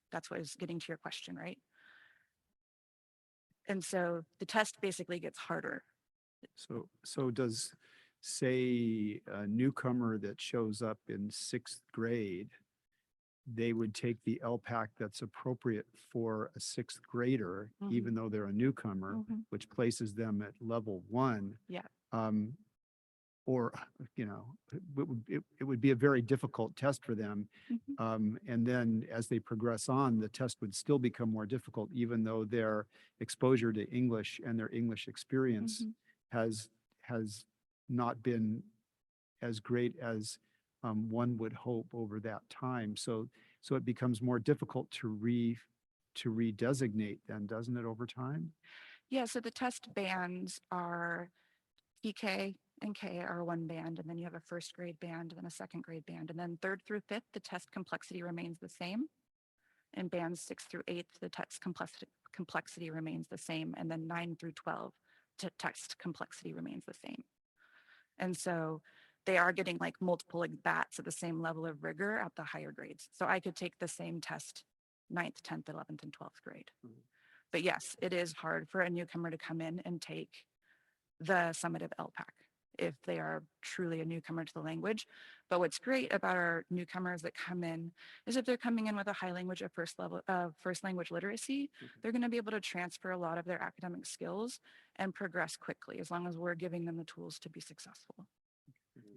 That's what is getting to your question, right? And so the test basically gets harder. So does, say, a newcomer that shows up in 6th grade, they would take the LPAC that's appropriate for a 6th grader, even though they're a newcomer, which places them at level 1. Yeah. Or, it would be a very difficult test for them. And then as they progress on, the test would still become more difficult, even though their exposure to English and their English experience has not been as great as one would hope over that time. So it becomes more difficult to redesignate then, doesn't it, over time? Yeah, so the test bands are TK and K are one band, and then you have a 1st grade band, and then a 2nd grade band, and then 3rd through 5th, the test complexity remains the same. In bands 6th through 8th, the test complexity remains the same, and then 9 through 12, test complexity remains the same. And so they are getting like multiple like bats at the same level of rigor at the higher grades. So I could take the same test 9th, 10th, 11th, and 12th grade. But yes, it is hard for a newcomer to come in and take the summative LPAC if they are truly a newcomer to the language. But what's great about our newcomers that come in is if they're coming in with a high language of first language literacy, they're going to be able to transfer a lot of their academic skills and progress quickly as long as we're giving them the tools to be successful.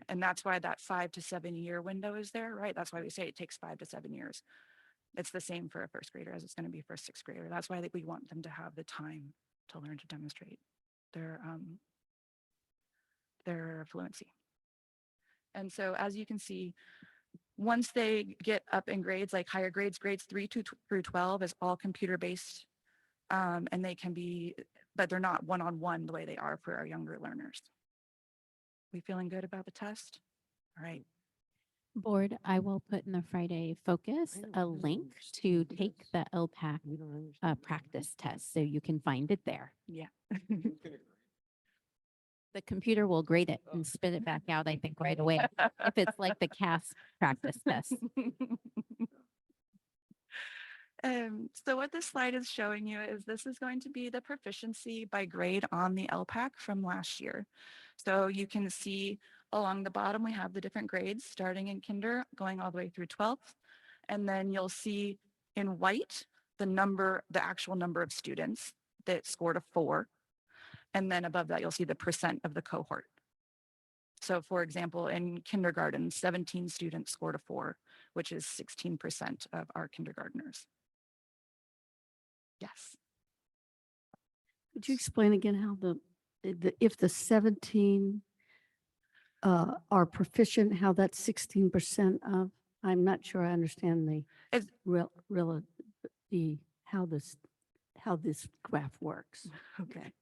And that's why that 5 to 7 year window is there, right? That's why we say it takes 5 to 7 years. It's the same for a 1st grader as it's going to be for a 6th grader. That's why we want them to have the time to learn to demonstrate their fluency. And so as you can see, once they get up in grades, like higher grades, grades 3 through 12 is all computer-based, and they can be, but they're not one-on-one the way they are for our younger learners. We feeling good about the test? All right. Board, I will put in the Friday focus a link to take the LPAC practice test, so you can find it there. Yeah. The computer will grade it and spit it back out, I think, right away, if it's like the CAS practice test. So what this slide is showing you is this is going to be the proficiency by grade on the LPAC from last year. So you can see along the bottom, we have the different grades starting in kinder, going all the way through 12th. And then you'll see in white, the actual number of students that scored a 4. And then above that, you'll see the percent of the cohort. So for example, in kindergarten, 17 students scored a 4, which is 16% of our kindergartners. Yes. Could you explain again how if the 17 are proficient, how that's 16% of? I'm not sure I understand how this graph works. Okay.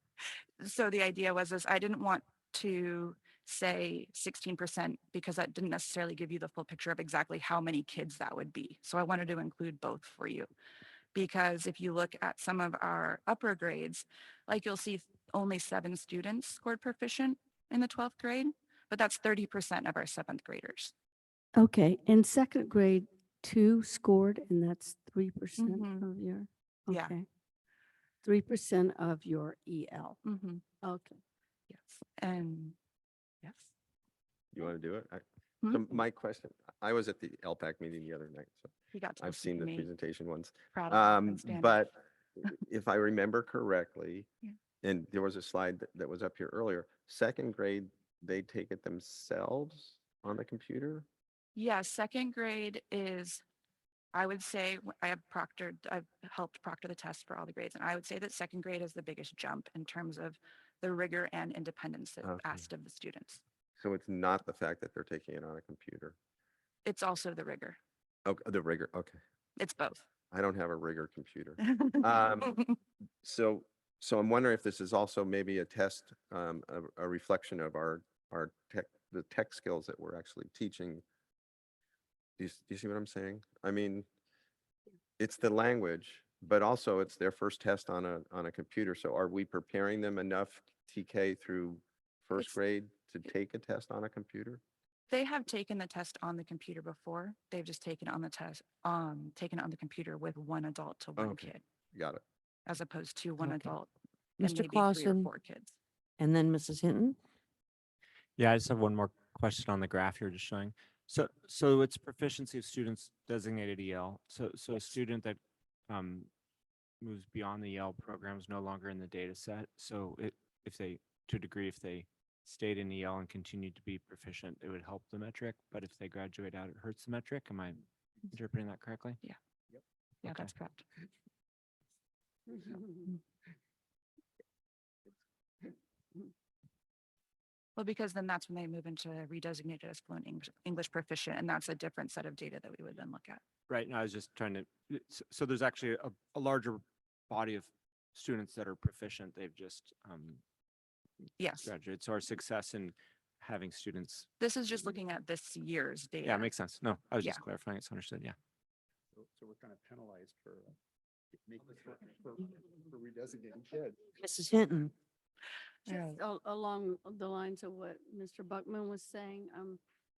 So the idea was I didn't want to say 16% because that didn't necessarily give you the full picture of exactly how many kids that would be. So I wanted to include both for you. Because if you look at some of our upper grades, like you'll see only 7 students scored proficient in the 12th grade, but that's 30% of our 7th graders. Okay, in 2nd grade, 2 scored, and that's 3% of your, Yeah. okay. 3% of your EL. Okay. Yes. And yes. You want to do it? Hmm? So my question, I was at the LPAC meeting the other night, so You got to I've listen seen to the me. presentation once. Proud of you and stand up. But if I remember correctly, Yeah. and there was a slide that was up here earlier, 2nd grade, they take it themselves on the computer? Yeah, 2nd grade is, I would say, I've helped proctor the test for all the grades, and I would say that 2nd grade is the biggest jump in terms of the rigor and independence that's asked of the students. So it's not the fact that they're taking it on a computer. It's also the rigor. Oh, the rigor. Okay. It's both. I don't have a rigor computer. So, so I'm wondering if this is also maybe a test, a reflection of our the tech skills that we're actually teaching. Do you see what I'm saying? I mean, it's the language, but also it's their first test on a computer. So are we preparing them enough TK through first It's- grade to take a test on a computer? They have taken the test on the computer before. They've just taken on the test, taken it on the computer with one adult to one Okay. kid, Got it. as opposed to one Okay. adult and Mr. maybe 3 or Clausen, 4 kids. and then Mrs. Hinton. Yeah, I just have one more question on the graph you're just showing. So it's proficiency of students designated EL. So a student that moves beyond the EL program is no longer in the data set. So if they, to a degree, if they stayed in EL and continued to be proficient, it would help the metric. But if they graduate out, it hurts the metric. Am I interpreting that correctly? Yeah. Yeah, Okay. that's correct. Well, because then that's when they move into redesignated as fluent English proficient, and that's a different set of data that we would then look at. Right. Now I was just trying to, so there's actually a larger body of students that are proficient. They've just Yes. graduated. So our success in having students. This is just looking at this year's data. Yeah, it makes sense. No, I was just Yeah. clarifying. It's understood. Yeah. So we're kind of penalized for redesignating kids. Mrs. Hinton. Just along the lines of what Mr. Buckman was saying,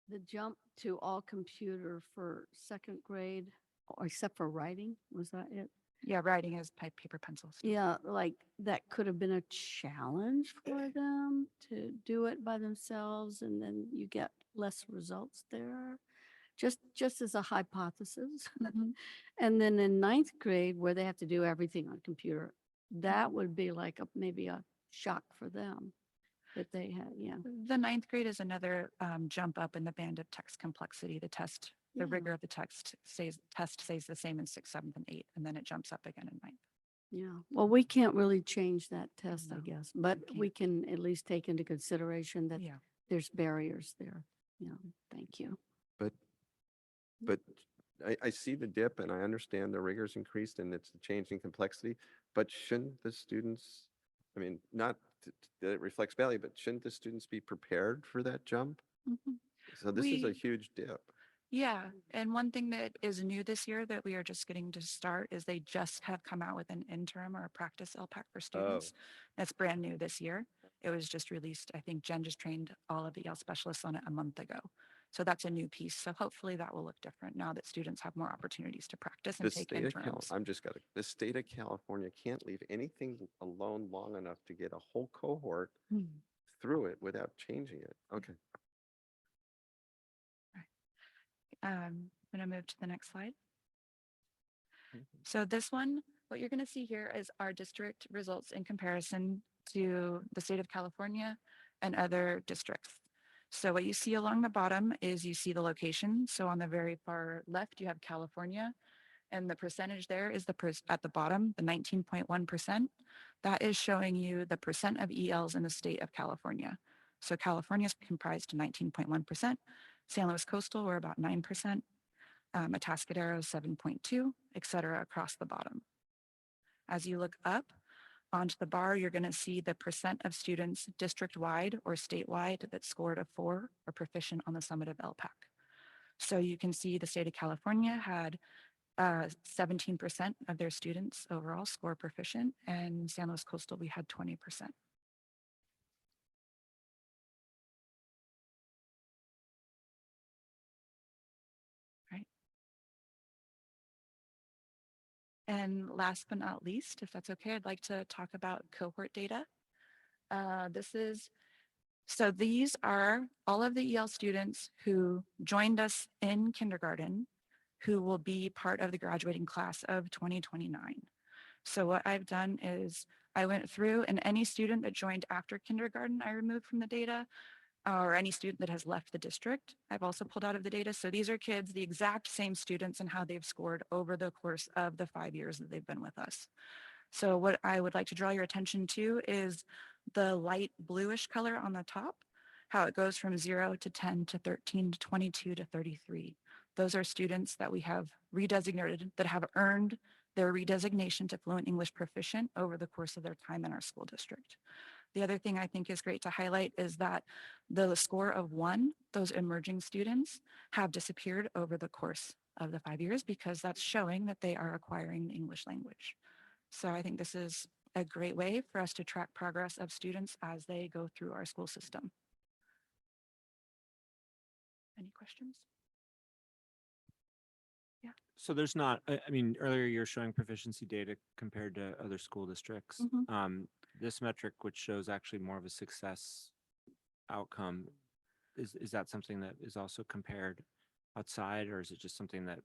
the jump to all computer for second grade, or except for writing, was that it? Yeah, writing is paper pencils. Yeah, like that could have been a challenge for them to do it by themselves, and then you get less results there. Just as a hypothesis. And then in ninth grade, where they have to do everything on computer, that would be like maybe a shock for them that they had, yeah. The 9th grade is another jump up in the band of text complexity. The test, the Yeah. rigor of the test stays the same in 6th, 7th, and 8th, and then it jumps up again in 9th. Yeah, well, we can't really change that test, I No, guess, but can't. we can at least take into consideration that Yeah. there's barriers there. Yeah, thank you. But I see the dip and I understand the rigor's increased and it's a change in complexity, but shouldn't the students, I mean, not that it reflects value, but shouldn't the students be prepared for that jump? So this is a We- huge dip. Yeah, and one thing that is new this year that we are just getting to start is they just have come out with an interim or a practice LPAC for students. That's brand new this year. It was just released. I think Jen just trained all of the EL specialists on it a month ago. So that's a new piece. So hopefully that will look different now that students have more opportunities to practice and The take state of interims. the state of California can't leave anything alone long enough to get a whole cohort through it without changing it. Okay. I'm going to move to the next slide. So this one, what you're going to see here is our district results in comparison to the state of California and other districts. So what you see along the bottom is you see the location. So on the very far left, you have California, and the percentage there is at the bottom, the 19.1%. That is showing you the percent of ELs in the state of California. So California is comprised of 19.1%. San Luis Coastal, we're about 9%. Atascadero, 7.2, et cetera, across the bottom. As you look up onto the bar, you're going to see the percent of students district-wide or statewide that scored a 4 or proficient on the summative LPAC. So you can see the state of California had 17% of their students overall score proficient, and San Luis Coastal, we had 20%. Right. And last but not least, if that's okay, I'd like to talk about cohort data. So these are all of the EL students who joined us in kindergarten who will be part of the graduating class of 2029. So what I've done is I went through, and any student that joined after kindergarten, I removed from the data, or any student that has left the district, I've also pulled out of the data. So these are kids, the exact same students, and how they've scored over the course of the 5 years that they've been with us. So what I would like to draw your attention to is the light bluish color on the top. how it goes from 0 to 10 to 13 to 22 to 33. Those are students that we have redesignated that have earned their redesignation to fluent English proficient over the course of their time in our school district. The other thing I think is great to highlight is that the score of 1, those emerging students, have disappeared over the course of the 5 years because that's showing that they are acquiring the English language. So I think this is a great way for us to track progress of students as they go through our school system. Any questions? Yeah. So there's not, I mean, earlier you're showing proficiency data compared to other school districts. This metric, which shows actually more of a success outcome, is that something that is also compared outside, or is it just something that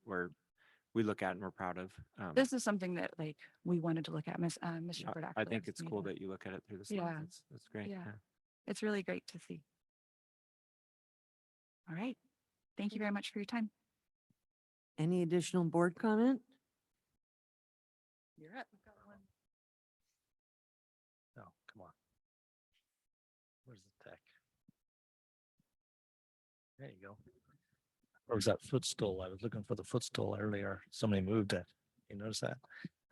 we look at and we're proud of? This is something that like we wanted to look at, Ms. Shepherd. I think it's cool that you look at it through the slides. Yeah. That's great. Yeah. It's really great to see. All right. Thank you very much for your time. Any additional board comment? You're up. No, come on. Where's the tech? There you go. Or was that footstool? I was looking for the footstool earlier. Somebody moved it. You notice that?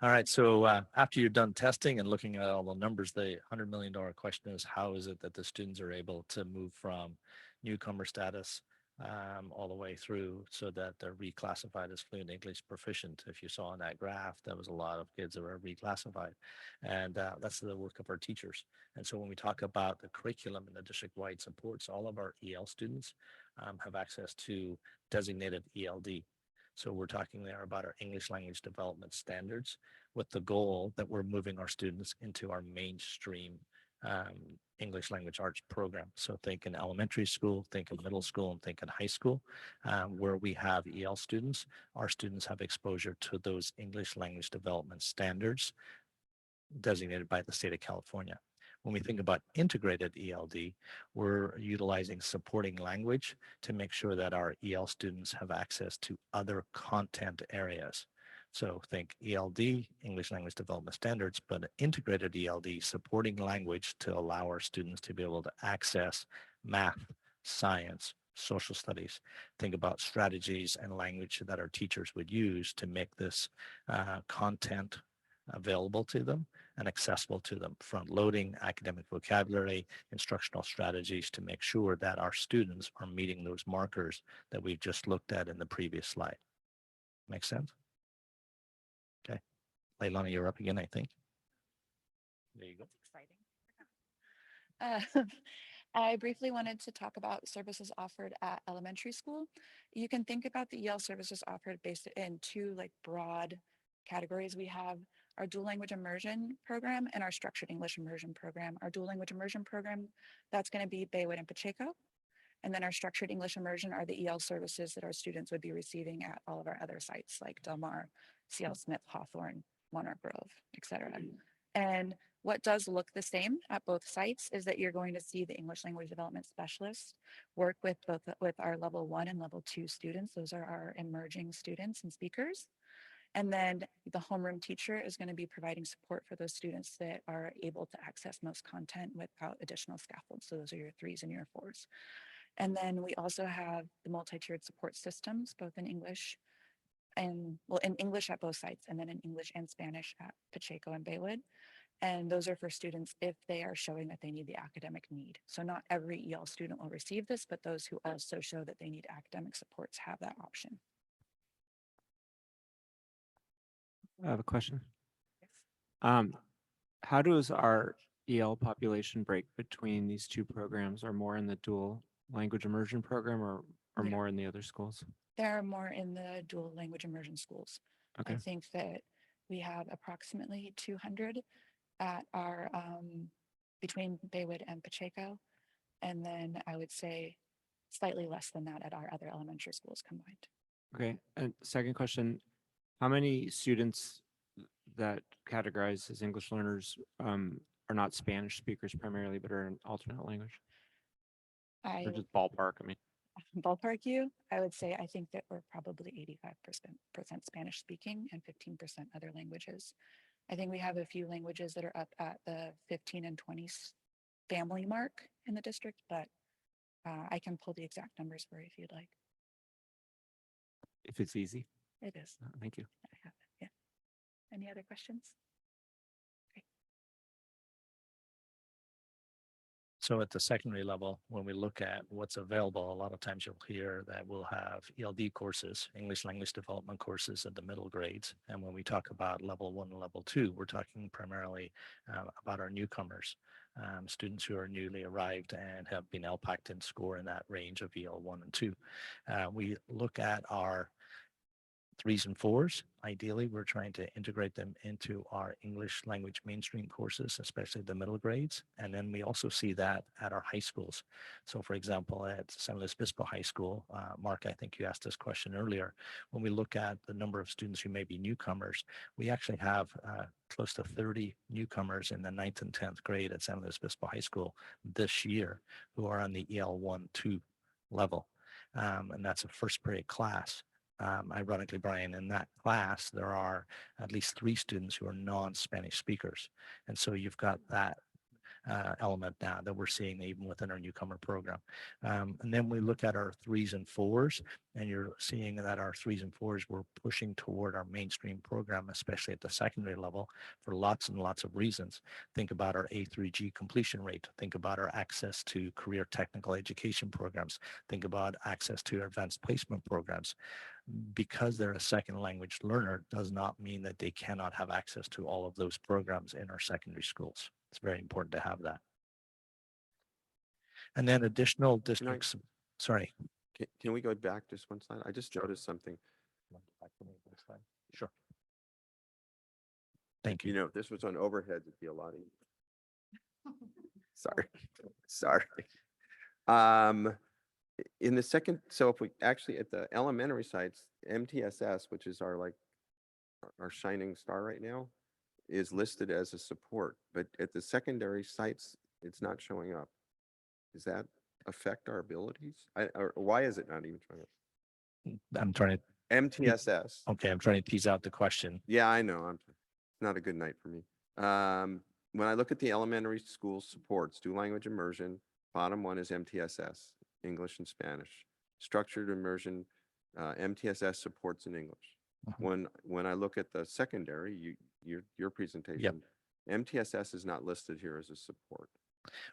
All right. So after you're done testing and looking at all the numbers, the $100 million question is, how is it that the students are able to move from newcomer status all the way through so that they're reclassified as fluent English proficient? If you saw on that graph, there was a lot of kids that were reclassified, and that's the work of our teachers. And so when we talk about the curriculum and the district-wide supports, all of our EL students have access to designated ELD. So we're talking there about our English language development standards, with the goal that we're moving our students into our mainstream English language arts program. So think in elementary school, think in middle school, and think in high school, where we have EL students. Our students have exposure to those English language development standards designated by the state of California. When we think about integrated ELD, we're utilizing supporting language to make sure that our EL students have access to other content areas. So think ELD, English Language Development Standards, but integrated ELD, supporting language to allow our students to be able to access math, science, social studies. Think about strategies and language that our teachers would use to make this content available to them and accessible to them. Front loading, academic vocabulary, instructional strategies to make sure that our students are meeting those markers that we've just looked at in the previous slide. Make sense? Okay. Leilani, you're up again, I think. There you go. Exciting. I briefly wanted to talk about services offered at elementary school. You can think about the EL services offered based in 2 like broad categories. We have our dual language immersion program and our structured English immersion program. Our dual language immersion program, that's going to be Baywood and Pacheco. And then our structured English immersion are the EL services that our students would be receiving at all of our other sites like Del Mar, C.L. Smith, Hawthorne, Monarch Grove, etc. And what does look the same at both sites is that you're going to see the English language development specialists work with our level 1 and level 2 students. Those are our emerging students and speakers. And then the homeroom teacher is going to be providing support for those students that are able to access most content without additional scaffolds. So those are your 3s and your 4s. And then we also have the multi-tiered support systems, both in English and, well, in English at both sites, and then in English and Spanish at Pacheco and Baywood. And those are for students if they are showing that they need the academic need. So not every EL student will receive this, but those who also show that they need academic supports have that option. I have a question. How does our EL population break between these 2 programs? Are more in the dual language immersion program or more in the other schools? There are more in the dual language immersion schools. Okay. I think that we have approximately 200 at our between Baywood and Pacheco, and then I would say slightly less than that at our other elementary schools combined. Okay. And second question, how many students that categorize as English learners are not Spanish speakers primarily, but are an alternate language? Or just ballpark, I mean. Ballpark you, I would say I think that we're probably 85% Spanish speaking and 15% other languages. I think we have a few languages that are up at the 15 and 20 family mark in the district, but I can pull the exact numbers for you if you'd like. If it's easy. It is. Thank you. I have it. Yeah. Any other questions? So at the secondary level, when we look at what's available, a lot of times you'll hear that we'll have ELD courses, English language development courses at the middle grades. And when we talk about level 1 and level 2, we're talking primarily about our newcomers, students who are newly arrived and have been LPAC'd in score in that range of EL 1 and 2. We look at our 3s and 4s. Ideally, we're trying to integrate them into our English language mainstream courses, especially the middle grades. And then we also see that at our high schools. So for example, at San Luis Obispo High School, Mark, I think you asked this question earlier, when we look at the number of students who may be newcomers, we actually have close to 30 newcomers in the 9th and 10th grade at San Luis Obispo High School this year who are on the EL1-2 level. And that's a first period class. Ironically, Brian, in that class, there are at least 3 students who are non-Spanish speakers. And so you've got that element now that we're seeing even within our newcomer program. And then we look at our 3s and 4s, and you're seeing that our 3s and 4s, we're pushing toward our mainstream program, especially at the secondary level, for lots and lots of reasons. Think about our A through G completion rate. Think about our access to career technical education programs. Think about access to advanced placement programs. Because they're a second language learner does not mean that they cannot have access to all of those programs in our secondary schools. It's very important to have that. And then additional districts, sorry. Can we go back just one slide? I just noticed something. Sure. Thank you. You know, if this was on overheads, it'd be a lot easier. Sorry. In the second, so if we actually at the elementary sites, MTSS, which is our shining star right now, is listed as a support, but at the secondary sites, it's not showing up. Does that affect our abilities? Or why is it not even showing up? I'm trying to. MTSS. Okay, I'm trying to tease out the question. Yeah, I know. It's not a good night for me. When I look at the elementary school supports, do language immersion, bottom one is MTSS, English and Spanish. Structured immersion, MTSS supports in English. When I look at the secondary, your presentation, MTSS is not listed here as a support.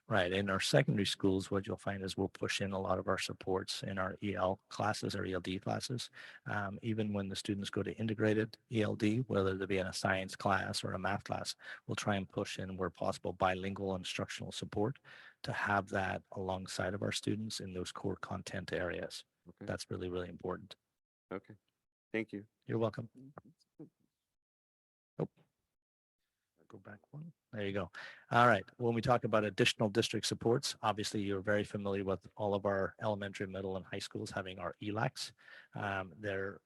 Right. In our secondary schools, what you'll find is we'll push in a lot of our supports in our EL classes or ELD classes. Even when the students go to integrated ELD, whether they be in a science class or a math class, we'll try and push in where possible bilingual instructional support to have that alongside of our students in those core content areas. Okay. That's really, really important. Okay. Thank you. You're welcome. Oh. Go back one. There you go. All right. When we talk about additional district supports, obviously you're very familiar with all of our elementary, middle, and high schools having our ELACs. They're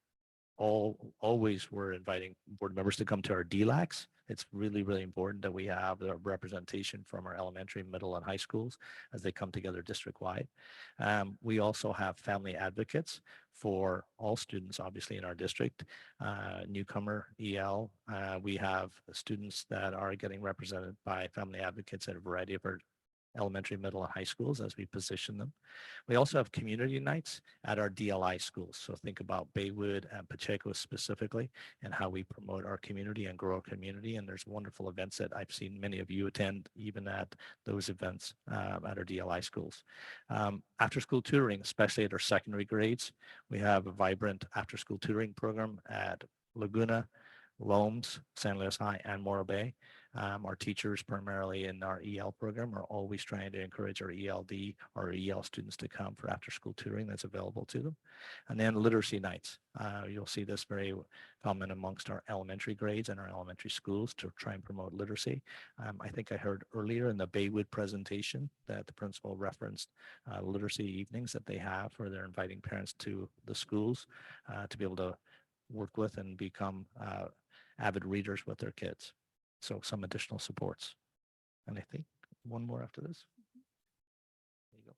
always we're inviting board members to come to our DLACs. It's really, really important that we have the representation from our elementary, middle, and high schools as they come together district-wide. We also have family advocates for all students, obviously, in our district. Newcomer EL, we have students that are getting represented by family advocates at a variety of our elementary, middle, and high schools as we position them. We also have community nights at our DLI schools. So think about Baywood and Pacheco specifically and how we promote our community and grow our community. And there's wonderful events that I've seen many of you attend even at those events at our DLI schools. After school tutoring, especially at our secondary grades, we have a vibrant after school tutoring program at Laguna, Loams, San Luis High, and Morro Bay. Our teachers, primarily in our EL program, are always trying to encourage our ELD or EL students to come for after-school tutoring that's available to them. And then literacy nights. You'll see this very common amongst our elementary grades and our elementary schools to try and promote literacy. I think I heard earlier in the Baywood presentation that the principal referenced literacy evenings that they have where they're inviting parents to the schools to be able to work with and become avid readers with their kids. So some additional supports. And I think one more after this. There you go.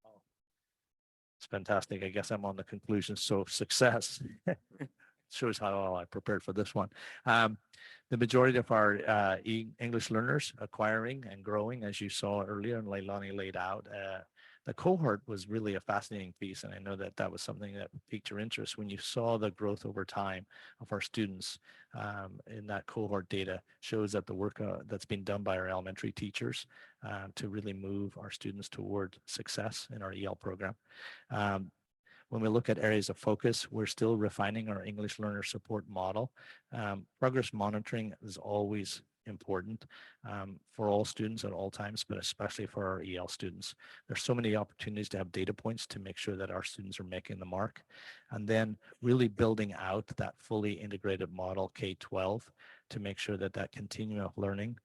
Oh, it's fantastic. I guess I'm on the conclusion. So success. shows how well I prepared for this one. The majority of our English learners acquiring and growing, as you saw earlier and Leilani laid out, the cohort was really a fascinating piece. And I know that that was something that piqued your interest when you saw the growth over time of our students in that cohort data shows that the work that's been done by our elementary teachers to really move our students toward success in our EL program. When we look at areas of focus, we're still refining our English learner support model. Progress monitoring is always important for all students at all times, but especially for our EL students. There's so many opportunities to have data points to make sure that our students are making the mark. And then really building out that fully integrated model K-12 to make sure that that continuum of learning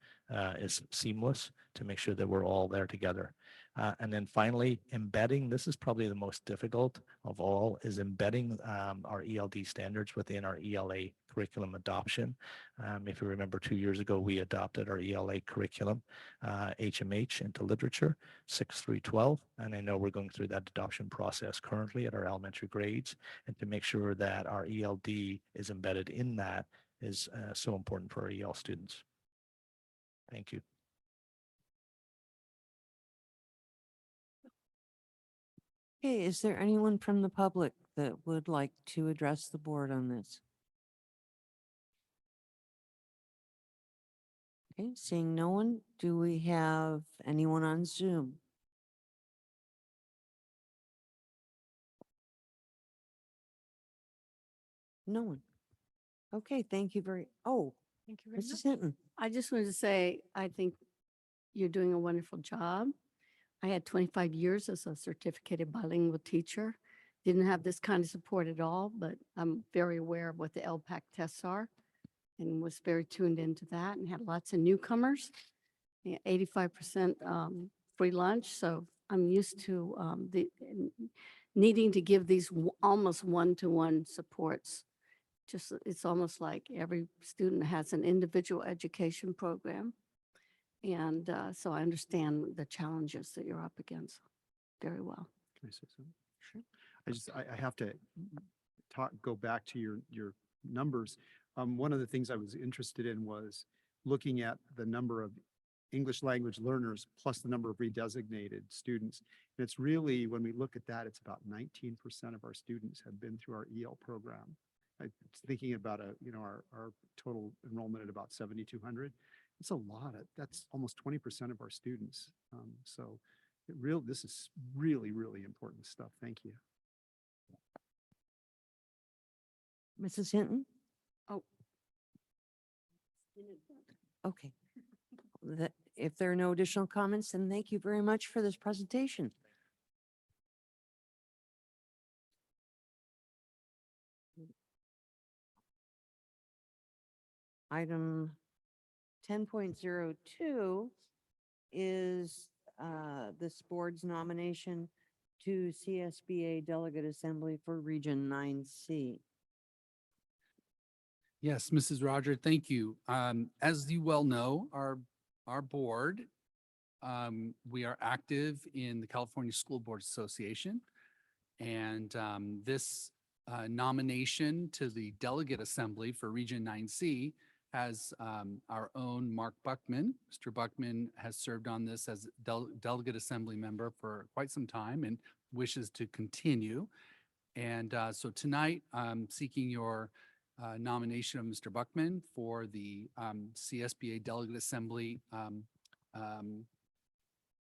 is seamless, to make sure that we're all there together. And then finally, embedding, this is probably the most difficult of all, is embedding our ELD standards within our ELA curriculum adoption. If you remember 2 years ago, we adopted our ELA curriculum, HMH, into literature, 6 through 12. And I know we're going through that adoption process currently at our elementary grades. And to make sure that our ELD is embedded in that is so important for our EL students. Thank you. Okay, is there anyone from the public that would like to address the board on this? Okay, seeing no one, do we have anyone on Zoom? No one. Okay, thank you very, Thank you very Mrs. much. Hinton. I just wanted to say, I think you're doing a wonderful job. I had 25 years as a certificated bilingual teacher. Didn't have this kind of support at all, but I'm very aware of what the LPAC tests are and was very tuned into that and had lots of newcomers. 85% free lunch. So I'm used to needing to give these almost one-to-one supports. Just, it's almost like every student has an individual education program. And so I understand the challenges that you're up against very well. Can I say something? Sure. I have to go back to your numbers. One of the things I was interested in was looking at the number of English language learners plus the number of redesignated students. And it's really, when we look at that, it's about 19% of our students have been through our EL program. I'm thinking about our total enrollment at about 7,200. It's a lot. That's almost 20% of our students. So this is really, really important stuff. Thank you. Mrs. Hinton? Oh. Okay. If there are no additional comments, then thank you very much for this presentation. Item 10.02 is this board's nomination to CSBA Delegate Assembly for Region 9C. Yes, Mrs. Roger, thank you. As you well know, our board, we are active in the California School Boards Association. And this nomination to the Delegate Assembly for Region 9C has our own Mark Buckman. Mr. Buckman has served on this as Delegate Assembly member for quite some time and wishes to continue. And so tonight, I'm seeking your nomination of Mr. Buckman for the CSBA Delegate Assembly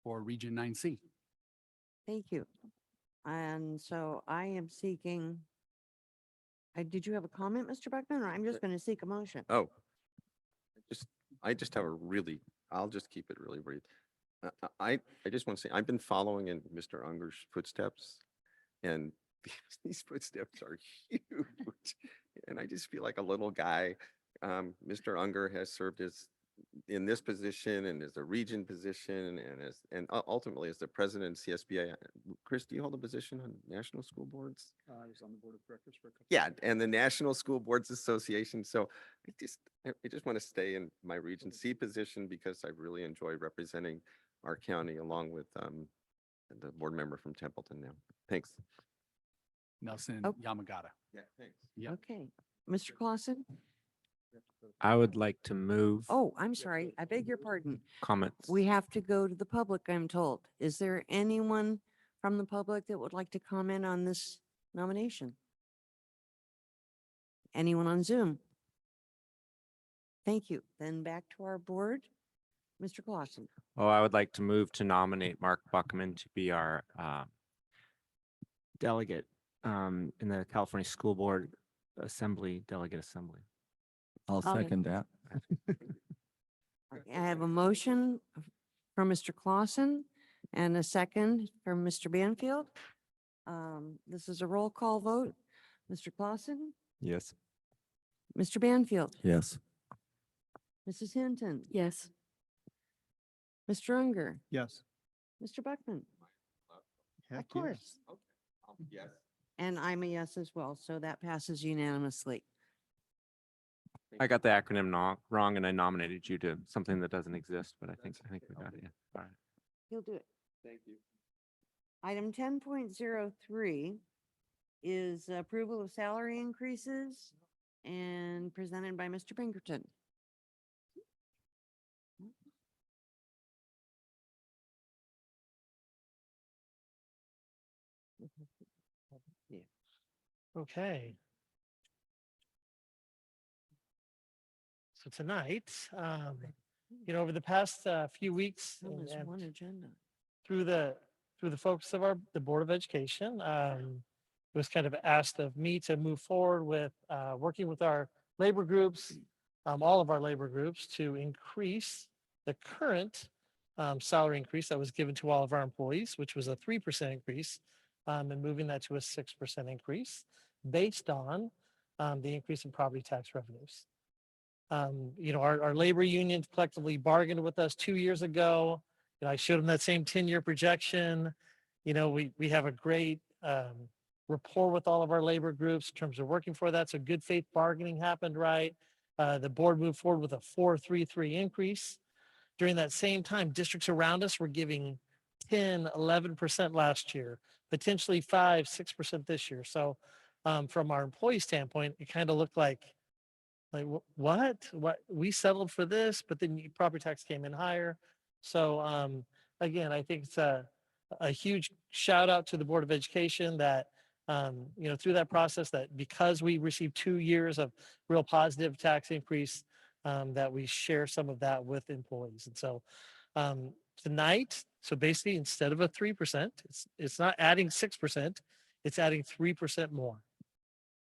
for Region 9C. Thank you. And so I am seeking, did you have a comment, Mr. Beckman, or I'm just going to seek a motion? Oh, I just have I'll just keep it really brief. I just want to say, I've been following in Mr. Unger's footsteps, and these footsteps are huge. And I just feel like a little guy. Mr. Unger has served in this position and as a region position and ultimately as the president of CSBA. Chris, do you hold a position on national school boards? I was on the board of directors for a couple. Yeah, and the National School Boards Association. So I just want to stay in my Region C position because I really enjoy representing our county along with the board member from Templeton now. Thanks. Nelson Oh. Yamagata. Yeah, thanks. Yeah. Okay. Mr. Clausen? I would like to move Oh, I'm sorry. I beg your pardon. comments. We have to go to the public, I'm told. Is there anyone from the public that would like to comment on this nomination? Anyone on Zoom? Thank you. Then back to our board. Mr. Clausen. Oh, I would like to move to nominate Mark Buckman to be our delegate in the California School Board Assembly, Delegate Assembly. I'll second that. I have a motion from Mr. Clausen and a second from Mr. Banfield. This is a roll call vote. Mr. Clausen, Yes. Mr. Banfield, Yes. Mrs. Hinton, Yes. Mr. Unger, Yes. Mr. Buckman. Heck Of course. Yes. And I'm a yes as well, so that passes unanimously. I got the acronym wrong and I nominated you to something that doesn't exist, but I think we got it. Yeah. All right. He'll do it. Thank you. Item 10.03 is approval of salary increases and presented by Mr. Pinkerton. Okay. So tonight, over the past few weeks Oh, there's and one agenda. through the focus of the Board of Education, it was kind of asked of me to move forward with working with our labor groups, all of our labor groups, to increase the current salary increase that was given to all of our employees, which was a 3% increase, and moving that to a 6% increase based on the increase in property tax revenues. Our labor unions collectively bargained with us 2 years ago. I showed them that same 10-year projection. We have a great rapport with all of our labor groups in terms of working for that. So good faith bargaining happened, right? The board moved forward with a 4.33 increase. During that same time, districts around us were giving 10, 11% last year, potentially 5, 6% this year. So from our employee standpoint, it kind of looked like what we settled for this, but then property tax came in higher. So again, I think it's a huge shout out to the Board of Education that through that process, that because we received 2 years of real positive tax increase, that we share some of that with employees. And so tonight, so basically instead of a 3%, it's not adding 6%, it's adding 3% more.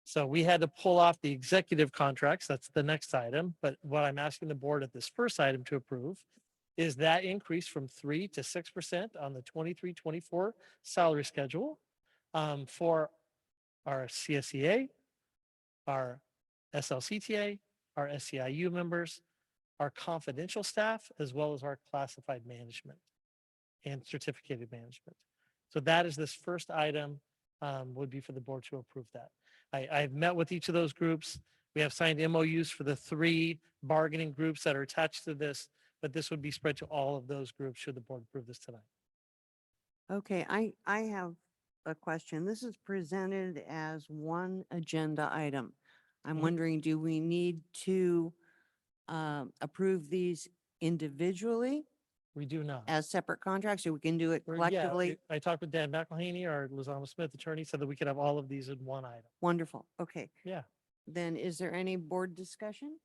So we had to pull off the executive contracts. That's the next item. But what I'm asking the board at this first item to approve is that increase from 3 to 6% on the 23-24 salary schedule for our CSEA, our SLCTA, our SEIU members, our confidential staff, as well as our classified management and certificated management. So that is this first item would be for the board to approve that. I've met with each of those groups. We have signed MOUs for the 3 bargaining groups that are attached to this, but this would be spread to all of those groups should the board approve this tonight. Okay, I have a question. This is presented as one agenda item. I'm wondering, do we need to approve these individually We do not. as separate contracts, or we can do it Or, yeah, collectively? I talked with Dan McElhaney, our Lozano Smith attorney, so that we could have all of these in one item. Wonderful. Okay. Yeah. Then is there any board discussion?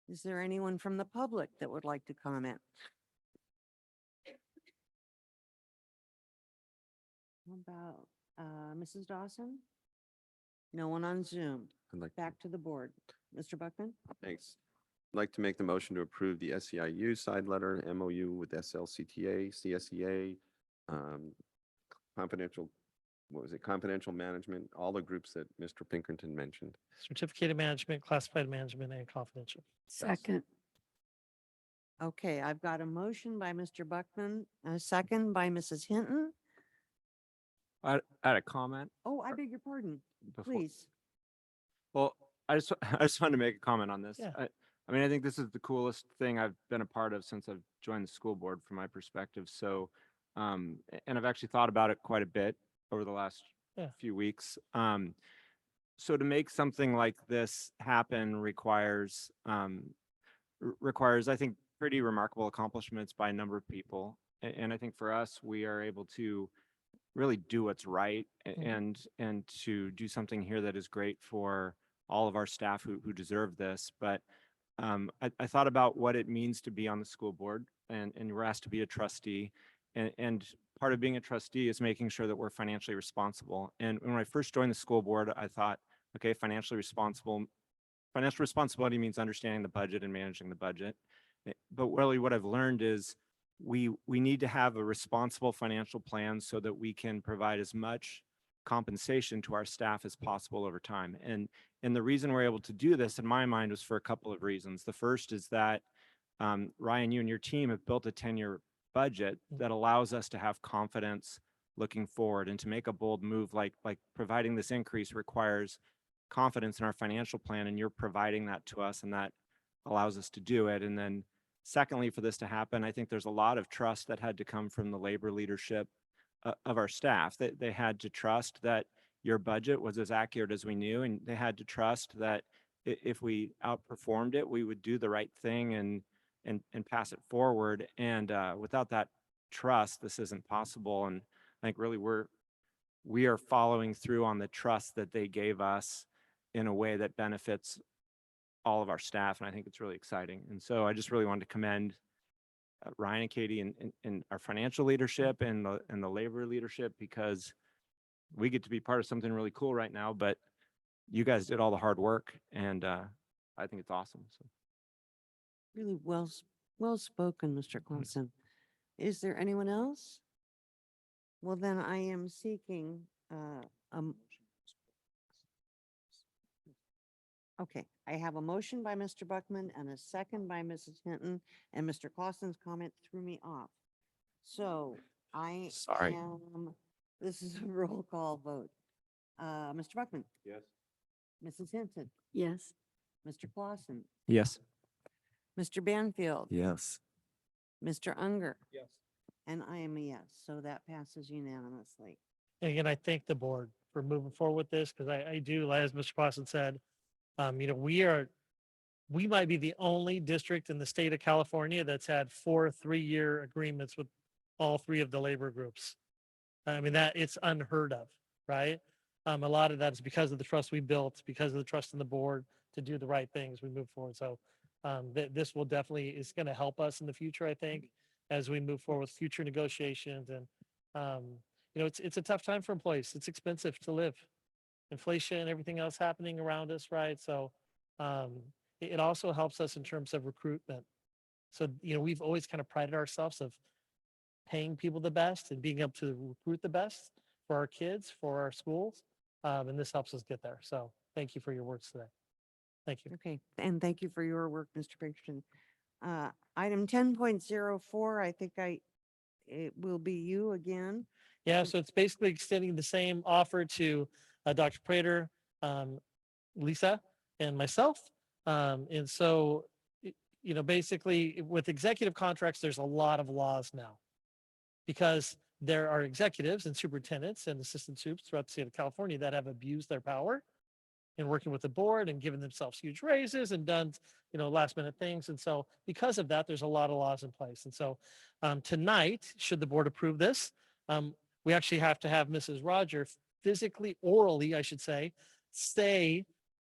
Is there anyone from the public that would like to comment? How about Mrs. Dawson? No one on Zoom. I'd like Back to the board. Mr. Buckman? Thanks. I'd like to make the motion to approve the SEIU side letter MOU with SLCTA, CSEA, confidential, confidential management, all the groups that Mr. Pinkerton mentioned. Certificated management, classified management, and confidential. Second. Okay, I've got a motion by Mr. Buckman, a second by Mrs. Hinton. I had a comment. Oh, I beg your pardon. Before- Please. Well, I just wanted to make a comment on this. Yeah. I mean, I think this is the coolest thing I've been a part of since I've joined the school board from my perspective. So, and I've actually thought about it quite a bit over the last Yeah. few weeks. so to make something like this happen requires, requires, I think, pretty remarkable accomplishments by a number of people. And I think for us, we are able to really do what's right and to do something here that is great for all of our staff who deserve this. But I thought about what it means to be on the school board, and we're asked to be a trustee. And part of being a trustee is making sure that we're financially responsible. And when I first joined the school board, I thought, okay, financial responsibility means understanding the budget and managing the budget. But really what I've learned is we need to have a responsible financial plan so that we can provide as much compensation to our staff as possible over time. And the reason we're able to do this in my mind was for a couple of reasons. The first is that Ryan, you and your team have built a 10-year budget that allows us to have confidence looking forward, and to make a bold move like providing this increase requires confidence in our financial plan, and you're providing that to us, and that allows us to do it. And then secondly, for this to happen, I think there's a lot of trust that had to come from the labor leadership of our staff. That they had to trust that your budget was as accurate as we knew, and they had to trust that if we outperformed it, we would do the right thing and pass it forward. And without that trust, this isn't possible. And I think really we are following through on the trust that they gave us in a way that benefits all of our staff. And I think it's really exciting. And so I just really wanted to commend Ryan and Katie and our financial leadership and the labor leadership, because we get to be part of something really cool right now, but you guys did all the hard work, and I think it's awesome. So. Really well spoken, Mr. Clausen. Is there anyone else? Well, then I am seeking, okay, I have a motion by Mr. Buckman and a second by Mrs. Hinton, and Mr. Clausen's comment threw me off. So Sorry. this is a roll call vote. Mr. Buckman, Yes. Mrs. Hinton, Yes. Mr. Clausen, Yes. Mr. Banfield, Yes. Mr. Unger, Yes. and I am a yes, so that passes unanimously. And again, I thank the board for moving forward with this, because I do, as Mr. Clausen said, we might be the only district in the state of California that's had 4 3-year agreements with all 3 of the labor groups. I mean, that it's unheard of, right? A lot of that is because of the trust we built, because of the trust in the board to do the right things. We move forward. So this will definitely is going to help us in the future, I think, as we move forward with future negotiations. And it's a tough time for employees. It's expensive to live. Inflation and everything else happening around us, right? So it also helps us in terms of recruitment. So we've always kind of prided ourselves of paying people the best and being able to recruit the best for our kids, for our schools, and this helps us get there. So thank you for your words today. Thank you. Okay, and thank you for your work, Mr. Pinkerton. Item 10.04, I think it will be you again. Yeah, so it's basically extending the same offer to Dr. Prater, Lisa, and myself. And so, basically with executive contracts, there's a lot of laws now, because there are executives and superintendents and assistant supes throughout the state of California that have abused their power in working with the board and given themselves huge raises and done, last minute things. And so because of that, there's a lot of laws in place. And so tonight, should the board approve this, we actually have to have Mrs. Roger physically, orally, I should say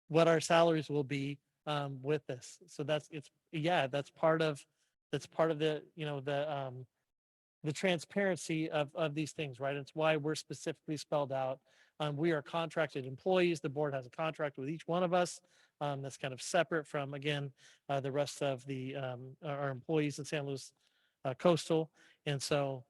what our salaries will be with this. So that's part of the transparency of these things, right? It's why we're specifically spelled out. We are contracted employees. The board has a contract with each one of us that's kind of separate from, again, the rest of our employees in San Luis Coastal. And so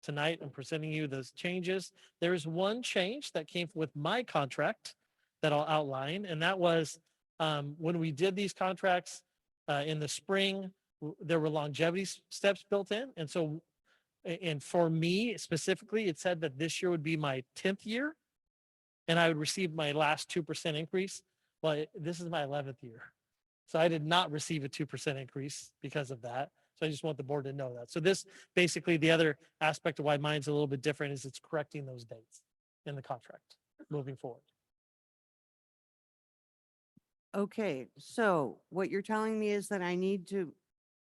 tonight I'm presenting you those changes. There is one change that came with my contract that I'll outline, and that was when we did these contracts in the spring, there were longevity steps built in. And so, and for me specifically, it said that this year would be my 10th year and I would receive my last 2% increase. Well, this is my 11th year. So I did not receive a 2% increase because of that. So I just want the board to know that. So this basically, the other aspect of why mine's a little bit different is it's correcting those dates in the contract moving forward. Okay, so what you're telling me is that I need to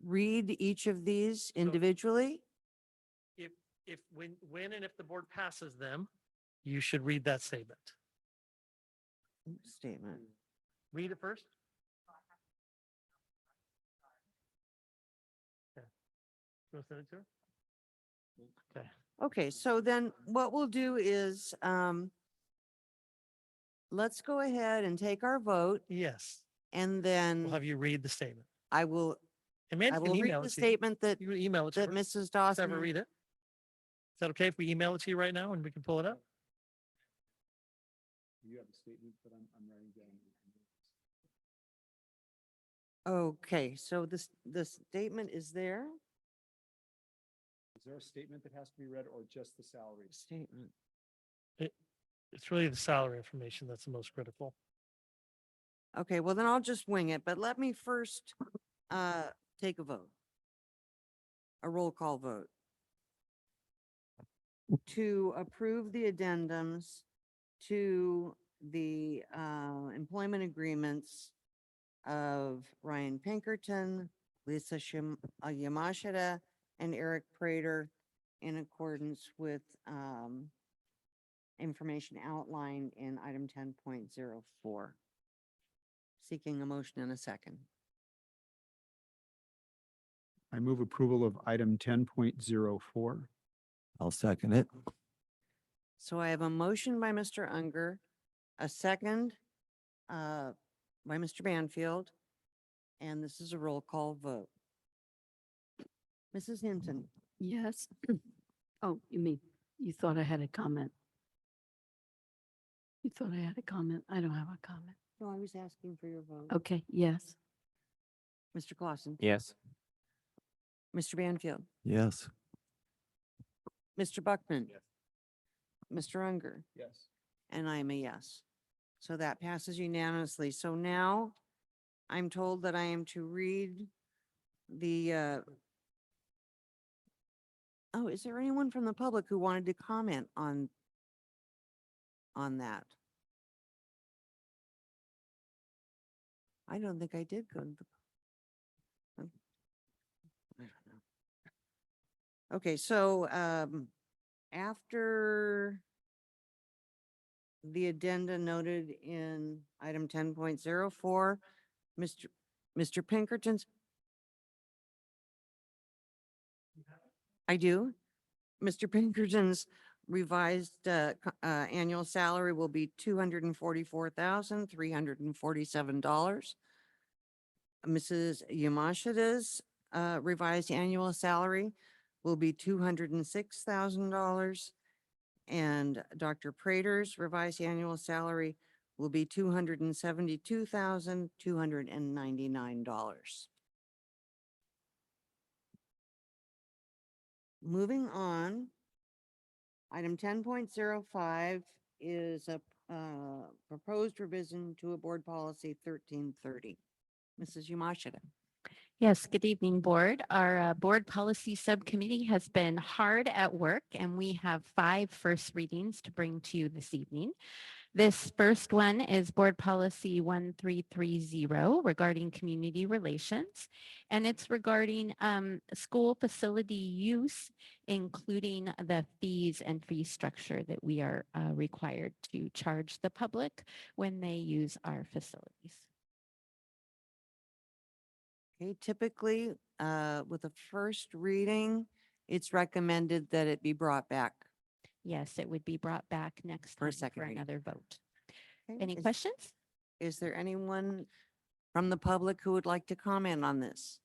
read each of these individually? If, when and if the board passes them, you should read that statement. Statement. Read it first. Okay. You want to send it to her? Okay. Okay, so then what we'll do is, let's go ahead and take our vote Yes, and we'll then have you read the statement. I will, Amanda I can will read email the it to you. statement that, You can email it to that her. Mrs. Just have her Dawson. read it. Is that okay if we email it to you right now and we can pull it up? You have a statement that I'm writing down. Okay, so the statement is there? Is there a statement that has to be read or just the salary? Statement. It's really the salary information that's the most critical. Okay, well then I'll just wing it, but let me first, take a vote. A roll call vote. To approve the addendums to the, employment agreements of Ryan Pinkerton, Lisa Yamashita, and Eric Prater in accordance with, information outlined in item 10.04. Seeking a motion in a second. I move approval of item 10.04. I'll second it. So I have a motion by Mr. Unger, a second, by Mr. Banfield, and this is a roll call vote. Mrs. Hinton. Yes. Oh, you thought I had a comment? You thought I had a comment? I don't have a comment. No, I was asking for your vote. Okay, yes. Mr. Clausen. Yes. Mr. Banfield. Yes. Mr. Buckman. Mr. Unger. Yes. And I am a yes. So that passes unanimously. So now I'm told that I am to read the, oh, is there anyone from the public who wanted to comment on that? I don't think I did go to the. I don't know. Okay, so, after the addenda noted in item 10.04, Mr. Pinkerton's. I do. Mr. Pinkerton's revised, annual salary will be $244,347. Mrs. Yamashita's, revised annual salary will be $206,000. And Dr. Prater's revised annual salary will be $272,299. Moving on, item 10.05 is a, proposed revision to a board policy 1330. Mrs. Yamashita. Yes, good evening, board. Our board policy subcommittee has been hard at work, and we have 5 first readings to bring to you this evening. This first one is Board Policy 1330 regarding community relations, and it's regarding school facility use, including the fees and fee structure that we are required to charge the public when they use our facilities. Okay, typically, with a first reading, it's recommended that it be brought back. Yes, it would be brought back next For a time second for reading. another vote. Okay, Any questions? Is there anyone from the public who would like to comment on this?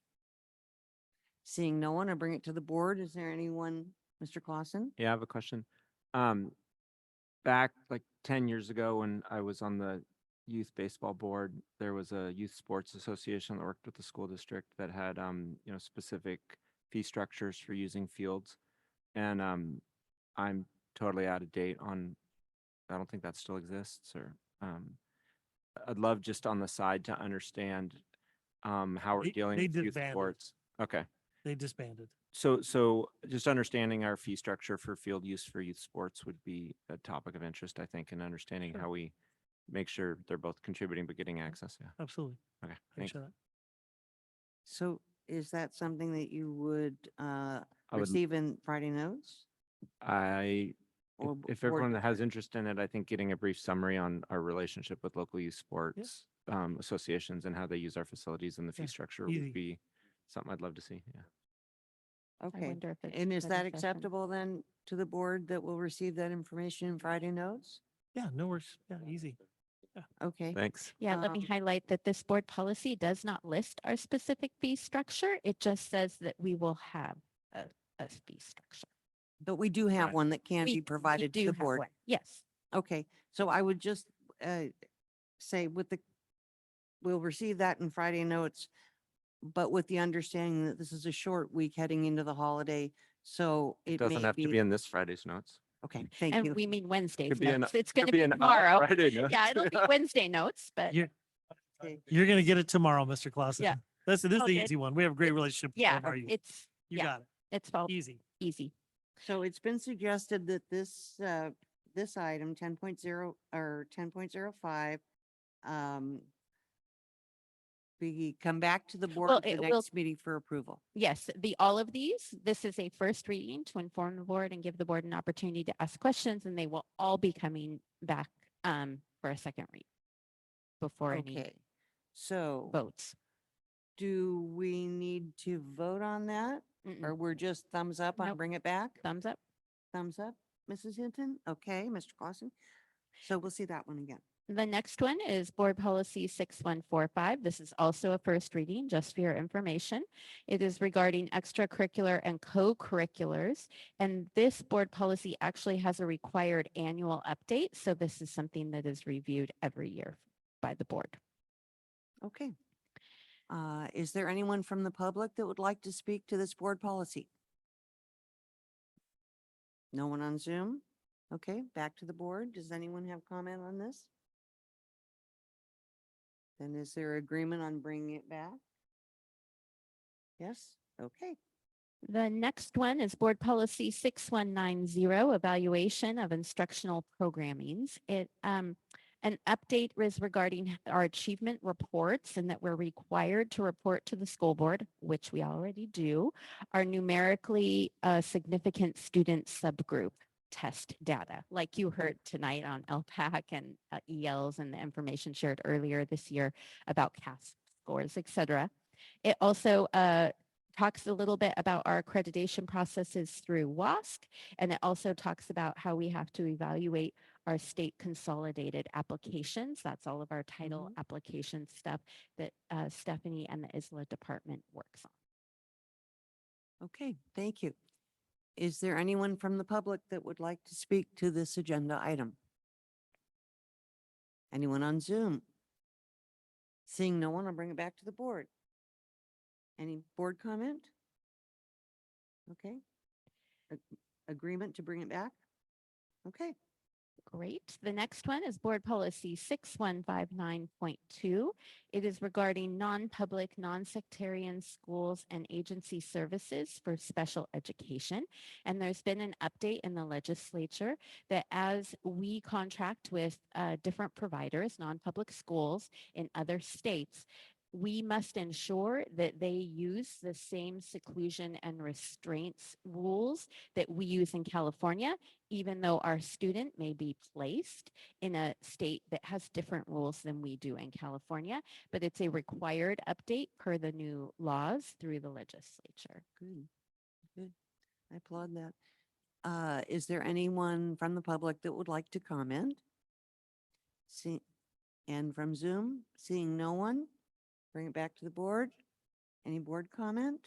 Seeing no one, I bring it to the board. Is there anyone, Mr. Clausen? Yeah, I have a question. Back like 10 years ago when I was on the youth baseball board, there was a youth sports association that worked with the school district that had, specific fee structures for using fields. And I'm totally out of date on, I don't think that still exists, or I'd love just on the side to understand how we're They dealing with youth disbanded. sports. Okay. They disbanded. So just understanding our fee structure for field use for youth sports would be a topic of interest, I think, and understanding Sure. how we make sure they're both contributing but getting access. Yeah. Absolutely. Okay. Make Thanks. sure that. So is that something that you would I would- receive in Friday notes? If, Or if board everyone has docs? interest in it, I think getting a brief summary on our relationship with local youth sports associations and how they use our facilities and the fee Yeah, structure easy. would be something I'd love to see. Yeah. Okay. wonder if it's And is study that session. acceptable then to the board that will receive that information in Friday notes? Yeah, no worries. Yeah, easy. Okay. Thanks. Yeah, let me highlight that this board policy does not list our specific fee structure. It just says that we will have a fee structure. But we do have Right. one that can We be provided to do the have board. one. Yes. Okay, so I would just say we'll receive that in Friday notes, but with the understanding that this is a short week heading into the holiday, so It it doesn't may have to be. be in this Friday's notes. Okay, thank And you. we mean Wednesday's Could be an- notes. It's could going to be be an off tomorrow. Friday note. Yeah, it'll be Wednesday notes, but You're, Okay. you're going to get it tomorrow, Mr. Clausen. Yeah. This is the Okay. easy one. We have a great relationship with all yeah, of our youth. it's, You yeah, got it. it's all Easy. easy. So it's been suggested that this item 10.0 or 10.05 be come back to the board Well, at the it will- next meeting for approval. Yes, all of these, this is a first reading to inform the board and give the board an opportunity to ask questions, and they will all be coming back for a second read before any Okay, so votes. do we need to vote on that? Mm-mm. Or we're just thumbs up on Nope. bring it back? Thumbs up. Thumbs up, Mrs. Hinton? Okay, Mr. Clausen. So we'll see that one again. The next one is Board Policy 6145. This is also a first reading, just for your information. It is regarding extracurricular and co-curriculars. And this board policy actually has a required annual update. So this is something that is reviewed every year by the board. Okay. Is there anyone from the public that would like to speak to this board policy? No one on Zoom? Okay, back to the board. Does anyone have comment on this? Then is there agreement on bringing it back? Yes, okay. The next one is Board Policy 6190, Evaluation of Instructional Programmings. An update is regarding our achievement reports and that we're required to report to the school board, which we already do, our numerically significant student subgroup test data, like you heard tonight on LPAC and ELs and the information shared earlier this year about CAS scores, et cetera. It also talks a little bit about our accreditation processes through WASC, and it also talks about how we have to evaluate our state consolidated applications. That's all of our title application stuff that Stephanie and the ISLA department works on. Okay, thank you. Is there anyone from the public that would like to speak to this agenda item? Anyone on Zoom? Seeing no one, I'll bring it back to the board. Any board comment? Okay. Agreement to bring it back? Okay. Great. The next one is Board Policy 6159.2. It is regarding non-public, non-sectarian schools and agency services for special education. And there's been an update in the legislature that as we contract with different providers, non-public schools in other states, we must ensure that they use the same seclusion and restraints rules that we use in California, even though our student may be placed in a state that has different rules than we do in California, but it's a required update per the new laws through the legislature. Good, good. I applaud that. Is there anyone from the public that would like to comment? And from Zoom, seeing no one, bring it back to the board. Any board comment?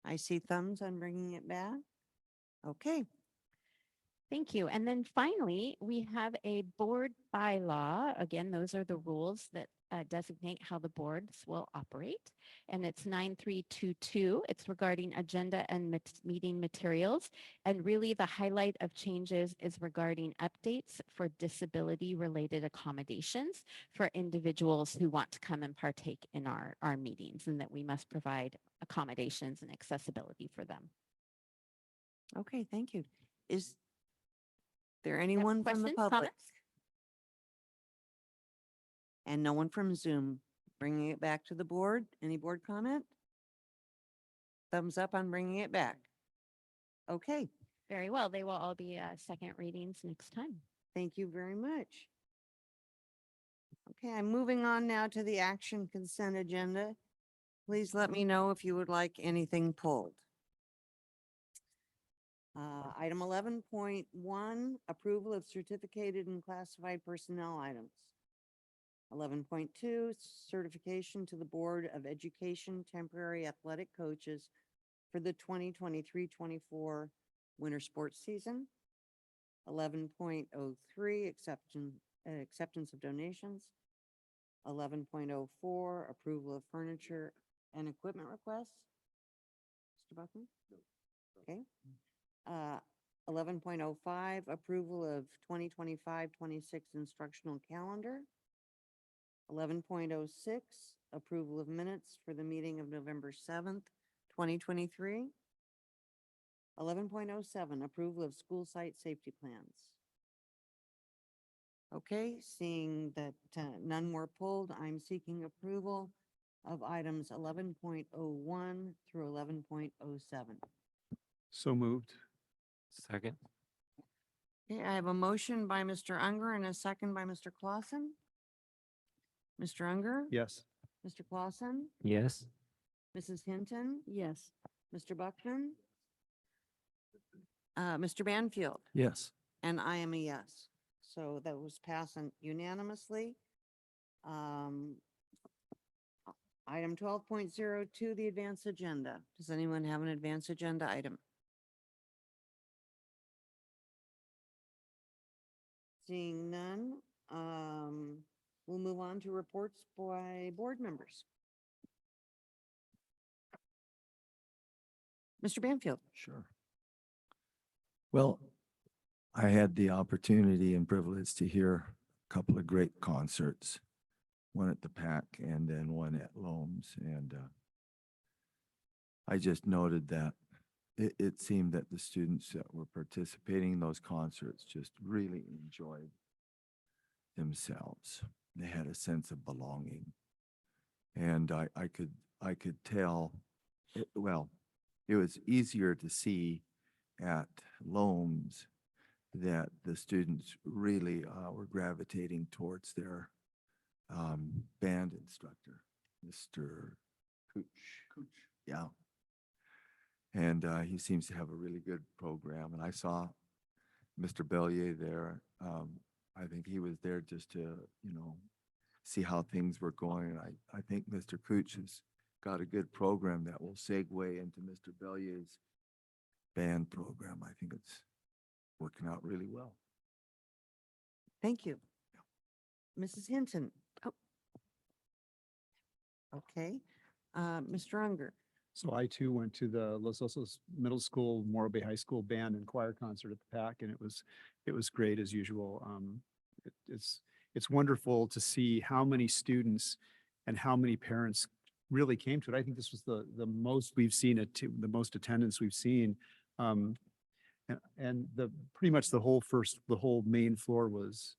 I see thumbs on bringing it back. Okay. Thank you. And then finally, we have a board bylaw. Again, those are the rules that designate how the boards will operate. And it's 9322. It's regarding agenda and meeting materials. And really the highlight of changes is regarding updates for disability related accommodations for individuals who want to come and partake in our meetings, and that we must provide accommodations and accessibility for them. Okay, thank you. Is there anyone from the Questions, public? comments? and no one from Zoom. Bringing it back to the board. Any board comment? Thumbs up on bringing it back. Okay, Very well. They will all be second readings next time. thank you very much. Okay, I'm moving on now to the action consent agenda. Please let me know if you would like anything pulled. Item 11.1, approval of certificated and classified personnel items. 11.2, certification to the Board of Education temporary athletic coaches for the 2023-24 winter sports season. 11.03, acceptance of donations. 11.04, approval of furniture and equipment requests. Mr. Buckman? Okay. 11.05, approval of 2025-26 instructional calendar. 11.06, approval of minutes for the meeting of November 7th, 2023. 11.07, approval of school site safety plans. Okay, seeing that none were pulled, I'm seeking approval of items 11.01 through 11.07. So moved. Second. Okay, I have a motion by Mr. Unger and a second by Mr. Clausen. Mr. Unger? Yes. Mr. Clausen? Yes. Mrs. Hinton? Yes. Mr. Buckman? Mr. Banfield? Yes. And I am a yes. So that was passed unanimously. Item 12.02, the advance agenda. Does anyone have an advance agenda item? Seeing none, we'll move on to reports by board members. Mr. Banfield? Sure. Well, I had the opportunity and privilege to hear a couple of great concerts, one at the PAC and then one at Loams. And I just noted that it seemed that the students that were participating in those concerts just really enjoyed themselves. They had a sense of belonging. And I could tell, well, it was easier to see at Loams that the students really were gravitating towards their band instructor, Mr. Cooch. Yeah. And he seems to have a really good program. And I saw Mr. Bellier there. I think he was there just to, see how things were going. And I think Mr. Cooch has got a good program that will segue into Mr. Bellier's band program. I think it's working out really well. Thank you. Mrs. Hinton? Oh. Okay. Mr. Unger? So I too went to the Los Osos Middle School, Morro Bay High School band and choir concert at the PAC, and it was great as usual. It's wonderful to see how many students and how many parents really came to it. I think this was the most we've seen the most attendance we've seen. And pretty much the whole main floor was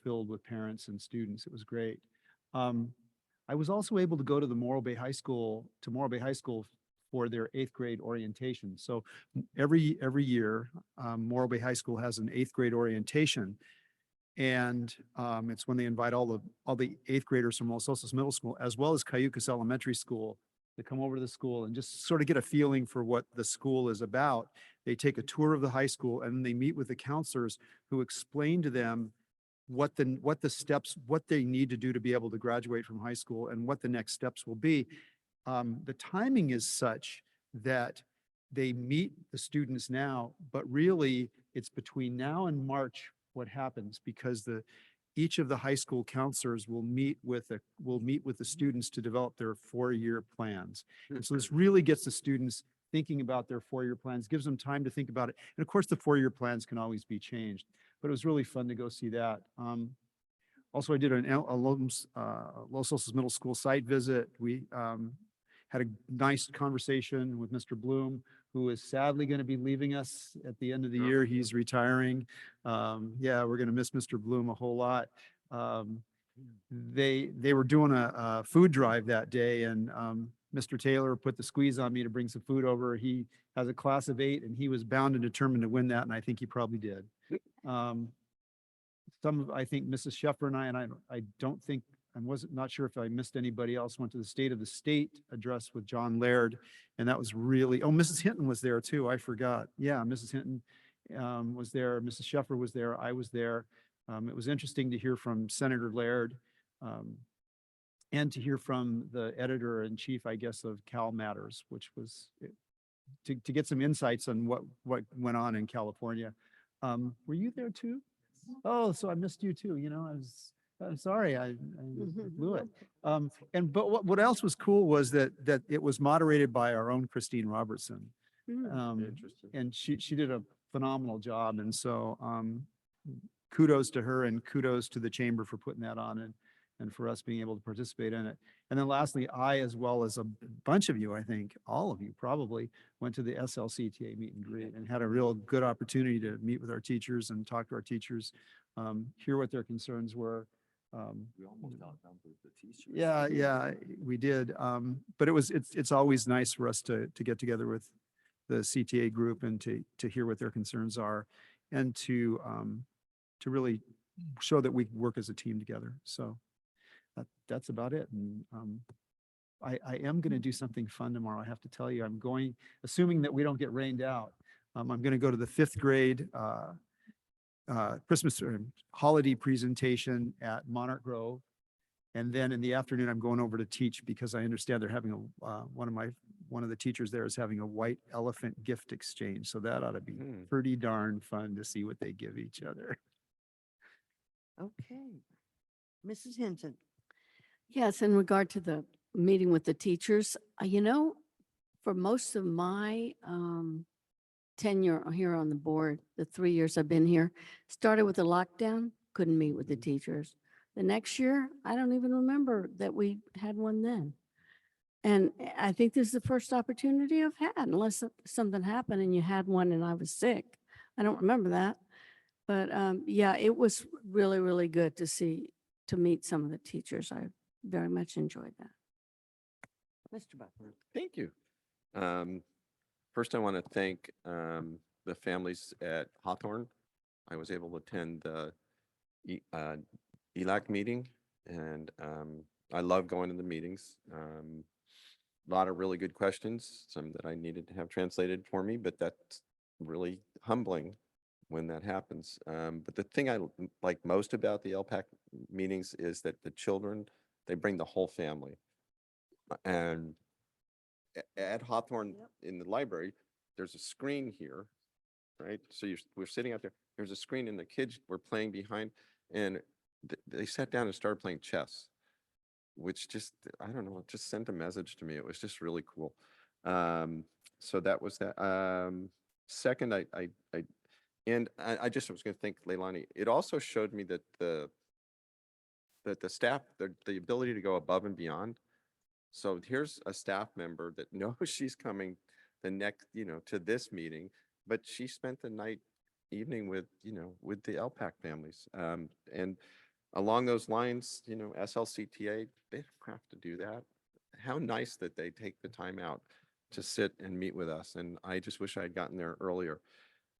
filled with parents and students. It was great. I was also able to go to Morro Bay High School for their 8th grade orientation. So every year, Morro Bay High School has an 8th grade orientation. And it's when they invite all the 8th graders from Los Osos Middle School, as well as Cayucas Elementary School, to come over to the school and just sort of get a feeling for what the school is about. They take a tour of the high school and they meet with the counselors who explain to them what the steps, what they need to do to be able to graduate from high school and what the next steps will be. The timing is such that they meet the students now, but really it's between now and March what happens, because each of the high school counselors will meet with the students to develop their 4-year plans. And so this really gets the students thinking about their 4-year plans, gives them time to think about it. And of course, the 4-year plans can always be changed, but it was really fun to go see that. Also, I did a Los Osos Middle School site visit. We had a nice conversation with Mr. Bloom, who is sadly going to be leaving us at the end of the year. He's retiring. Yeah, we're going to miss Mr. Bloom a whole lot. they were doing a food drive that day, and Mr. Taylor put the squeeze on me to bring some food over. He has a class of 8, and he was bound and determined to win that, and I think he probably did. I think Mrs. Sheffer and I don't think, I wasn't not sure if I missed anybody else, went to the State of the State address with John Laird, and that was really, oh, Mrs. Hinton was there too. I forgot. Yeah, Mrs. Hinton was there. Mrs. Sheffer was there. I was there. It was interesting to hear from Senator Laird, and to hear from the editor in chief, I guess, of Cal Matters, which was to get some insights on what went on in California. Were you there too? Oh, so I missed you too. I'm sorry, I blew it. But what else was cool was that it was moderated by our own Christine Robertson. And she did a phenomenal job. And so kudos to her, and kudos to the chamber for putting that on, and for us being able to participate in it. And then lastly, I, as well as a bunch of you, I think all of you probably, went to the SLCTA meet and greet and had a real good opportunity to meet with our teachers and talk to our teachers, hear what their concerns were. We almost outnumbered the teachers. Yeah, we did. But it's always nice for us to get together with the CTA group and to hear what their concerns are, and to really show that we work as a team together. So that's about it. And I am going to do something fun tomorrow. I have to tell you, I'm going, assuming that we don't get rained out, I'm going to go to the 5th grade Christmas holiday presentation at Monarch Grove. And then in the afternoon, I'm going over to teach, because I understand they're having one of the teachers there is having a white elephant gift exchange. So that ought to be pretty darn fun to see what they give each other. Okay. Mrs. Hinton. Yes, in regard to the meeting with the teachers, for most of my tenure here on the board, the 3 years I've been here, started with the lockdown, couldn't meet with the teachers. The next year, I don't even remember that we had one then. And I think this is the first opportunity I've had, unless something happened and you had one and I was sick. I don't remember that. But yeah, it was really, really good to meet some of the teachers. I very much enjoyed that. Mr. Butler. Thank you. First, I want to thank the families at Hawthorne. I was able to attend the ELAC meeting, and I love going to the meetings. A lot of really good questions, some that I needed to have translated for me, but that's really humbling when that happens. But the thing I like most about the LPAC meetings is that the children, they bring the whole family. And at Hawthorne in the library, there's a screen here, right? So we're sitting out there, there's a screen, and the kids were playing behind, and they sat down and started playing chess, which just, I don't know, it just sent a message to me. It was just really cool. So that was that. Second, I just was going to thank Leilani. It also showed me that the staff, the ability to go above and beyond. So here's a staff member that knows she's coming the next, to this meeting, but she spent the evening with the LPAC families. And along those lines, SLCTA, they don't have to do that. How nice that they take the time out to sit and meet with us. And I just wish I had gotten there earlier.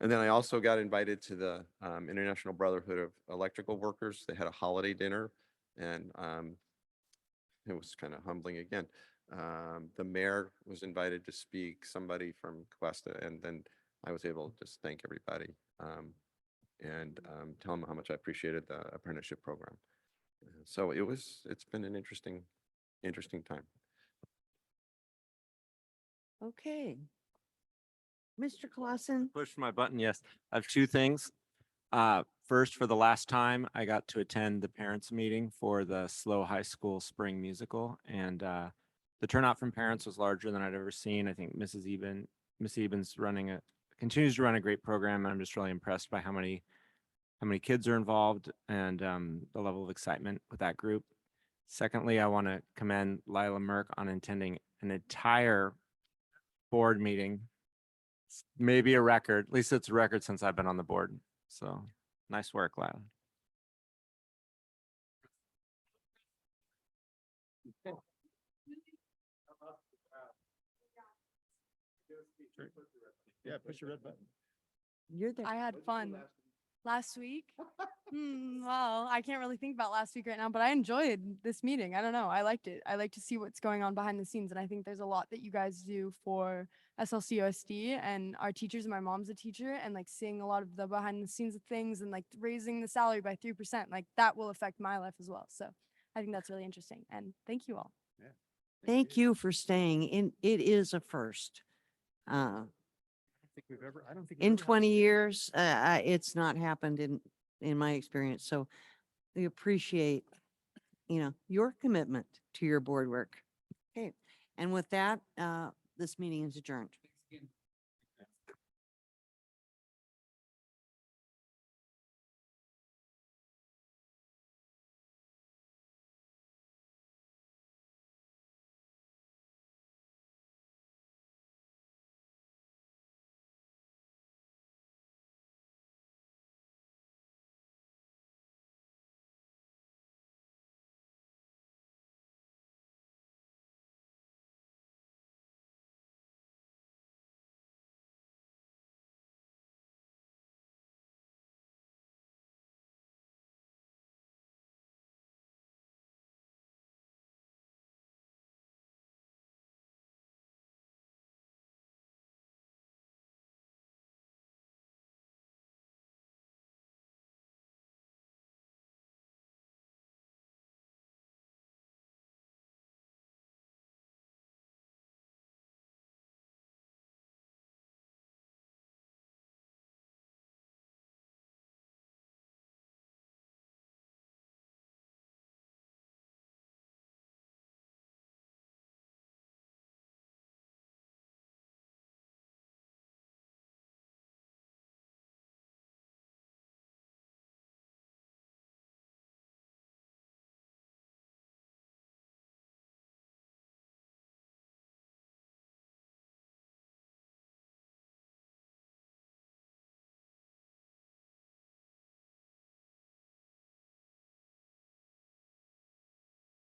And then I also got invited to the International Brotherhood of Electrical Workers. They had a holiday dinner, and it was kind of humbling again. The mayor was invited to speak, somebody from Cuesta, and then I was able to just thank everybody and tell them how much I appreciated the apprenticeship program. So it's been an interesting time. Okay. Mr. Clausen. Push my button, yes. I have 2 things. First, for the last time, I got to attend the parents' meeting for the SLO High School spring musical, and the turnout from parents was larger than I'd ever seen. I think Miss Eben's continues to run a great program, and I'm just really impressed by how many kids are involved and the level of excitement with that group. Secondly, I want to commend Lila Merck on attending an entire board meeting. Maybe a record, at least it's a record since I've been on the board. So nice work, Lila. Yeah, push your red button. You're the I had fun last week. Well, I can't really think about last week right now, but I enjoyed this meeting. I don't know. I liked it. I like to see what's going on behind the scenes. And I think there's a lot that you guys do for SLCUSD and our teachers. My mom's a teacher, and like seeing a lot of the behind the scenes of things and like raising the salary by 3%, like that will affect my life as well. So I think that's really interesting. And thank you all. Thank you for staying in. It is a first. I don't think. In 20 years, it's not happened in my experience. So we appreciate, your commitment to your board work. Okay. And with that, this meeting is adjourned.